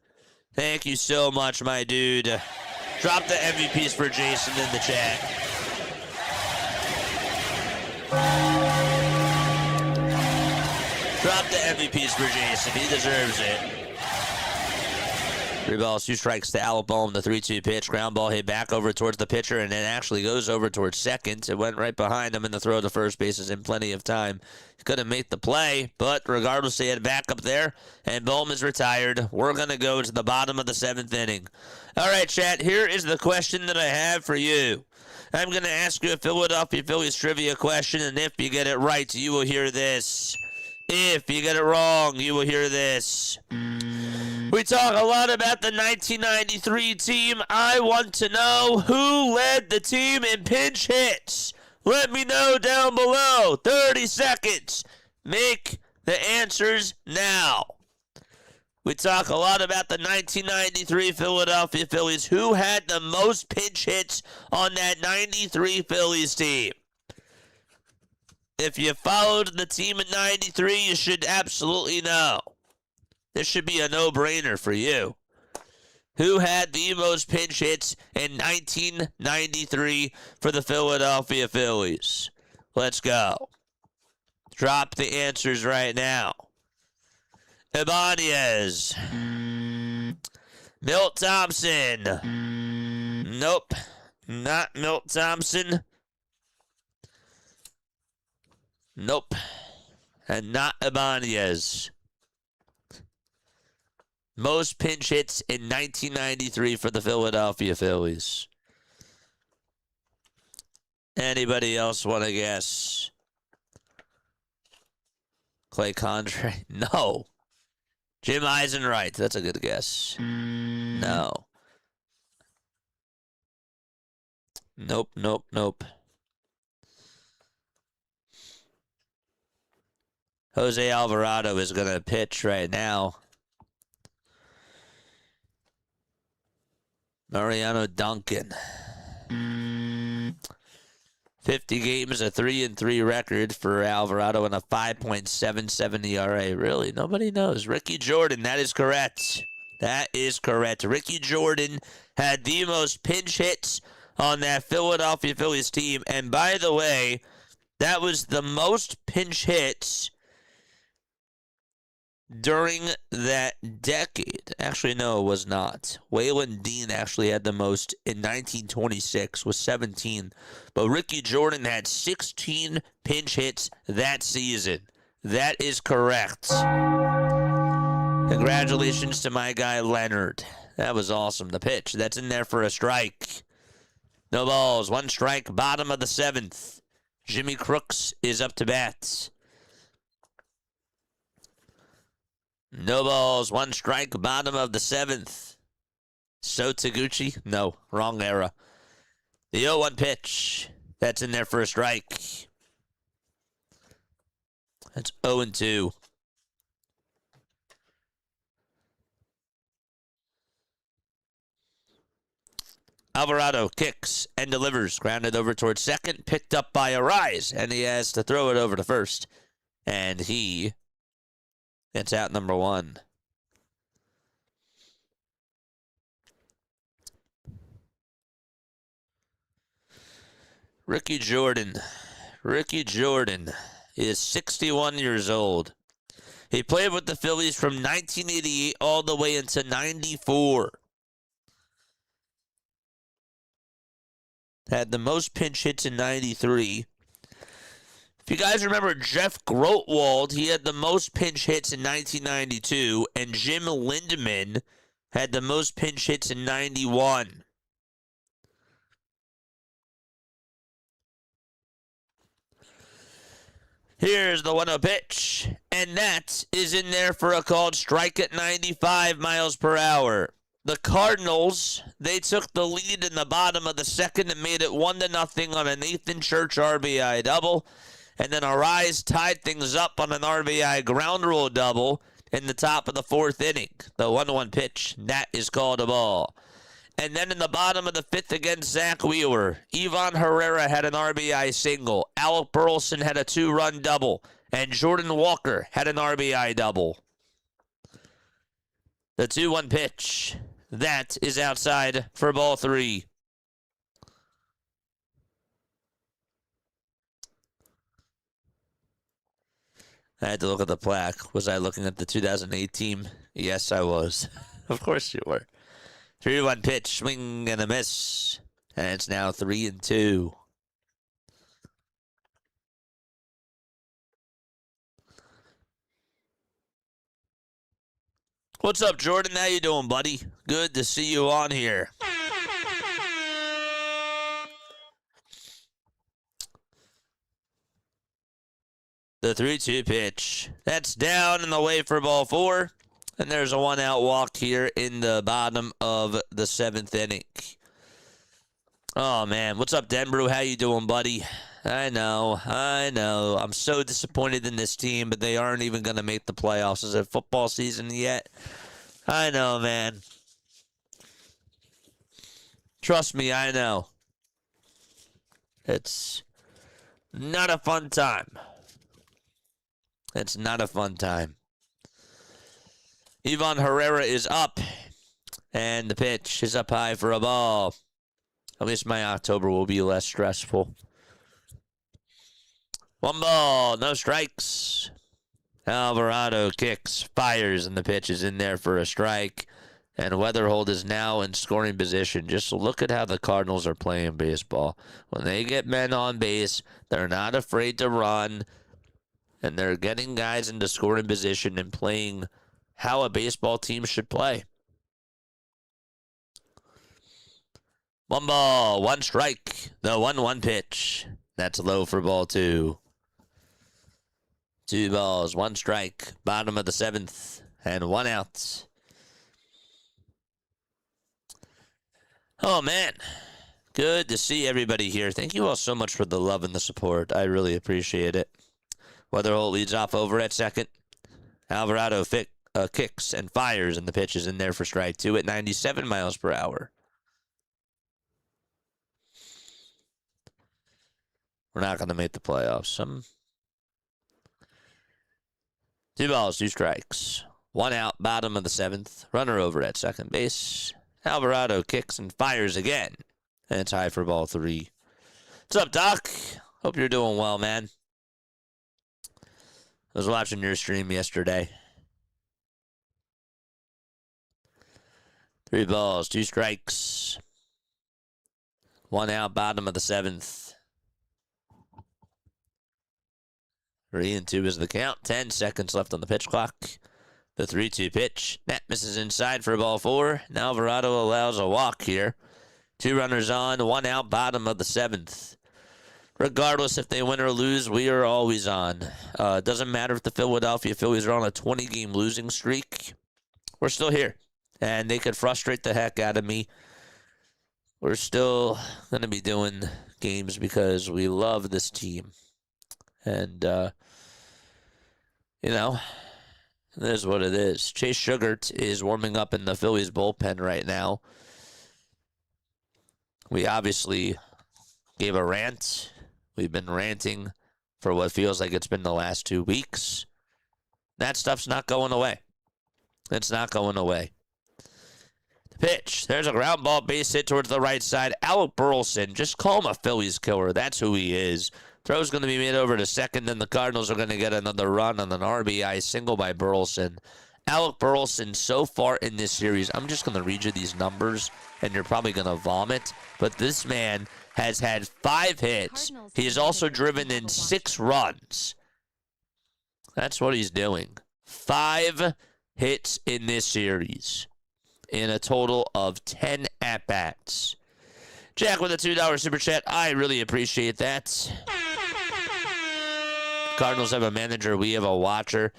Thank you so much, my dude. Drop the MVPs for Jason in the chat. Drop the MVPs for Jason. He deserves it. 3 balls, 2 strikes to Alec Bohm. The 3-2 pitch. Ground ball hit back over towards the pitcher, and it actually goes over towards second. It went right behind him, and the throw to first base is in plenty of time. He couldn't make the play, but regardless, they had backup there, and Bohm is retired. We're going to go to the bottom of the 7th inning. All right, chat, here is the question that I have for you. I'm going to ask you a Philadelphia Phillies trivia question, and if you get it right, you will hear this. If you get it wrong, you will hear this. We talk a lot about the 1993 team. I want to know who led the team in pinch hits. Let me know down below. 30 seconds. Make the answers now. We talk a lot about the 1993 Philadelphia Phillies. Who had the most pinch hits on that 93 Phillies team? If you followed the team in 93, you should absolutely know. This should be a no-brainer for you. Who had the most pinch hits in 1993 for the Philadelphia Phillies? Let's go. Drop the answers right now. Ibanez. Milt Thompson. Nope. Not Milt Thompson. Nope. And not Ibanez. Most pinch hits in 1993 for the Philadelphia Phillies. Anybody else want to guess? Clay Condrey? No. Jim Eisenreich. That's a good guess. No. Nope, nope, nope. Jose Alvarado is going to pitch right now. Mariano Duncan. 50 games, a 3-3 record for Alvarado, and a 5.77 ERA. Really, nobody knows. Ricky Jordan, that is correct. That is correct. Ricky Jordan had the most pinch hits on that Philadelphia Phillies team. And by the way, that was the most pinch hits during that decade. Actually, no, it was not. Waylon Dean actually had the most in 1926 with 17. But Ricky Jordan had 16 pinch hits that season. That is correct. Congratulations to my guy Leonard. That was awesome. The pitch. That's in there for a strike. No balls. 1 strike. Bottom of the 7th. Jimmy Crooks is up to bat. No balls. 1 strike. Bottom of the 7th. So Taguchi? No. Wrong era. The 0-1 pitch. That's in there for a strike. That's 0-2. Alvarado kicks and delivers. Grounded over towards second. Picked up by Arraez. And he has to throw it over to first. And he gets out number 1. Ricky Jordan. Ricky Jordan is 61 years old. He played with the Phillies from 1988 all the way into 94. Had the most pinch hits in 93. If you guys remember Jeff Grotwald, he had the most pinch hits in 1992. And Jim Lindemann had the most pinch hits in 91. Here's the 1-0 pitch. And that is in there for a called strike at 95 miles per hour. The Cardinals, they took the lead in the bottom of the 2nd and made it 1-0 on a Nathan Church RBI double. And then Arraez tied things up on an RBI ground rule double in the top of the 4th inning. The 1-1 pitch, that is called a ball. And then in the bottom of the 5th against Zach Wheeler, Ivan Herrera had an RBI single. Alec Burleson had a 2-run double. And Jordan Walker had an RBI double. The 2-1 pitch, that is outside for ball 3. I had to look at the plaque. Was I looking at the 2008 team? Yes, I was. Of course you were. 3-1 pitch, swing and a miss. And it's now 3-2. What's up, Jordan? How you doing, buddy? Good to see you on here. The 3-2 pitch. That's down and away for ball 4. And there's a 1-out walk here in the bottom of the 7th inning. Oh, man. What's up, Denbrew? How you doing, buddy? I know. I'm so disappointed in this team, but they aren't even going to make the playoffs. Is it football season yet? I know, man. Trust me, I know. It's not a fun time. It's not a fun time. Ivan Herrera is up, and the pitch is up high for a ball. At least my October will be less stressful. One ball, no strikes. Alvarado kicks, fires, and the pitch is in there for a strike. And Weatherhold is now in scoring position. Just look at how the Cardinals are playing baseball. When they get men on base, they're not afraid to run. And they're getting guys into scoring position and playing how a baseball team should play. One ball, one strike. The 1-1 pitch. That's low for ball 2. 2 balls, 1 strike. Bottom of the 7th. And 1 out. Oh, man. Good to see everybody here. Thank you all so much for the love and the support. I really appreciate it. Weatherholt leads off over at second. Alvarado kicks and fires, and the pitch is in there for strike 2 at 97 miles per hour. We're not going to make the playoffs. 2 balls, 2 strikes. 1 out, bottom of the 7th. Runner over at second base. Alvarado kicks and fires again. And it's high for ball 3. What's up, Doc? Hope you're doing well, man. I was watching your stream yesterday. 3 balls, 2 strikes. 1 out, bottom of the 7th. 3-2 is the count. 10 seconds left on the pitch clock. The 3-2 pitch. That misses inside for ball 4. Now Alvarado allows a walk here. 2 runners on, 1 out, bottom of the 7th. Regardless if they win or lose, we are always on. It doesn't matter if the Philadelphia Phillies are on a 20-game losing streak. We're still here. And they could frustrate the heck out of me. We're still going to be doing games because we love this team. And, you know, it is what it is. Chase Sugart is warming up in the Phillies bullpen right now. We obviously gave a rant. We've been ranting for what feels like it's been the last 2 weeks. That stuff's not going away. It's not going away. The pitch. There's a ground ball base hit towards the right side. Alec Burleson. Just call him a Phillies killer. That's who he is. Throw's going to be made over to second, and the Cardinals are going to get another run on an RBI single by Burleson. Alec Burleson, so far in this series, I'm just going to read you these numbers, and you're probably going to vomit, but this man has had 5 hits. He has also driven in 6 runs. That's what he's doing. 5 hits in this series in a total of 10 at-bats. Jack with a $2 super chat. I really appreciate that. Cardinals have a manager. We have a watcher.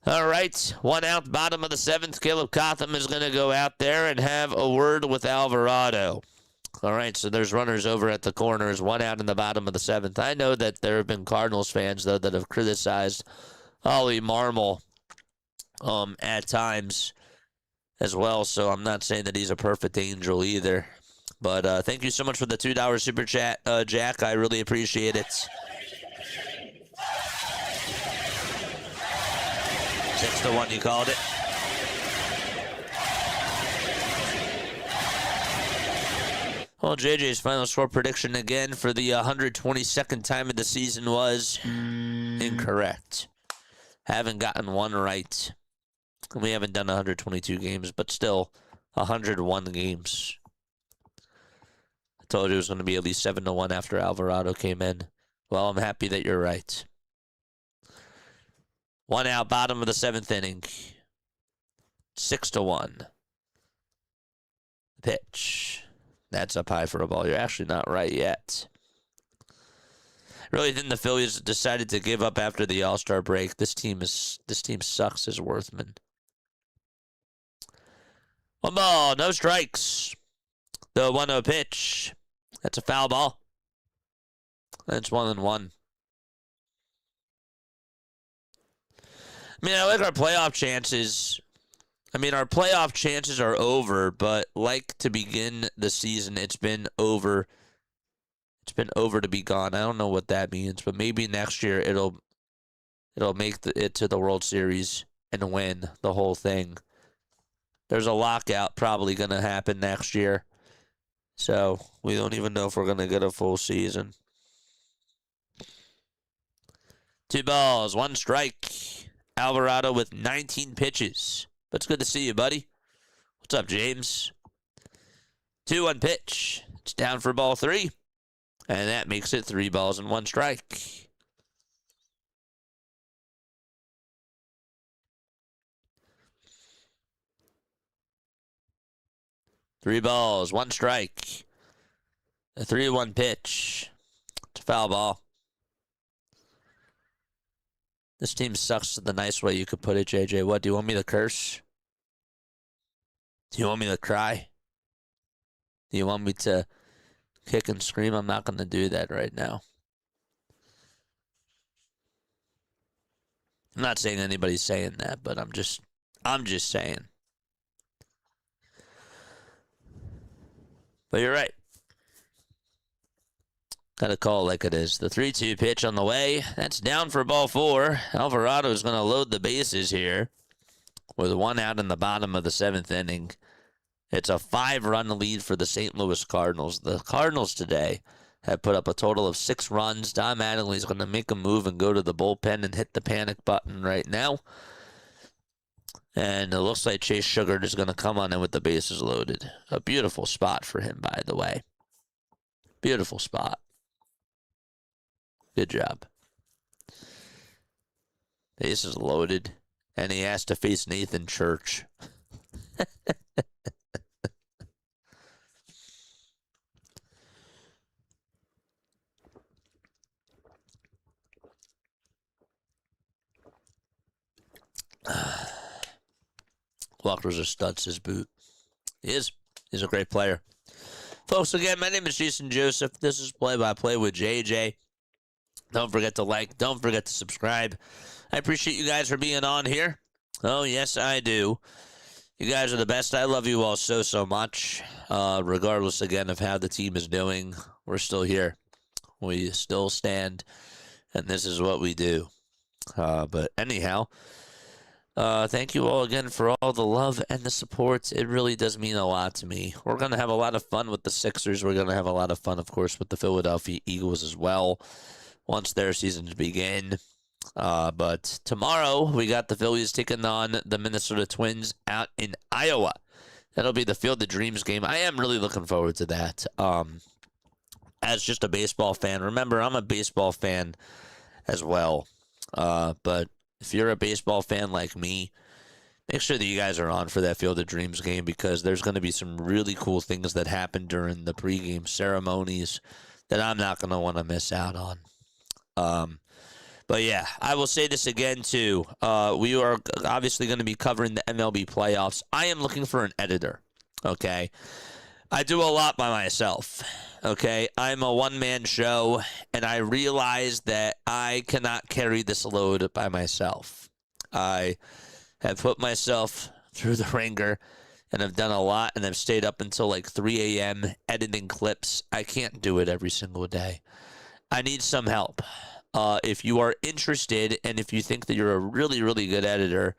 All right. 1 out, bottom of the 7th. Caleb Cotham is going to go out there and have a word with Alvarado. All right. So there's runners over at the corners. 1 out in the bottom of the 7th. I know that there have been Cardinals fans, though, that have criticized Ollie Marmol at times as well. So I'm not saying that he's a perfect angel either. But thank you so much for the $2 super chat, Jack. I really appreciate it. 6-1, you called it. Well, JJ's final score prediction again for the 122nd time of the season was incorrect. Haven't gotten one right. We haven't done 122 games, but still 101 games. I told you it was going to be at least 7-1 after Alvarado came in. Well, I'm happy that you're right. 1 out, bottom of the 7th inning. 6-1. Pitch. That's up high for a ball. You're actually not right yet. Really think the Phillies decided to give up after the All-Star break. This team sucks as Worthman. 1 ball, no strikes. The 1-0 pitch. That's a foul ball. That's 1-1. I mean, I like our playoff chances. I mean, our playoff chances are over, but like to begin the season, it's been over. It's been over to be gone. I don't know what that means, but maybe next year it'll make it to the World Series and win the whole thing. There's a lockout probably going to happen next year, so we don't even know if we're going to get a full season. 2 balls, 1 strike. Alvarado with 19 pitches. But it's good to see you, buddy. What's up, James? 2-1 pitch. It's down for ball 3. And that makes it 3 balls and 1 strike. Three balls, 1 strike. A 3-1 pitch. It's a foul ball. This team sucks the nice way you could put it, JJ. What, do you want me to curse? Do you want me to cry? Do you want me to kick and scream? I'm not going to do that right now. I'm not saying anybody's saying that, but I'm just saying. But you're right. Gotta call it like it is. The 3-2 pitch on the way. That's down for ball 4. Alvarado's going to load the bases here with 1 out in the bottom of the 7th inning. It's a 5-run lead for the St. Louis Cardinals. The Cardinals today have put up a total of 6 runs. Don Mattingly's going to make a move and go to the bullpen and hit the panic button right now. And it looks like Chase Sugar is going to come on in with the bases loaded. A beautiful spot for him, by the way. Beautiful spot. Good job. Bases loaded. And he has to face Nathan Church. Walker's a stud, his boot. He is. He's a great player. Folks, again, my name is Jason Joseph. This is Play-by-Play with JJ. Don't forget to like. Don't forget to subscribe. I appreciate you guys for being on here. Oh, yes, I do. You guys are the best. I love you all so, so much. Regardless, again, of how the team is doing, we're still here. We still stand, and this is what we do. But anyhow, thank you all again for all the love and the support. It really does mean a lot to me. We're going to have a lot of fun with the Sixers. We're going to have a lot of fun, of course, with the Philadelphia Eagles as well once their seasons begin. But tomorrow, we got the Phillies taking on the Minnesota Twins out in Iowa. That'll be the Field of Dreams game. I am really looking forward to that. As just a baseball fan, remember, I'm a baseball fan as well. But if you're a baseball fan like me, make sure that you guys are on for that Field of Dreams game because there's going to be some really cool things that happen during the pregame ceremonies that I'm not going to want to miss out on. But yeah, I will say this again too. We are obviously going to be covering the MLB playoffs. I am looking for an editor, okay? I do a lot by myself, okay? I'm a one-man show, and I realize that I cannot carry this load by myself. I have put myself through the ringer, and I've done a lot, and I've stayed up until like 3 a.m. editing clips. I can't do it every single day. I need some help. If you are interested, and if you think that you're a really, really good editor,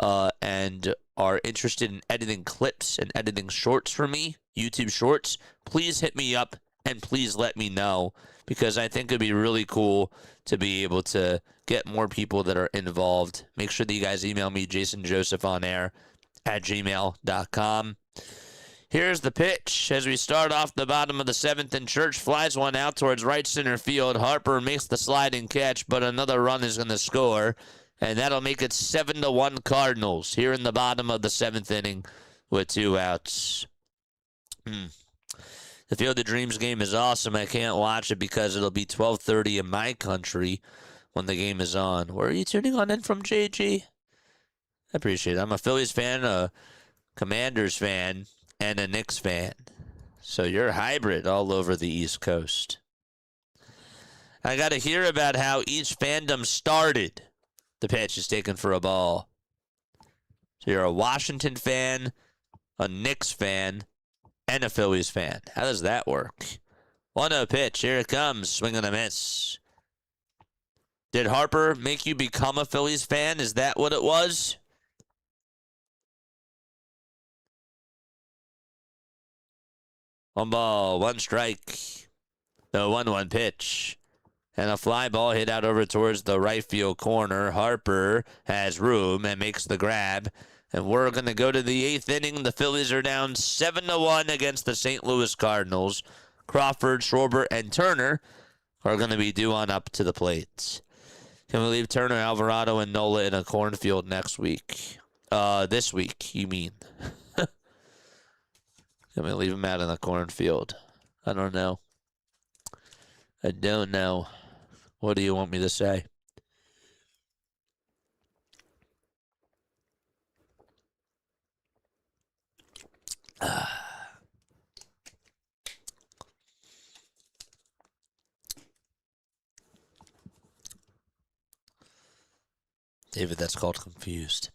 and are interested in editing clips and editing shorts for me, YouTube shorts, please hit me up and please let me know because I think it'd be really cool to be able to get more people that are involved. Make sure that you guys email me, jasonjosephonair@gmail.com. Here's the pitch as we start off the bottom of the 7th, and Church flies one out towards right center field. Harper makes the sliding catch, but another run is going to score, and that'll make it 7-1 Cardinals here in the bottom of the 7th inning with 2 outs. The Field of Dreams game is awesome. I can't watch it because it'll be 12:30 in my country when the game is on. Where are you tuning on in from, JG? I appreciate it. I'm a Phillies fan, a Commanders fan, and a Knicks fan. So you're hybrid all over the East Coast. I got to hear about how each fandom started. The pitch is taken for a ball. So you're a Washington fan, a Knicks fan, and a Phillies fan. How does that work? 1-0 pitch. Here it comes. Swing and a miss. Did Harper make you become a Phillies fan? Is that what it was? One ball, one strike. The 1-1 pitch. And a fly ball hit out over towards the right field corner. Harper has room and makes the grab. And we're going to go to the 8th inning. The Phillies are down 7-1 against the St. Louis Cardinals. Crawford, Schwarber, and Turner are going to be due on up to the plate. Can we leave Turner, Alvarado, and Nola in a cornfield next week? This week, you mean? Can we leave them out in a cornfield? I don't know. I don't know. What do you want me to say? David, that's called confused.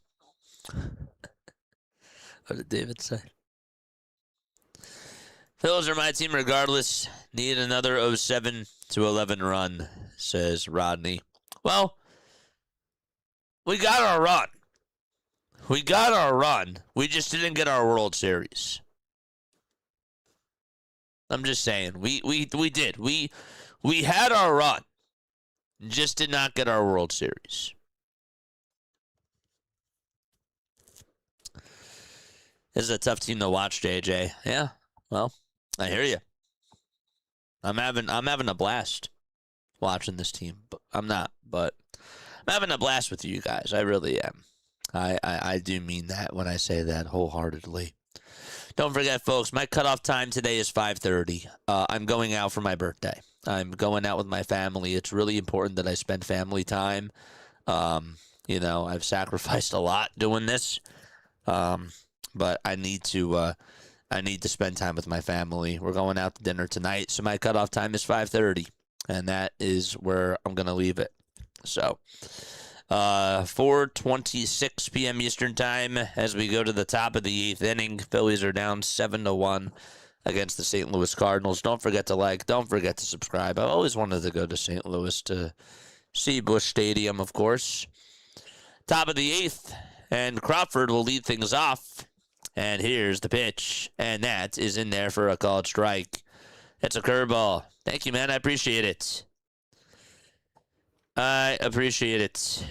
What did David say? Phillies are my team regardless. Need another 07-11 run, says Rodney. Well, we got our run. We got our run. We just didn't get our World Series. I'm just saying. We did. We had our run. Just did not get our World Series. This is a tough team to watch, JJ. Yeah. Well, I hear you. I'm having a blast watching this team. I'm not, but I'm having a blast with you guys. I really am. I do mean that when I say that wholeheartedly. Don't forget, folks, my cutoff time today is 5:30. I'm going out for my birthday. I'm going out with my family. It's really important that I spend family time. I've sacrificed a lot doing this, but I need to spend time with my family. We're going out to dinner tonight, so my cutoff time is 5:30, and that is where I'm going to leave it. So, 4:26 p.m. Eastern Time as we go to the top of the 8th inning. Phillies are down 7-1 against the St. Louis Cardinals. Don't forget to like. Don't forget to subscribe. I always wanted to go to St. Louis to see Busch Stadium, of course. Top of the 8th, and Crawford will lead things off. And here's the pitch, and that is in there for a called strike. It's a curveball. Thank you, man. I appreciate it. I appreciate it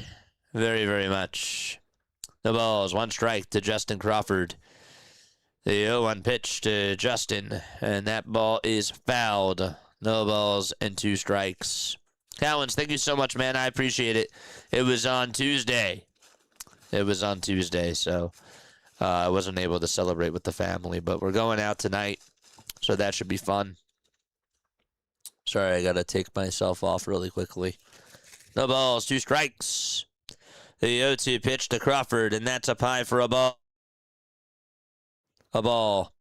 very, very much. The ball is 1 strike to Justin Crawford. The 0-1 pitch to Justin, and that ball is fouled. No balls and 2 strikes. Callens, thank you so much, man. I appreciate it. It was on Tuesday. So I wasn't able to celebrate with the family, but we're going out tonight, so that should be fun. Sorry, I got to take myself off really quickly. No balls, 2 strikes. The 0-2 pitch to Crawford, and that's up high for a ball. A ball.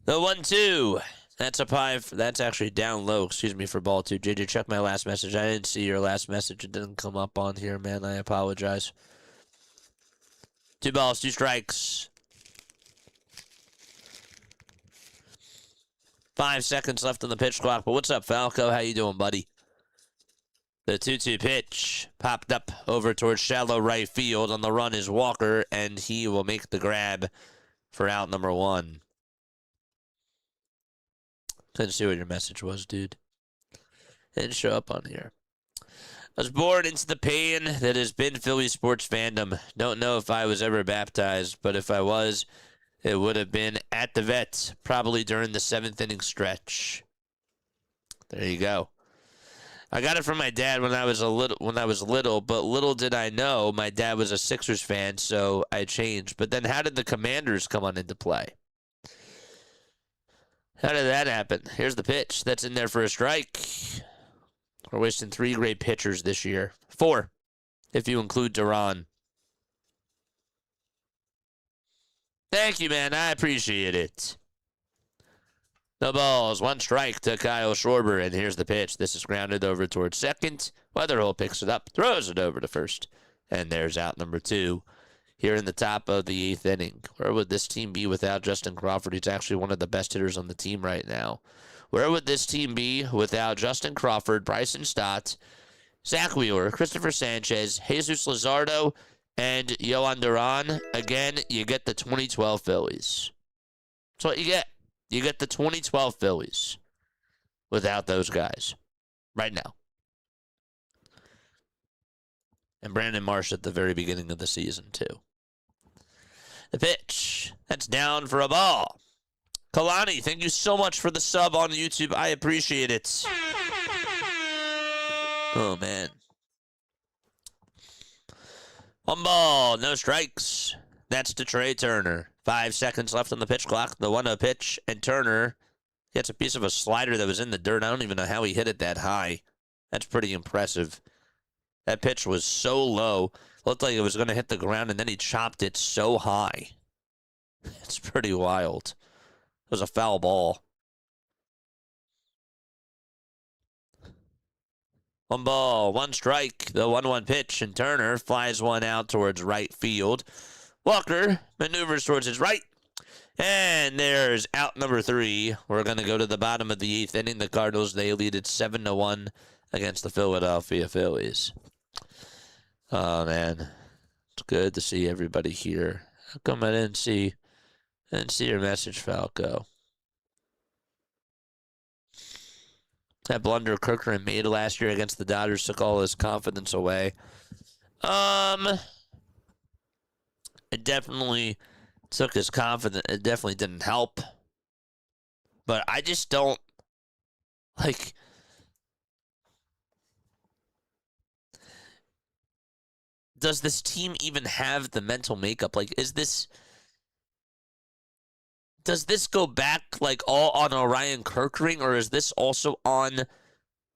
The 1-2. That's up high. That's actually down low. Excuse me for ball 2. JJ, check my last message. I didn't see your last message. It didn't come up on here, man. I apologize. 2 balls, 2 strikes. 5 seconds left on the pitch clock. But what's up, Falco? How you doing, buddy? The 2-2 pitch popped up over towards shallow right field. On the run is Walker, and he will make the grab for out number 1. Couldn't see what your message was, dude. Didn't show up on here. I was born into the pain that has been Philly sports fandom. Don't know if I was ever baptized, but if I was, it would have been at the vet, probably during the 7th inning stretch. There you go. I got it from my dad when I was little, but little did I know my dad was a Sixers fan, so I changed. But then how did the Commanders come on into play? How did that happen? Here's the pitch. That's in there for a strike. We're wasting 3 great pitchers this year. 4, if you include Duran. Thank you, man. I appreciate it. The ball's 1 strike to Kyle Schwarber, and here's the pitch. This is grounded over towards second. Weatherhill picks it up, throws it over to first, and there's out number 2. Here in the top of the 8th inning. Where would this team be without Justin Crawford? He's actually one of the best hitters on the team right now. Where would this team be without Justin Crawford, Bryson Stott, Zach Wheeler, Christopher Sanchez, Jesus Luzardo, and Yohan Duran? Again, you get the 2012 Phillies. That's what you get. You get the 2012 Phillies without those guys right now. And Brandon Marsh at the very beginning of the season, too. The pitch. That's down for a ball. Kalani, thank you so much for the sub on YouTube. I appreciate it. Oh, man. 1 ball, no strikes. That's to Trey Turner. 5 seconds left on the pitch clock. The 1-0 pitch, and Turner gets a piece of a slider that was in the dirt. I don't even know how he hit it that high. That's pretty impressive. That pitch was so low. Looked like it was going to hit the ground, and then he chopped it so high. It's pretty wild. It was a foul ball. 1 ball, 1 strike. The 1-1 pitch, and Turner flies one out towards right field. Walker maneuvers towards his right. And there's out number 3. We're going to go to the bottom of the 8th inning. The Cardinals, they lead it 7-1 against the Philadelphia Phillies. Oh, man. It's good to see everybody here. How come I didn't see your message, Falco? That blunder Kirkland made last year against the Dodgers took all his confidence away. It definitely took his confidence. It definitely didn't help. But I just don't, like, does this team even have the mental makeup? Like, does this go back, like, all on Orion Kirkring, or is this also on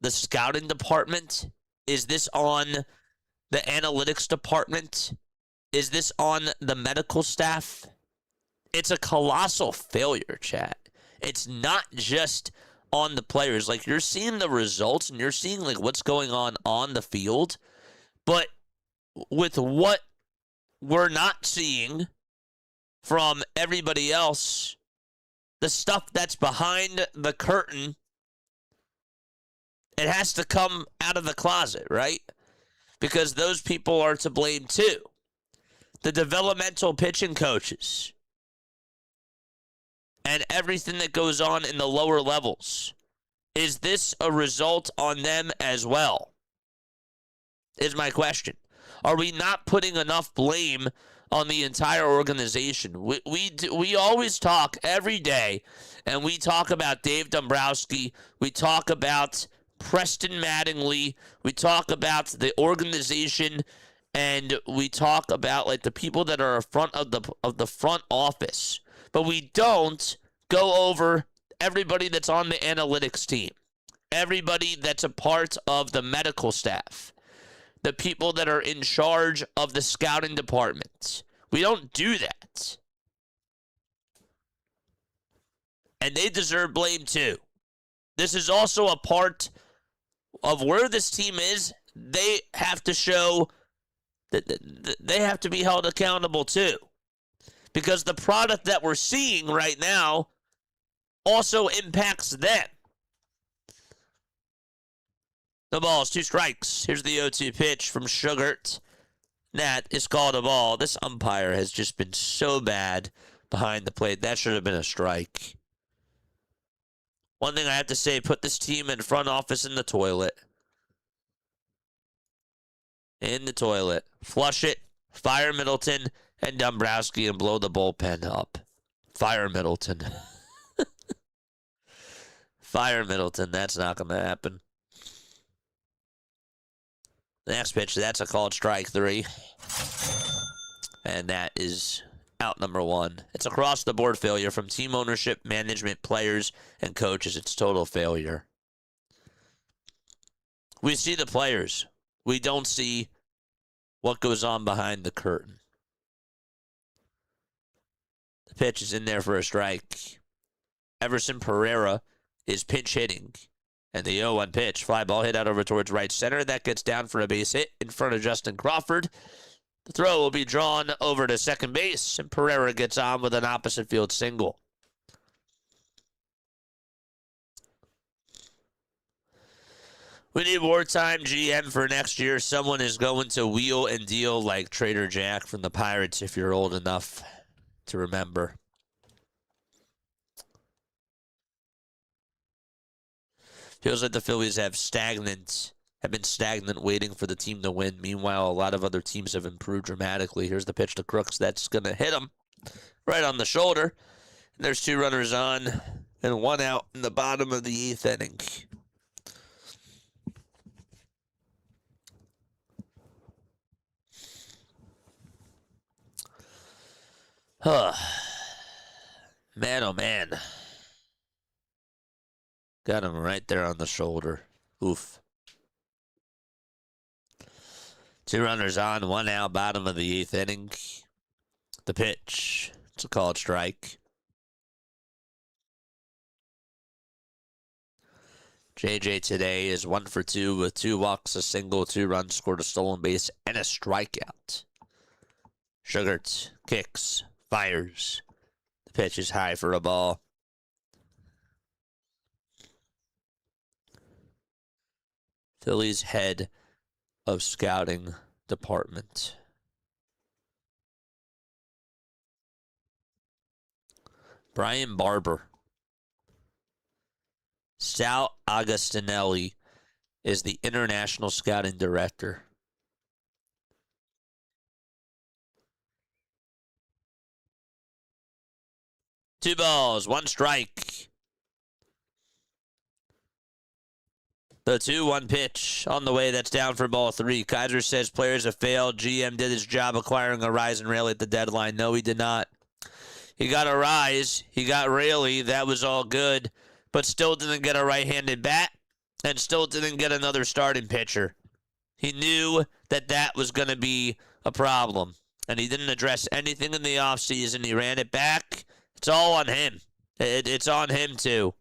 the scouting department? Is this on the analytics department? Is this on the medical staff? It's a colossal failure, chat. It's not just on the players. Like, you're seeing the results, and you're seeing, like, what's going on the field, but with what we're not seeing from everybody else, the stuff that's behind the curtain, it has to come out of the closet, right? Because those people are to blame too. The developmental pitching coaches and everything that goes on in the lower levels. Is this a result on them as well? Is my question. Are we not putting enough blame on the entire organization? We always talk every day, and we talk about Dave Dombrowski. We talk about Preston Mattingly. We talk about the organization, and we talk about, like, the people that are in front of the front office. But we don't go over everybody that's on the analytics team, everybody that's a part of the medical staff, the people that are in charge of the scouting department. We don't do that. And they deserve blame too. This is also a part of where this team is. They have to show that they have to be held accountable too. Because the product that we're seeing right now also impacts them. The ball is 2 strikes. Here's the 0-2 pitch from Sugart. That is called a ball. This umpire has just been so bad behind the plate. That should have been a strike. One thing I have to say, put this team in front office in the toilet. In the toilet. Flush it. Fire Middleton and Dombrowski and blow the bullpen up. Fire Middleton. Fire Middleton. That's not going to happen. The next pitch, that's a called strike 3. And that is out number 1. It's across the board failure from team ownership, management, players, and coaches. It's total failure. We see the players. We don't see what goes on behind the curtain. The pitch is in there for a strike. Everson Pereira is pinch hitting. And the 0-1 pitch, fly ball hit out over towards right center. That gets down for a base hit in front of Justin Crawford. The throw will be drawn over to second base, and Pereira gets on with an opposite field single. We need wartime GM for next year. Someone is going to wheel and deal like Trader Jack from the Pirates if you're old enough to remember. Feels like the Phillies have been stagnant waiting for the team to win. Meanwhile, a lot of other teams have improved dramatically. Here's the pitch to Crooks. That's going to hit him right on the shoulder. And there's 2 runners on and 1 out in the bottom of the 8th inning. Man, oh man. Got him right there on the shoulder. Oof. 2 runners on, 1 out, bottom of the 8th inning. The pitch. It's a called strike. JJ today is 1 for 2 with 2 walks, a single, 2 runs, scored a stolen base, and a strikeout. Sugart kicks, fires. The pitch is high for a ball. Phillies head of scouting department. Brian Barber. Sal Agostinelli is the international scouting director. 2 balls, 1 strike. The 2-1 pitch on the way. That's down for ball 3. Kaiser says players have failed. GM did his job acquiring Arraez and Raley at the deadline. No, he did not. He got Arraez. He got Raley. That was all good. But still didn't get a right-handed bat. And still didn't get another starting pitcher. He knew that that was going to be a problem. And he didn't address anything in the offseason. He ran it back. It's all on him. It's on him, too.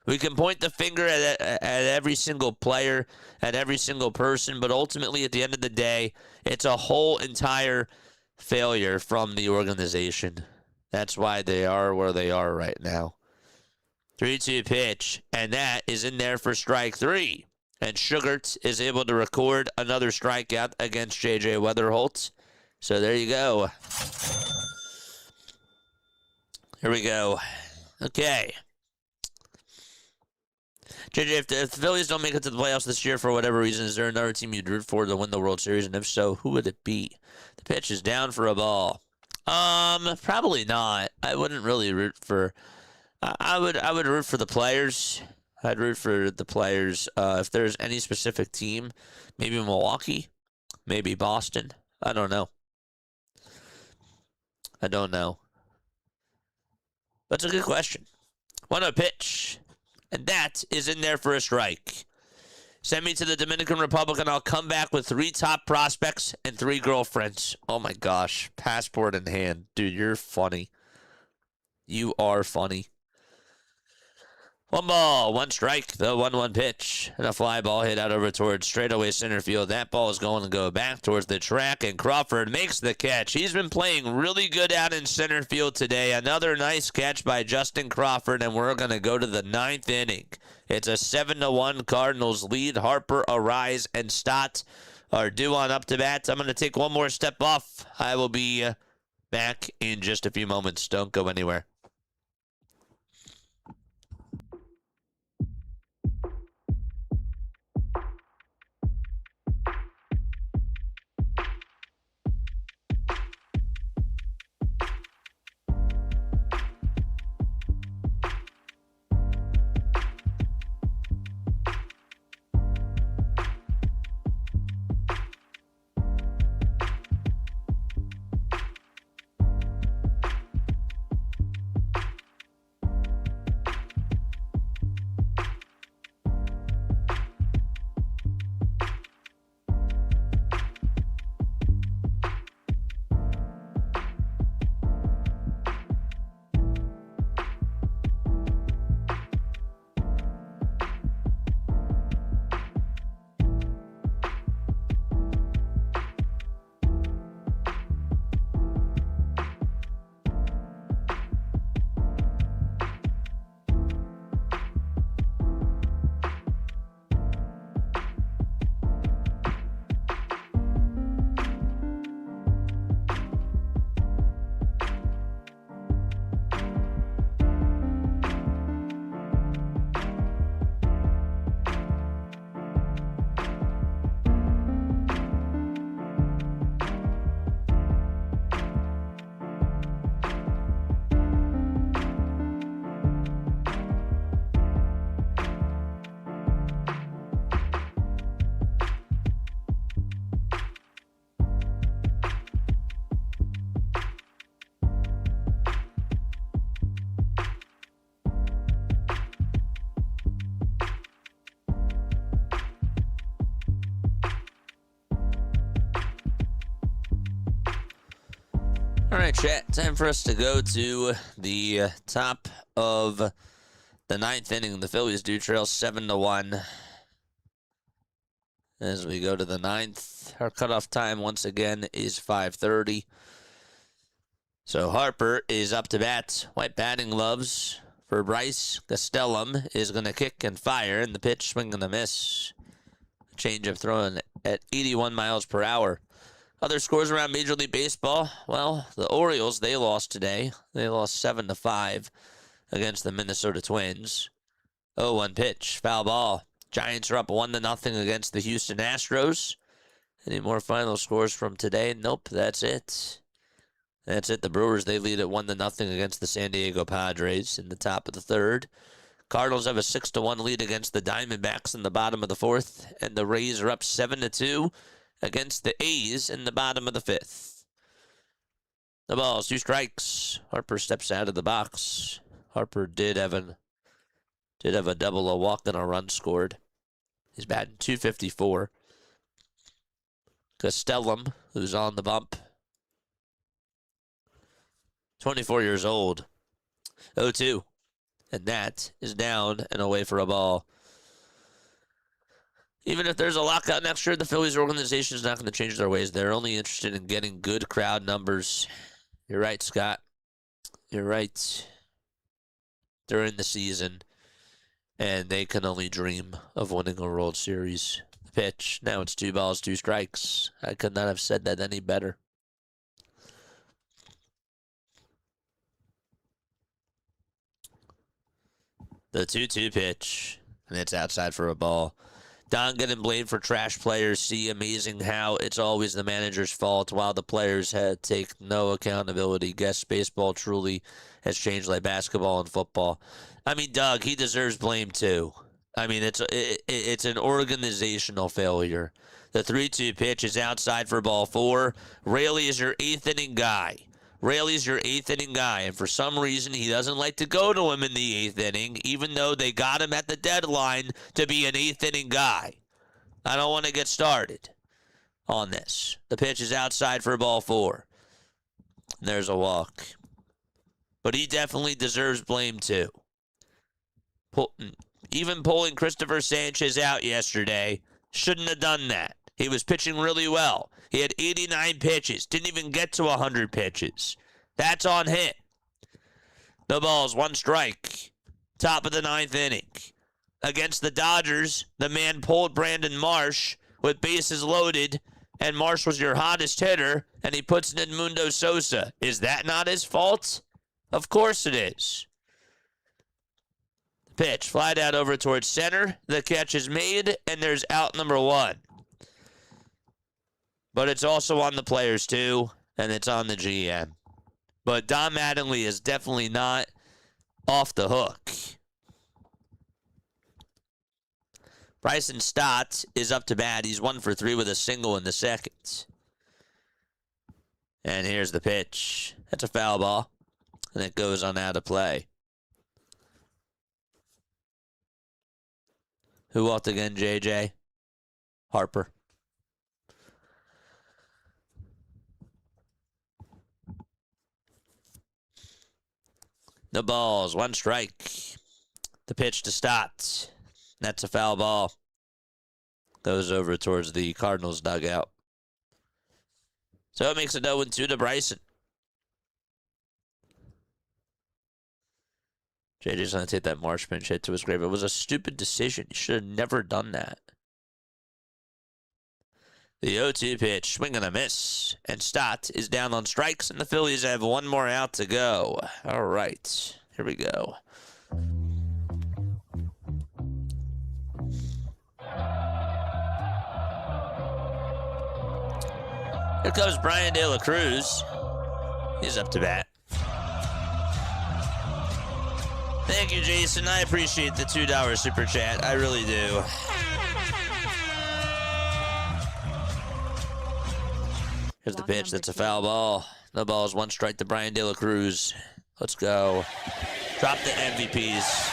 We can point the finger at every single player, at every single person, but ultimately, at the end of the day, it's a whole entire failure from the organization. That's why they are where they are right now. 3-2 pitch, and that is in there for strike 3. And Sugart is able to record another strikeout against J.J. Weatherholt. So there you go. Here we go. Okay. JJ, if the Phillies don't make it to the playoffs this year for whatever reason, is there another team you'd root for to win the World Series? And if so, who would it be? The pitch is down for a ball. Probably not. I wouldn't really root for. I would root for the players. I'd root for the players. If there's any specific team, maybe Milwaukee, maybe Boston. I don't know. That's a good question. 1-0 pitch. And that is in there for a strike. Send me to the Dominican Republic and I'll come back with 3 top prospects and 3 girlfriends. Oh my gosh. Passport in hand. Dude, you're funny. You are funny. 1 ball, 1 strike, the 1-1 pitch. And a fly ball hit out over towards straightaway center field. That ball is going to go back towards the track, and Crawford makes the catch. He's been playing really good out in center field today. Another nice catch by Justin Crawford, and we're going to go to the 9th inning. It's a 7-1 Cardinals lead. Harper, Arraez, and Stott are due on up to bat. I'm going to take one more step off. I will be back in just a few moments. Don't go anywhere. All right, chat. Time for us to go to the top of the ninth inning. The Phillies do trail 7-1. As we go to the ninth, our cutoff time once again is 5:30. So Harper is up to bat. White batting gloves for Bryce. Castellum is going to kick and fire, and the pitch swing and a miss. Changeup thrown at 81 miles per hour. Other scores around Major League Baseball. Well, the Orioles, they lost today. They lost 7-5 against the Minnesota Twins. 0-1 pitch, foul ball. Giants are up 1-0 against the Houston Astros. Any more final scores from today? Nope, that's it. That's it. The Brewers, they lead at 1-0 against the San Diego Padres in the top of the third. Cardinals have a 6-1 lead against the Diamondbacks in the bottom of the fourth. And the Rays are up 7-2 against the A's in the bottom of the fifth. The ball's 2 strikes. Harper steps out of the box. Harper did have a double, a walk, and a run scored. He's batting .254. Castellum, who's on the bump, 24 years old. 0-2. And that is down and away for a ball. Even if there's a lockout next year, the Phillies organization is not going to change their ways. They're only interested in getting good crowd numbers. You're right, Scott. You're right. During the season. And they can only dream of winning a World Series. The pitch. Now it's 2 balls, 2 strikes. I could not have said that any better. The 2-2 pitch. And it's outside for a ball. Don getting blamed for trash players. See, amazing how it's always the manager's fault while the players take no accountability. Guess baseball truly has changed like basketball and football. I mean, Doug, he deserves blame too. I mean, it's an organizational failure. The 3-2 pitch is outside for ball 4. Raley is your 8th inning guy. Raley's your 8th inning guy, and for some reason he doesn't like to go to him in the 8th inning, even though they got him at the deadline to be an 8th inning guy. I don't want to get started on this. The pitch is outside for ball 4. There's a walk. But he definitely deserves blame too. Even pulling Christopher Sanchez out yesterday, shouldn't have done that. He was pitching really well. He had 89 pitches. Didn't even get to 100 pitches. That's on him. The ball's 1 strike. Top of the 9th inning. Against the Dodgers, the man pulled Brandon Marsh with bases loaded, and Marsh was your hottest hitter, and he puts in Edmundo Sosa. Is that not his fault? Of course it is. Pitch, flied out over towards center. The catch is made, and there's out number 1. But it's also on the players, too, and it's on the GM. But Don Mattingly is definitely not off the hook. Bryson Stott is up to bat. He's 1 for 3 with a single in the second. And here's the pitch. That's a foul ball, and it goes on out of play. Who walked again, JJ? Harper. The ball's 1 strike. The pitch to Stott. That's a foul ball. Goes over towards the Cardinals dugout. So it makes it 0-2 to Bryson. JJ's going to take that Marsh pinch hit to his grave. It was a stupid decision. You should have never done that. The 0-2 pitch, swing and a miss. And Stott is down on strikes, and the Phillies have 1 more out to go. All right, here we go. Here comes Brian De La Cruz. He's up to bat. Thank you, Jason. I appreciate the $2 super chat. I really do. Here's the pitch. That's a foul ball. The ball is 1 strike to Brian De La Cruz. Let's go. Drop the MVPs.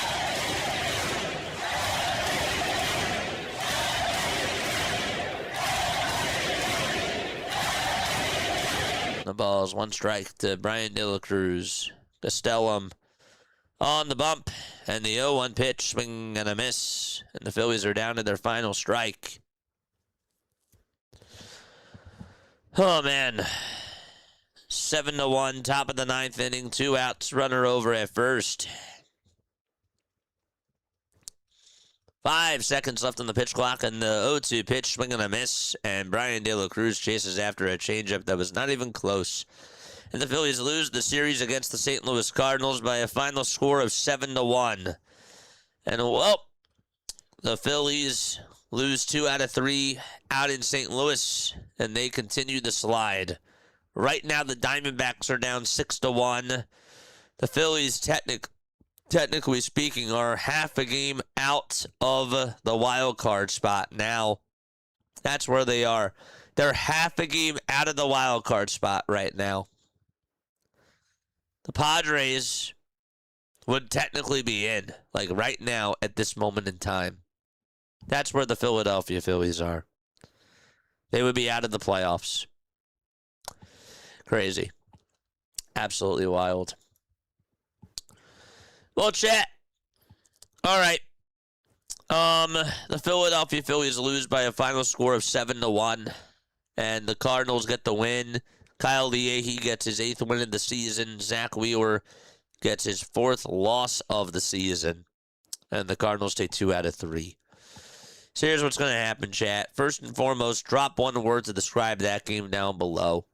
The balls, 1 strike to Brian De La Cruz. Castellum on the bump, and the 0-1 pitch, swing and a miss. And the Phillies are down to their final strike. Oh, man. 7-1, top of the 9th inning, 2 outs, runner over at first. 5 seconds left on the pitch clock, and the 0-2 pitch, swing and a miss. And Brian De La Cruz chases after a changeup that was not even close. And the Phillies lose the series against the St. Louis Cardinals by a final score of 7-1. And, well, the Phillies lose 2 out of 3 out in St. Louis, and they continue the slide. Right now, the Diamondbacks are down 6-1. The Phillies, technically speaking, are half a game out of the wild card spot now. That's where they are. They're half a game out of the wild card spot right now. The Padres would technically be in, like right now at this moment in time. That's where the Philadelphia Phillies are. They would be out of the playoffs. Crazy. Absolutely wild. Well, chat. All right. The Philadelphia Phillies lose by a final score of 7-1, and the Cardinals get the win. Kyle Leahy gets his 8th win of the season. Zach Wheeler gets his 4th loss of the season, and the Cardinals take 2 out of 3. So here's what's going to happen, chat. First and foremost, drop 1 word to describe that game down below.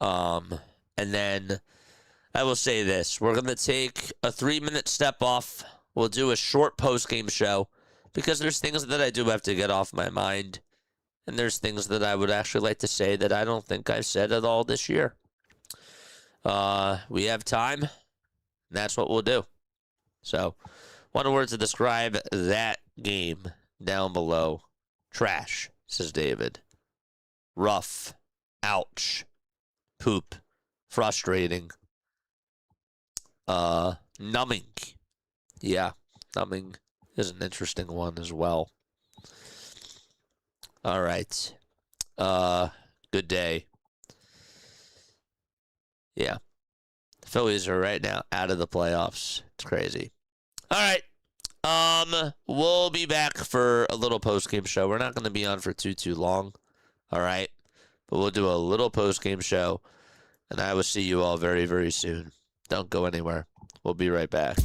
And then I will say this. We're going to take a 3-minute step off. We'll do a short post-game show because there's things that I do have to get off my mind. And there's things that I would actually like to say that I don't think I've said at all this year. We have time, and that's what we'll do. So, 1 word to describe that game down below. Trash, says David. Rough. Ouch. Poop. Frustrating. Numbing. Yeah, numbing is an interesting one as well. All right. Good day. Yeah. The Phillies are right now out of the playoffs. It's crazy. All right. We'll be back for a little post-game show. We're not going to be on for too long. All right. But we'll do a little post-game show. And I will see you all very, very soon. Don't go anywhere. We'll be right back.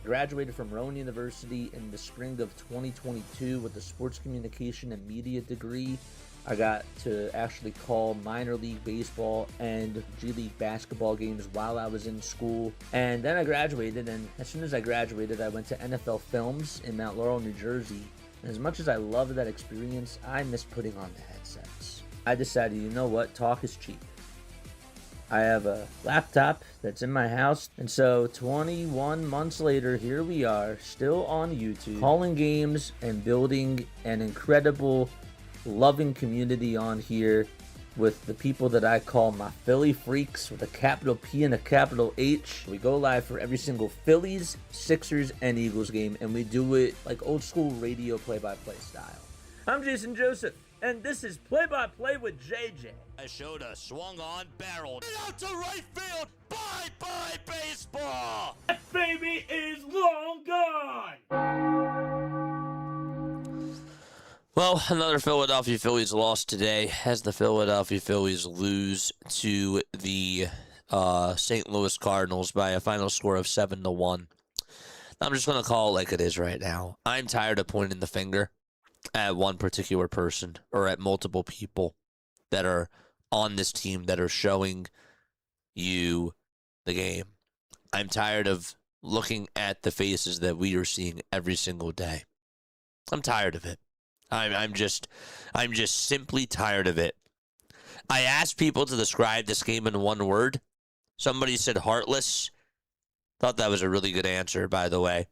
Graduated from Rowan University in the spring of 2022 with a sports communication and media degree. I got to actually call minor league baseball and G League basketball games while I was in school. And then I graduated, and as soon as I graduated, I went to NFL Films in Mount Laurel, New Jersey. And as much as I loved that experience, I miss putting on the headsets. I decided, you know what, talk is cheap. I have a laptop that's in my house, and so 21 months later, here we are, still on YouTube, calling games and building an incredible, loving community on here with the people that I call my Philly freaks with a capital P and a capital H. We go live for every single Phillies, Sixers, and Eagles game, and we do it like old school radio play-by-play style. I'm Jason Joseph, and this is Play-by-Play with JJ. I showed a swung on barrel out to right field. Bye-bye baseball. That baby is long gone. Well, another Philadelphia Phillies loss today as the Philadelphia Phillies lose to the St. Louis Cardinals by a final score of 7-1. I'm just going to call it like it is right now. I'm tired of pointing the finger at one particular person or at multiple people that are on this team that are showing you the game. I'm tired of looking at the faces that we are seeing every single day. I'm tired of it. I'm just simply tired of it. I asked people to describe this game in one word. Somebody said heartless. Thought that was a really good answer, by the way.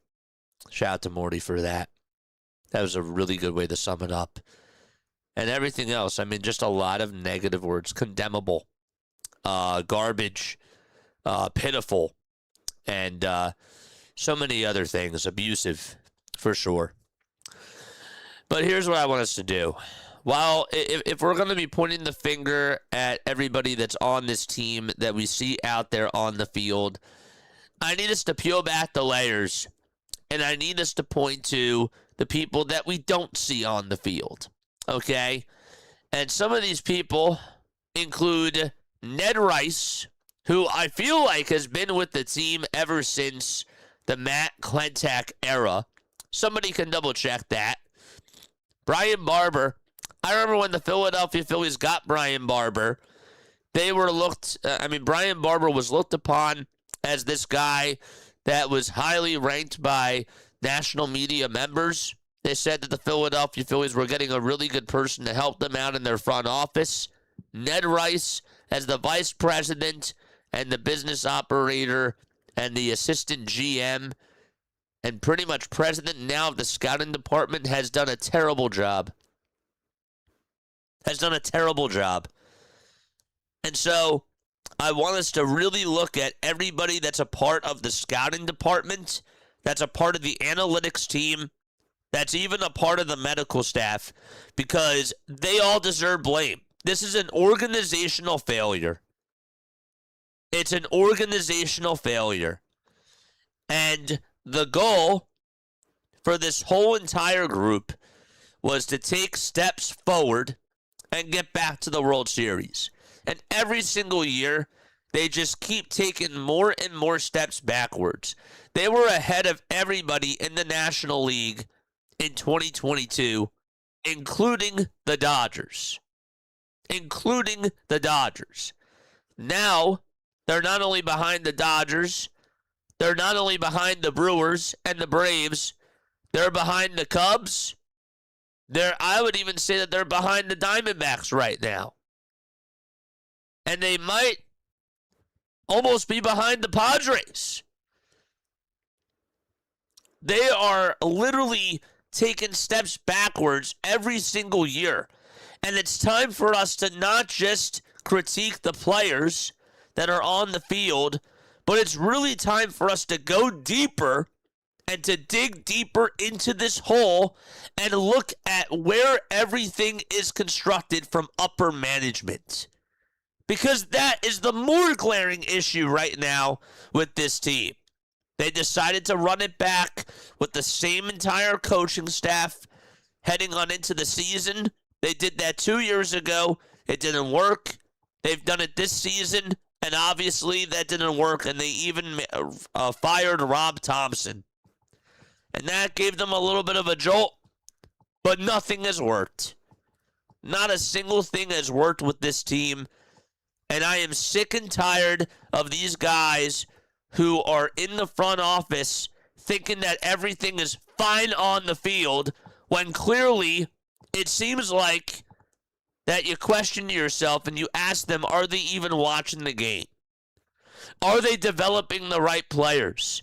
Shout out to Morty for that. That was a really good way to sum it up. And everything else, I mean, just a lot of negative words. Condemnable, garbage, pitiful, and so many other things. Abusive, for sure. But here's what I want us to do. While if we're going to be pointing the finger at everybody that's on this team that we see out there on the field, I need us to peel back the layers, and I need us to point to the people that we don't see on the field, okay? And some of these people include Ned Rice, who I feel like has been with the team ever since the Matt Klentak era. Somebody can double-check that. Brian Barber. I remember when the Philadelphia Phillies got Brian Barber, they were Brian Barber was looked upon as this guy that was highly ranked by national media members. They said that the Philadelphia Phillies were getting a really good person to help them out in their front office. Ned Rice as the vice president and the business operator and the assistant GM and pretty much president now of the scouting department has done a terrible job. And so I want us to really look at everybody that's a part of the scouting department, that's a part of the analytics team, that's even a part of the medical staff, because they all deserve blame. This is an organizational failure. It's an organizational failure. And the goal for this whole entire group was to take steps forward and get back to the World Series. And every single year, they just keep taking more and more steps backwards. They were ahead of everybody in the National League in 2022, including the Dodgers. Now, they're not only behind the Dodgers, they're not only behind the Brewers and the Braves, they're behind the Cubs. I would even say that they're behind the Diamondbacks right now. And they might almost be behind the Padres. They are literally taking steps backwards every single year. And it's time for us to not just critique the players that are on the field, but it's really time for us to go deeper and to dig deeper into this hole and look at where everything is constructed from upper management. Because that is the more glaring issue right now with this team. They decided to run it back with the same entire coaching staff heading on into the season. They did that 2 years ago. It didn't work. They've done it this season, and obviously that didn't work, and they even fired Rob Thompson. And that gave them a little bit of a jolt, but nothing has worked. Not a single thing has worked with this team. And I am sick and tired of these guys who are in the front office thinking that everything is fine on the field when clearly it seems like that you question yourself and you ask them, are they even watching the game? Are they developing the right players?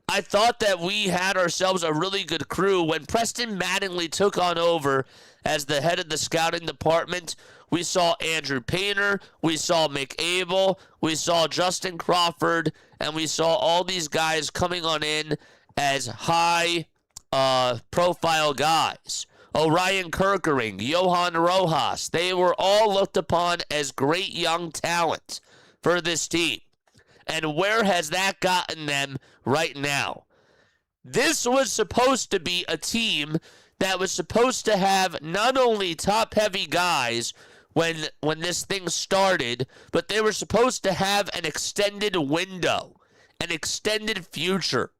I thought that we had ourselves a really good crew when Preston Mattingly took on over as the head of the scouting department. We saw Andrew Painter, we saw McAbel, we saw Justin Crawford, and we saw all these guys coming on in as high profile guys. Orion Kirkering, Johan Rojas, they were all looked upon as great young talent for this team. And where has that gotten them right now? This was supposed to be a team that was supposed to have not only top-heavy guys when this thing started, but they were supposed to have an extended window, an extended future.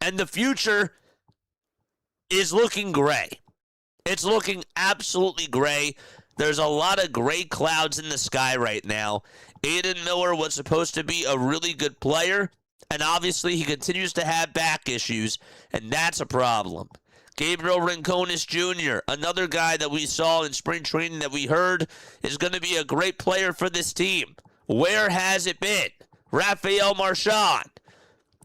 And the future is looking gray. It's looking absolutely gray. There's a lot of gray clouds in the sky right now. Aiden Miller was supposed to be a really good player, and obviously he continues to have back issues, and that's a problem. Gabriel Rincones Jr., another guy that we saw in spring training that we heard is going to be a great player for this team. Where has it been? Rafael Marchand.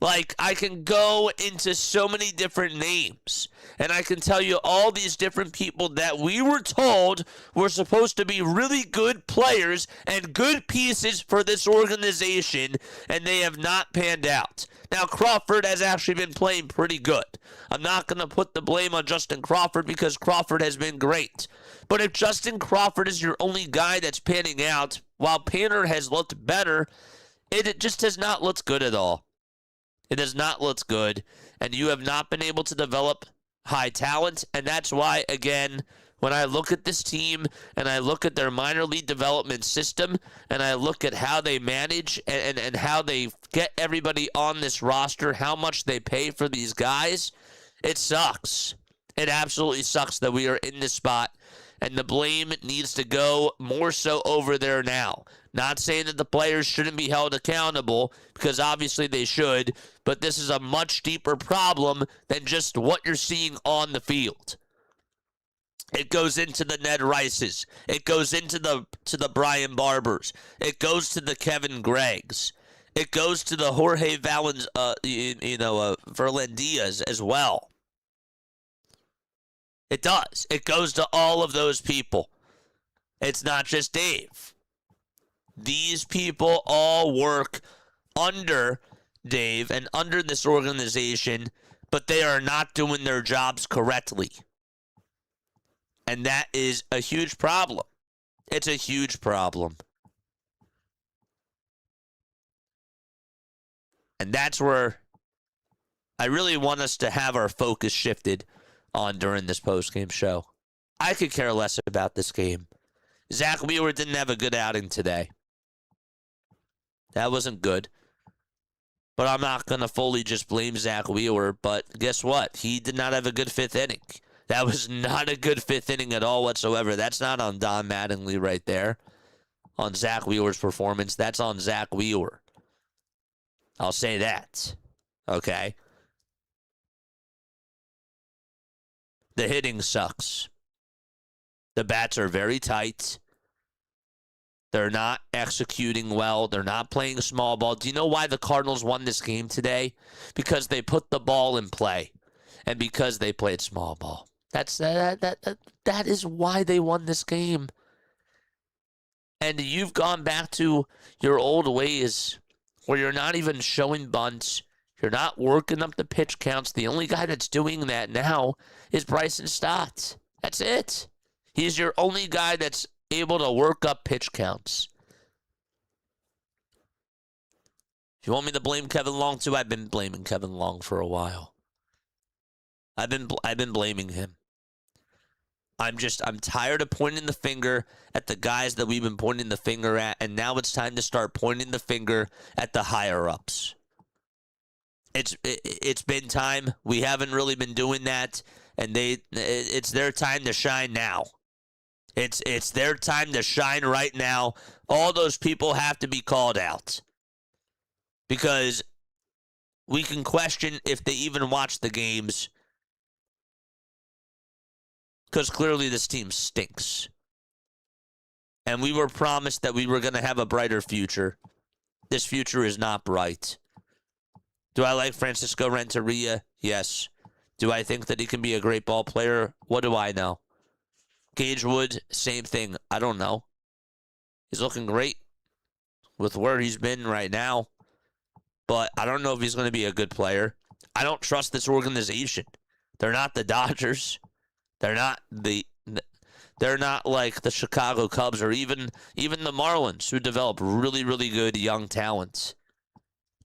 Like, I can go into so many different names, and I can tell you all these different people that we were told were supposed to be really good players and good pieces for this organization, and they have not panned out. Now, Crawford has actually been playing pretty good. I'm not going to put the blame on Justin Crawford because Crawford has been great. But if Justin Crawford is your only guy that's panning out, while Painter has looked better, it just has not looked good at all. It has not looked good, and you have not been able to develop high talent, and that's why, again, when I look at this team and I look at their minor league development system and I look at how they manage and how they get everybody on this roster, how much they pay for these guys, it sucks. It absolutely sucks that we are in this spot, and the blame needs to go more so over there now. Not saying that the players shouldn't be held accountable, because obviously they should, but this is a much deeper problem than just what you're seeing on the field. It goes into the Ned Rices. It goes into the Brian Barbers. It goes to the Kevin Greggs. It goes to the Jorge Verlandias as well. It does. It goes to all of those people. It's not just Dave. These people all work under Dave and under this organization, but they are not doing their jobs correctly. And that is a huge problem. It's a huge problem. And that's where I really want us to have our focus shifted on during this post-game show. I could care less about this game. Zach Wheeler didn't have a good outing today. That wasn't good. But I'm not going to fully just blame Zach Wheeler. But guess what? He did not have a good fifth inning. That was not a good fifth inning at all whatsoever. That's not on Don Mattingly right there. On Zach Wheeler's performance. That's on Zach Wheeler. I'll say that. Okay? The hitting sucks. The bats are very tight. They're not executing well. They're not playing small ball. Do you know why the Cardinals won this game today? Because they put the ball in play, and because they played small ball. That is why they won this game. And you've gone back to your old ways where you're not even showing bunts. You're not working up the pitch counts. The only guy that's doing that now is Bryson Stott. That's it. He's your only guy that's able to work up pitch counts. If you want me to blame Kevin Long too, I've been blaming Kevin Long for a while. I've been blaming him. I'm tired of pointing the finger at the guys that we've been pointing the finger at, and now it's time to start pointing the finger at the higher ups. It's been time. We haven't really been doing that, and it's their time to shine now. It's their time to shine right now. All those people have to be called out because we can question if they even watch the games because clearly this team stinks. And we were promised that we were going to have a brighter future. This future is not bright. Do I like Francisco Renteria? Yes. Do I think that he can be a great ball player? What do I know? Gage Wood, same thing. I don't know. He's looking great with where he's been right now. But I don't know if he's going to be a good player. I don't trust this organization. They're not the Dodgers. They're not they're not like the Chicago Cubs or even the Marlins, who develop really, really good young talent.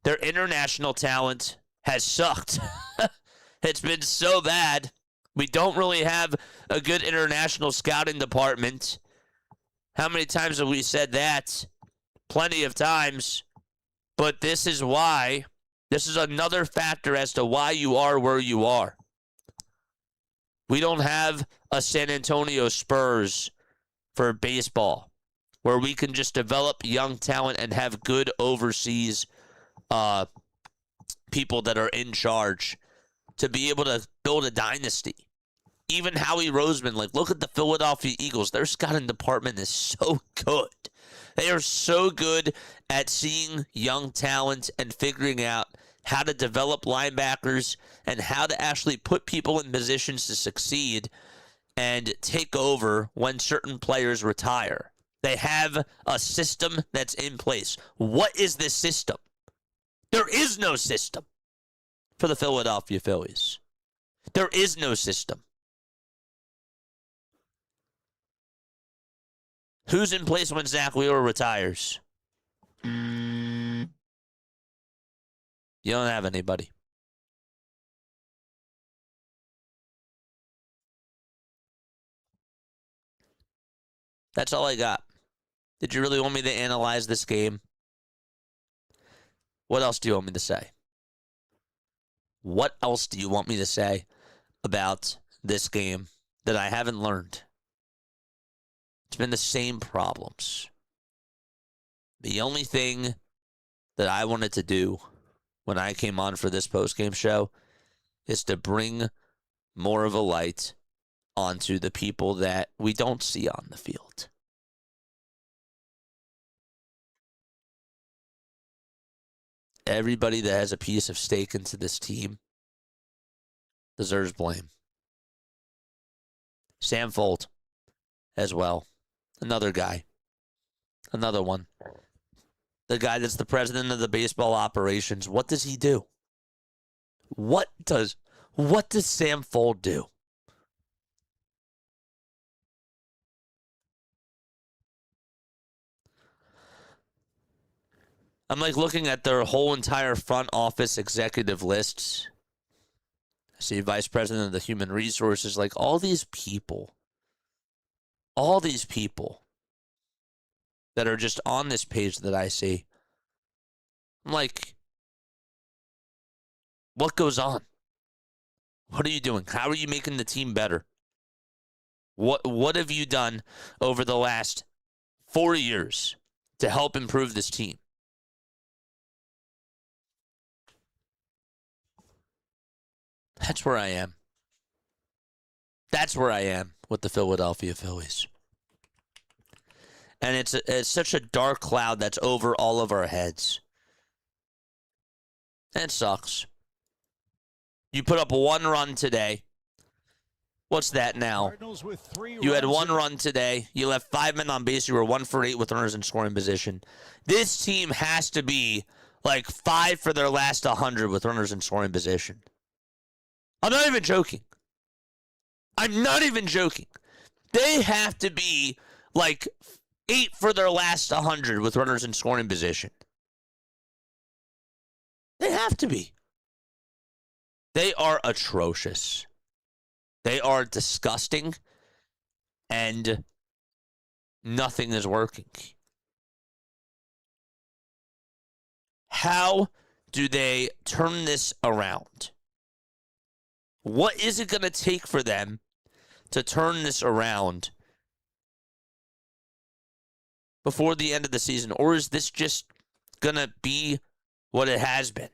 Their international talent has sucked. It's been so bad. We don't really have a good international scouting department. How many times have we said that? Plenty of times. But this is why. This is another factor as to why you are where you are. We don't have a San Antonio Spurs for baseball where we can just develop young talent and have good overseas people that are in charge to be able to build a dynasty. Even Howie Roseman, like, look at the Philadelphia Eagles. Their scouting department is so good. They are so good at seeing young talent and figuring out how to develop linebackers and how to actually put people in positions to succeed and take over when certain players retire. They have a system that's in place. What is this system? There is no system for the Philadelphia Phillies. There is no system. Who's in place when Zach Wheeler retires? You don't have anybody. That's all I got. Did you really want me to analyze this game? What else do you want me to say? What else do you want me to say about this game that I haven't learned? It's been the same problems. The only thing that I wanted to do when I came on for this postgame show is to bring more of a light onto the people that we don't see on the field. Everybody that has a piece of stake into this team deserves blame. Sam Folt as well. Another guy. Another one. The guy that's the president of the baseball operations. What does he do? What does Sam Folt do? I'm like looking at their whole entire front office executive lists. I see vice president of the human resources, like all these people that are just on this page that I see. I'm like, what goes on? What are you doing? How are you making the team better? What have you done over the last 4 years to help improve this team? That's where I am. That's where I am with the Philadelphia Phillies. And it's such a dark cloud that's over all of our heads. And it sucks. You put up one run today. What's that now? You had one run today. You left 5 men on base. You were 1 for 8 with runners in scoring position. This team has to be like 5 for their last 100 with runners in scoring position. I'm not even joking. I'm not even joking. They have to be like 8 for their last 100 with runners in scoring position. They have to be. They are atrocious. They are disgusting, and nothing is working. How do they turn this around? What is it going to take for them to turn this around before the end of the season? Or is this just going to be what it has been?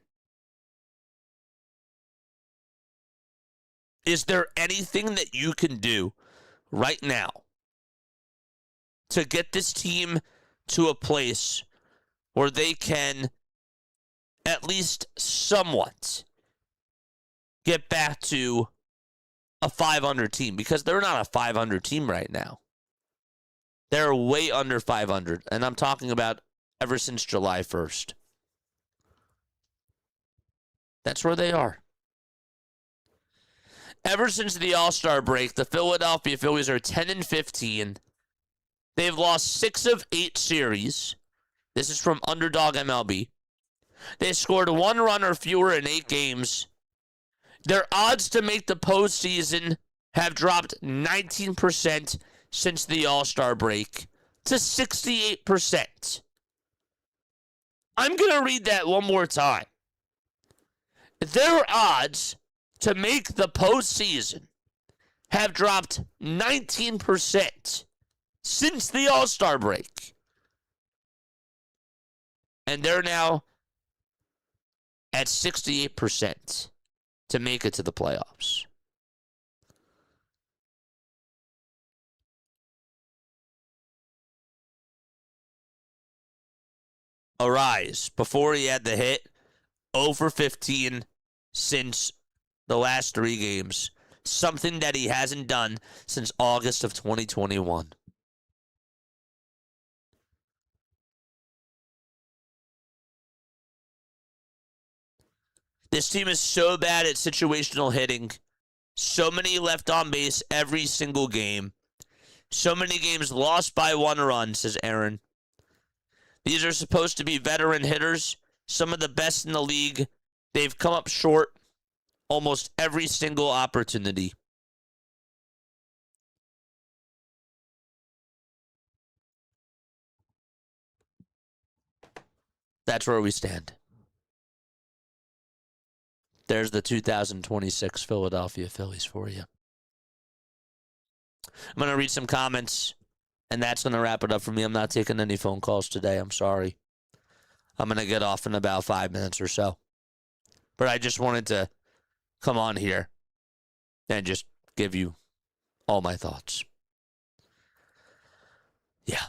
Is there anything that you can do right now to get this team to a place where they can at least somewhat get back to a 500 team? Because they're not a 500 team right now. They're way under 500, and I'm talking about ever since July 1st. That's where they are. Ever since the All-Star break, the Philadelphia Phillies are 10-15. They've lost 6 of 8 series. This is from Underdog MLB. They scored 1 run or fewer in 8 games. Their odds to make the postseason have dropped 19% since the All-Star break to 68%. I'm going to read that one more time. Their odds to make the postseason have dropped 19% since the All-Star break. And they're now at 68% to make it to the playoffs. Arraez, before he had the hit, 0 for 15 since the last 3 games. Something that he hasn't done since August of 2021. This team is so bad at situational hitting. So many left on base every single game. So many games lost by 1 run, says Aaron. These are supposed to be veteran hitters, some of the best in the league. They've come up short almost every single opportunity. That's where we stand. There's the 2026 Philadelphia Phillies for you. I'm going to read some comments, and that's going to wrap it up for me. I'm not taking any phone calls today. I'm sorry. I'm going to get off in about 5 minutes or so. But I just wanted to come on here and just give you all my thoughts. Yeah.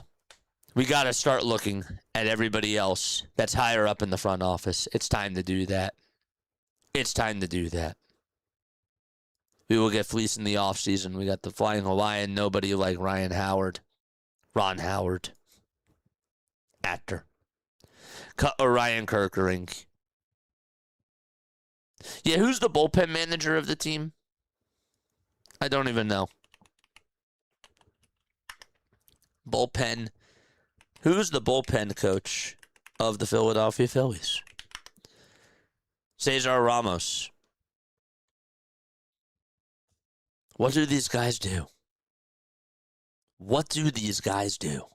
We got to start looking at everybody else that's higher up in the front office. It's time to do that. It's time to do that. We will get fleeced in the offseason. We got the Flying Hawaiian, nobody like Ron Howard. Actor. Cut Orion Kirkering. Yeah, who's the bullpen manager of the team? I don't even know. Bullpen. Who's the bullpen coach of the Philadelphia Phillies? Cesar Ramos. What do these guys do? What do these guys do?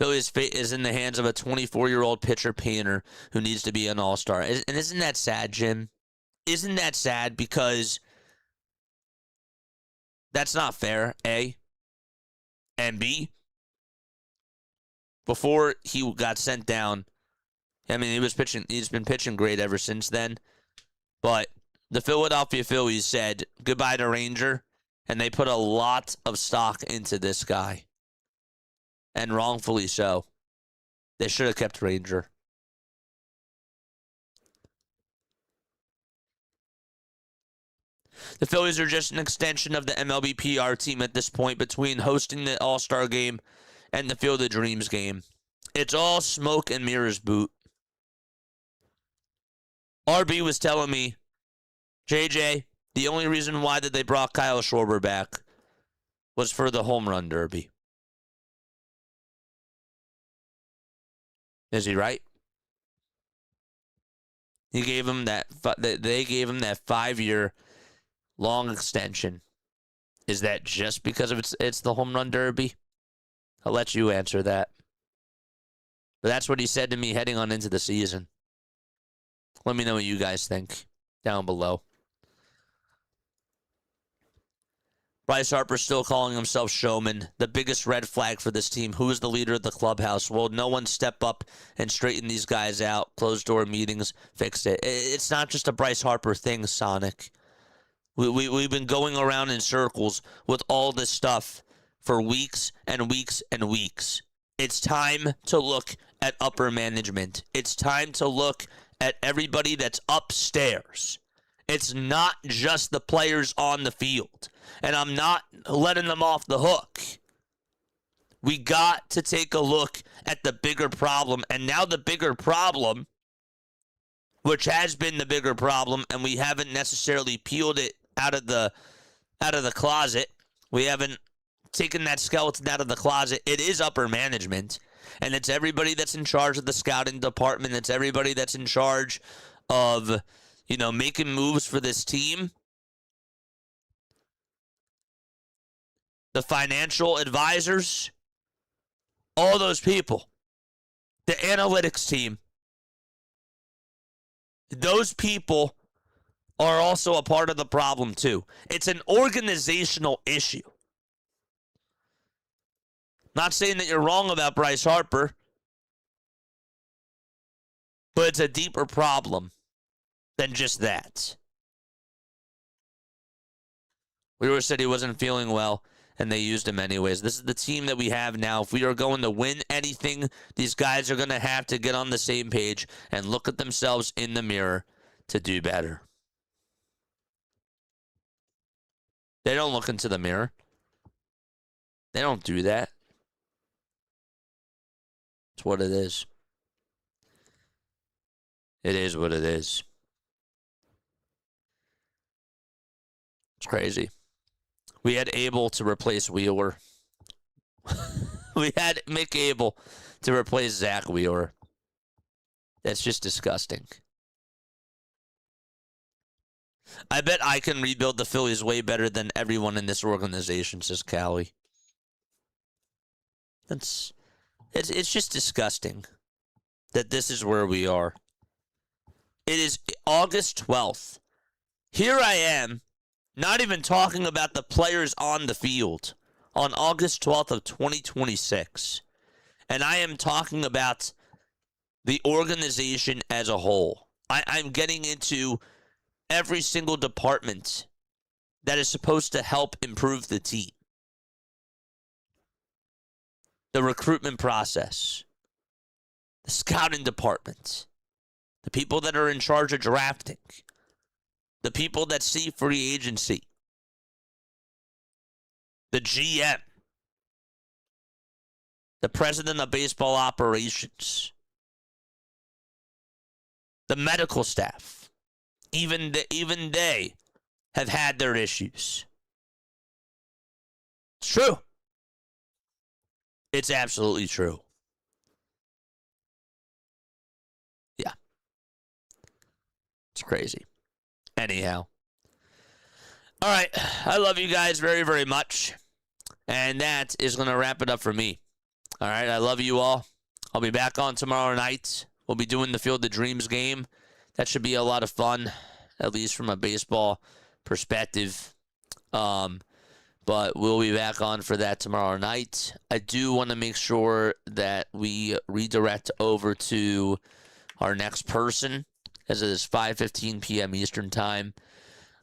Phillies' fate is in the hands of a 24-year-old pitcher painter who needs to be an all-star. And isn't that sad, Jim? Isn't that sad? Because that's not fair, A. And B, before he got sent down, I mean, he's been pitching great ever since then. But the Philadelphia Phillies said goodbye to Ranger, and they put a lot of stock into this guy. And wrongfully so. They should have kept Ranger. The Phillies are just an extension of the MLB PR team at this point, between hosting the All-Star game and the Field of Dreams game. It's all smoke and mirrors, boot. RB was telling me, JJ, the only reason why that they brought Kyle Schwarber back was for the home run derby. Is he right? He gave him that. They gave him that 5-year long extension. Is that just because of it's the home run derby? I'll let you answer that. But that's what he said to me heading on into the season. Let me know what you guys think down below. Bryce Harper still calling himself showman. The biggest red flag for this team. Who is the leader of the clubhouse? Will no one step up and straighten these guys out? Closed door meetings, fix it. It's not just a Bryce Harper thing, Sonic. We've been going around in circles with all this stuff for weeks and weeks and weeks. It's time to look at upper management. It's time to look at everybody that's upstairs. It's not just the players on the field. And I'm not letting them off the hook. We got to take a look at the bigger problem. And now the bigger problem, which has been the bigger problem, and we haven't necessarily peeled it out of the closet. We haven't taken that skeleton out of the closet. It is upper management. And it's everybody that's in charge of the scouting department. It's everybody that's in charge of, making moves for this team. The financial advisors, all those people, the analytics team, those people are also a part of the problem too. It's an organizational issue. Not saying that you're wrong about Bryce Harper, but it's a deeper problem than just that. Wheeler said he wasn't feeling well, and they used him anyways. This is the team that we have now. If we are going to win anything, these guys are going to have to get on the same page and look at themselves in the mirror to do better. They don't look into the mirror. They don't do that. It's what it is. It is what it is. It's crazy. We had Abel to replace Wheeler. We had Mick Abel to replace Zach Wheeler. That's just disgusting. I bet I can rebuild the Phillies way better than everyone in this organization, says Callie. It's just disgusting that this is where we are. It is August 12th. Here I am, not even talking about the players on the field on August 12th of 2026. And I am talking about the organization as a whole. I'm getting into every single department that is supposed to help improve the team. The recruitment process, the scouting department, the people that are in charge of drafting, the people that see free agency, the GM, the president of baseball operations, the medical staff, even they have had their issues. It's true. It's absolutely true. Yeah. It's crazy. Anyhow. All right. I love you guys very, very much. And that is going to wrap it up for me. All right. I love you all. I'll be back on tomorrow night. We'll be doing the Field of Dreams game. That should be a lot of fun, at least from a baseball perspective. But we'll be back on for that tomorrow night. I do want to make sure that we redirect over to our next person, as it is 5:15 p.m. Eastern time.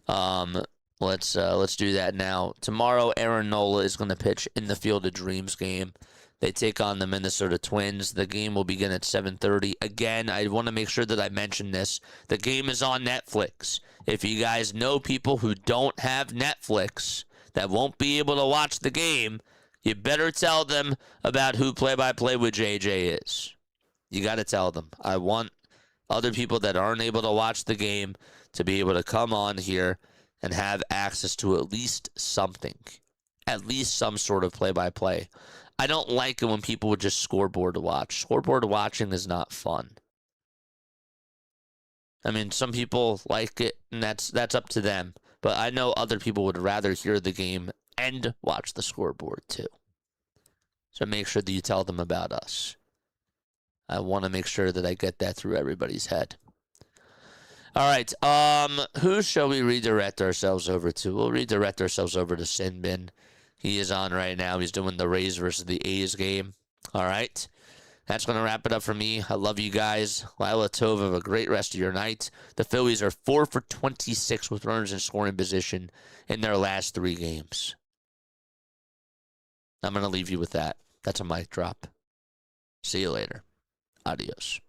Let's do that now. Tomorrow, Aaron Nola is going to pitch in the Field of Dreams game. They take on the Minnesota Twins. The game will begin at 7:30. Again, I want to make sure that I mention this. The game is on Netflix. If you guys know people who don't have Netflix that won't be able to watch the game, you better tell them about who Play-by-Play with JJ is. You got to tell them. I want other people that aren't able to watch the game to be able to come on here and have access to at least something, at least some sort of play-by-play. I don't like it when people would just scoreboard watch. Scoreboard watching is not fun. I mean, some people like it, and that's up to them. But I know other people would rather hear the game and watch the scoreboard too. So make sure that you tell them about us. I want to make sure that I get that through everybody's head. All right. Who shall we redirect ourselves over to? We'll redirect ourselves over to Sinbin. He is on right now. He's doing the Rays versus the A's game. All right. That's going to wrap it up for me. I love you guys. Lila Tove, have a great rest of your night. The Phillies are 4 for 26 with runners in scoring position in their last 3 games. I'm going to leave you with that. That's a mic drop. See you later. Adios.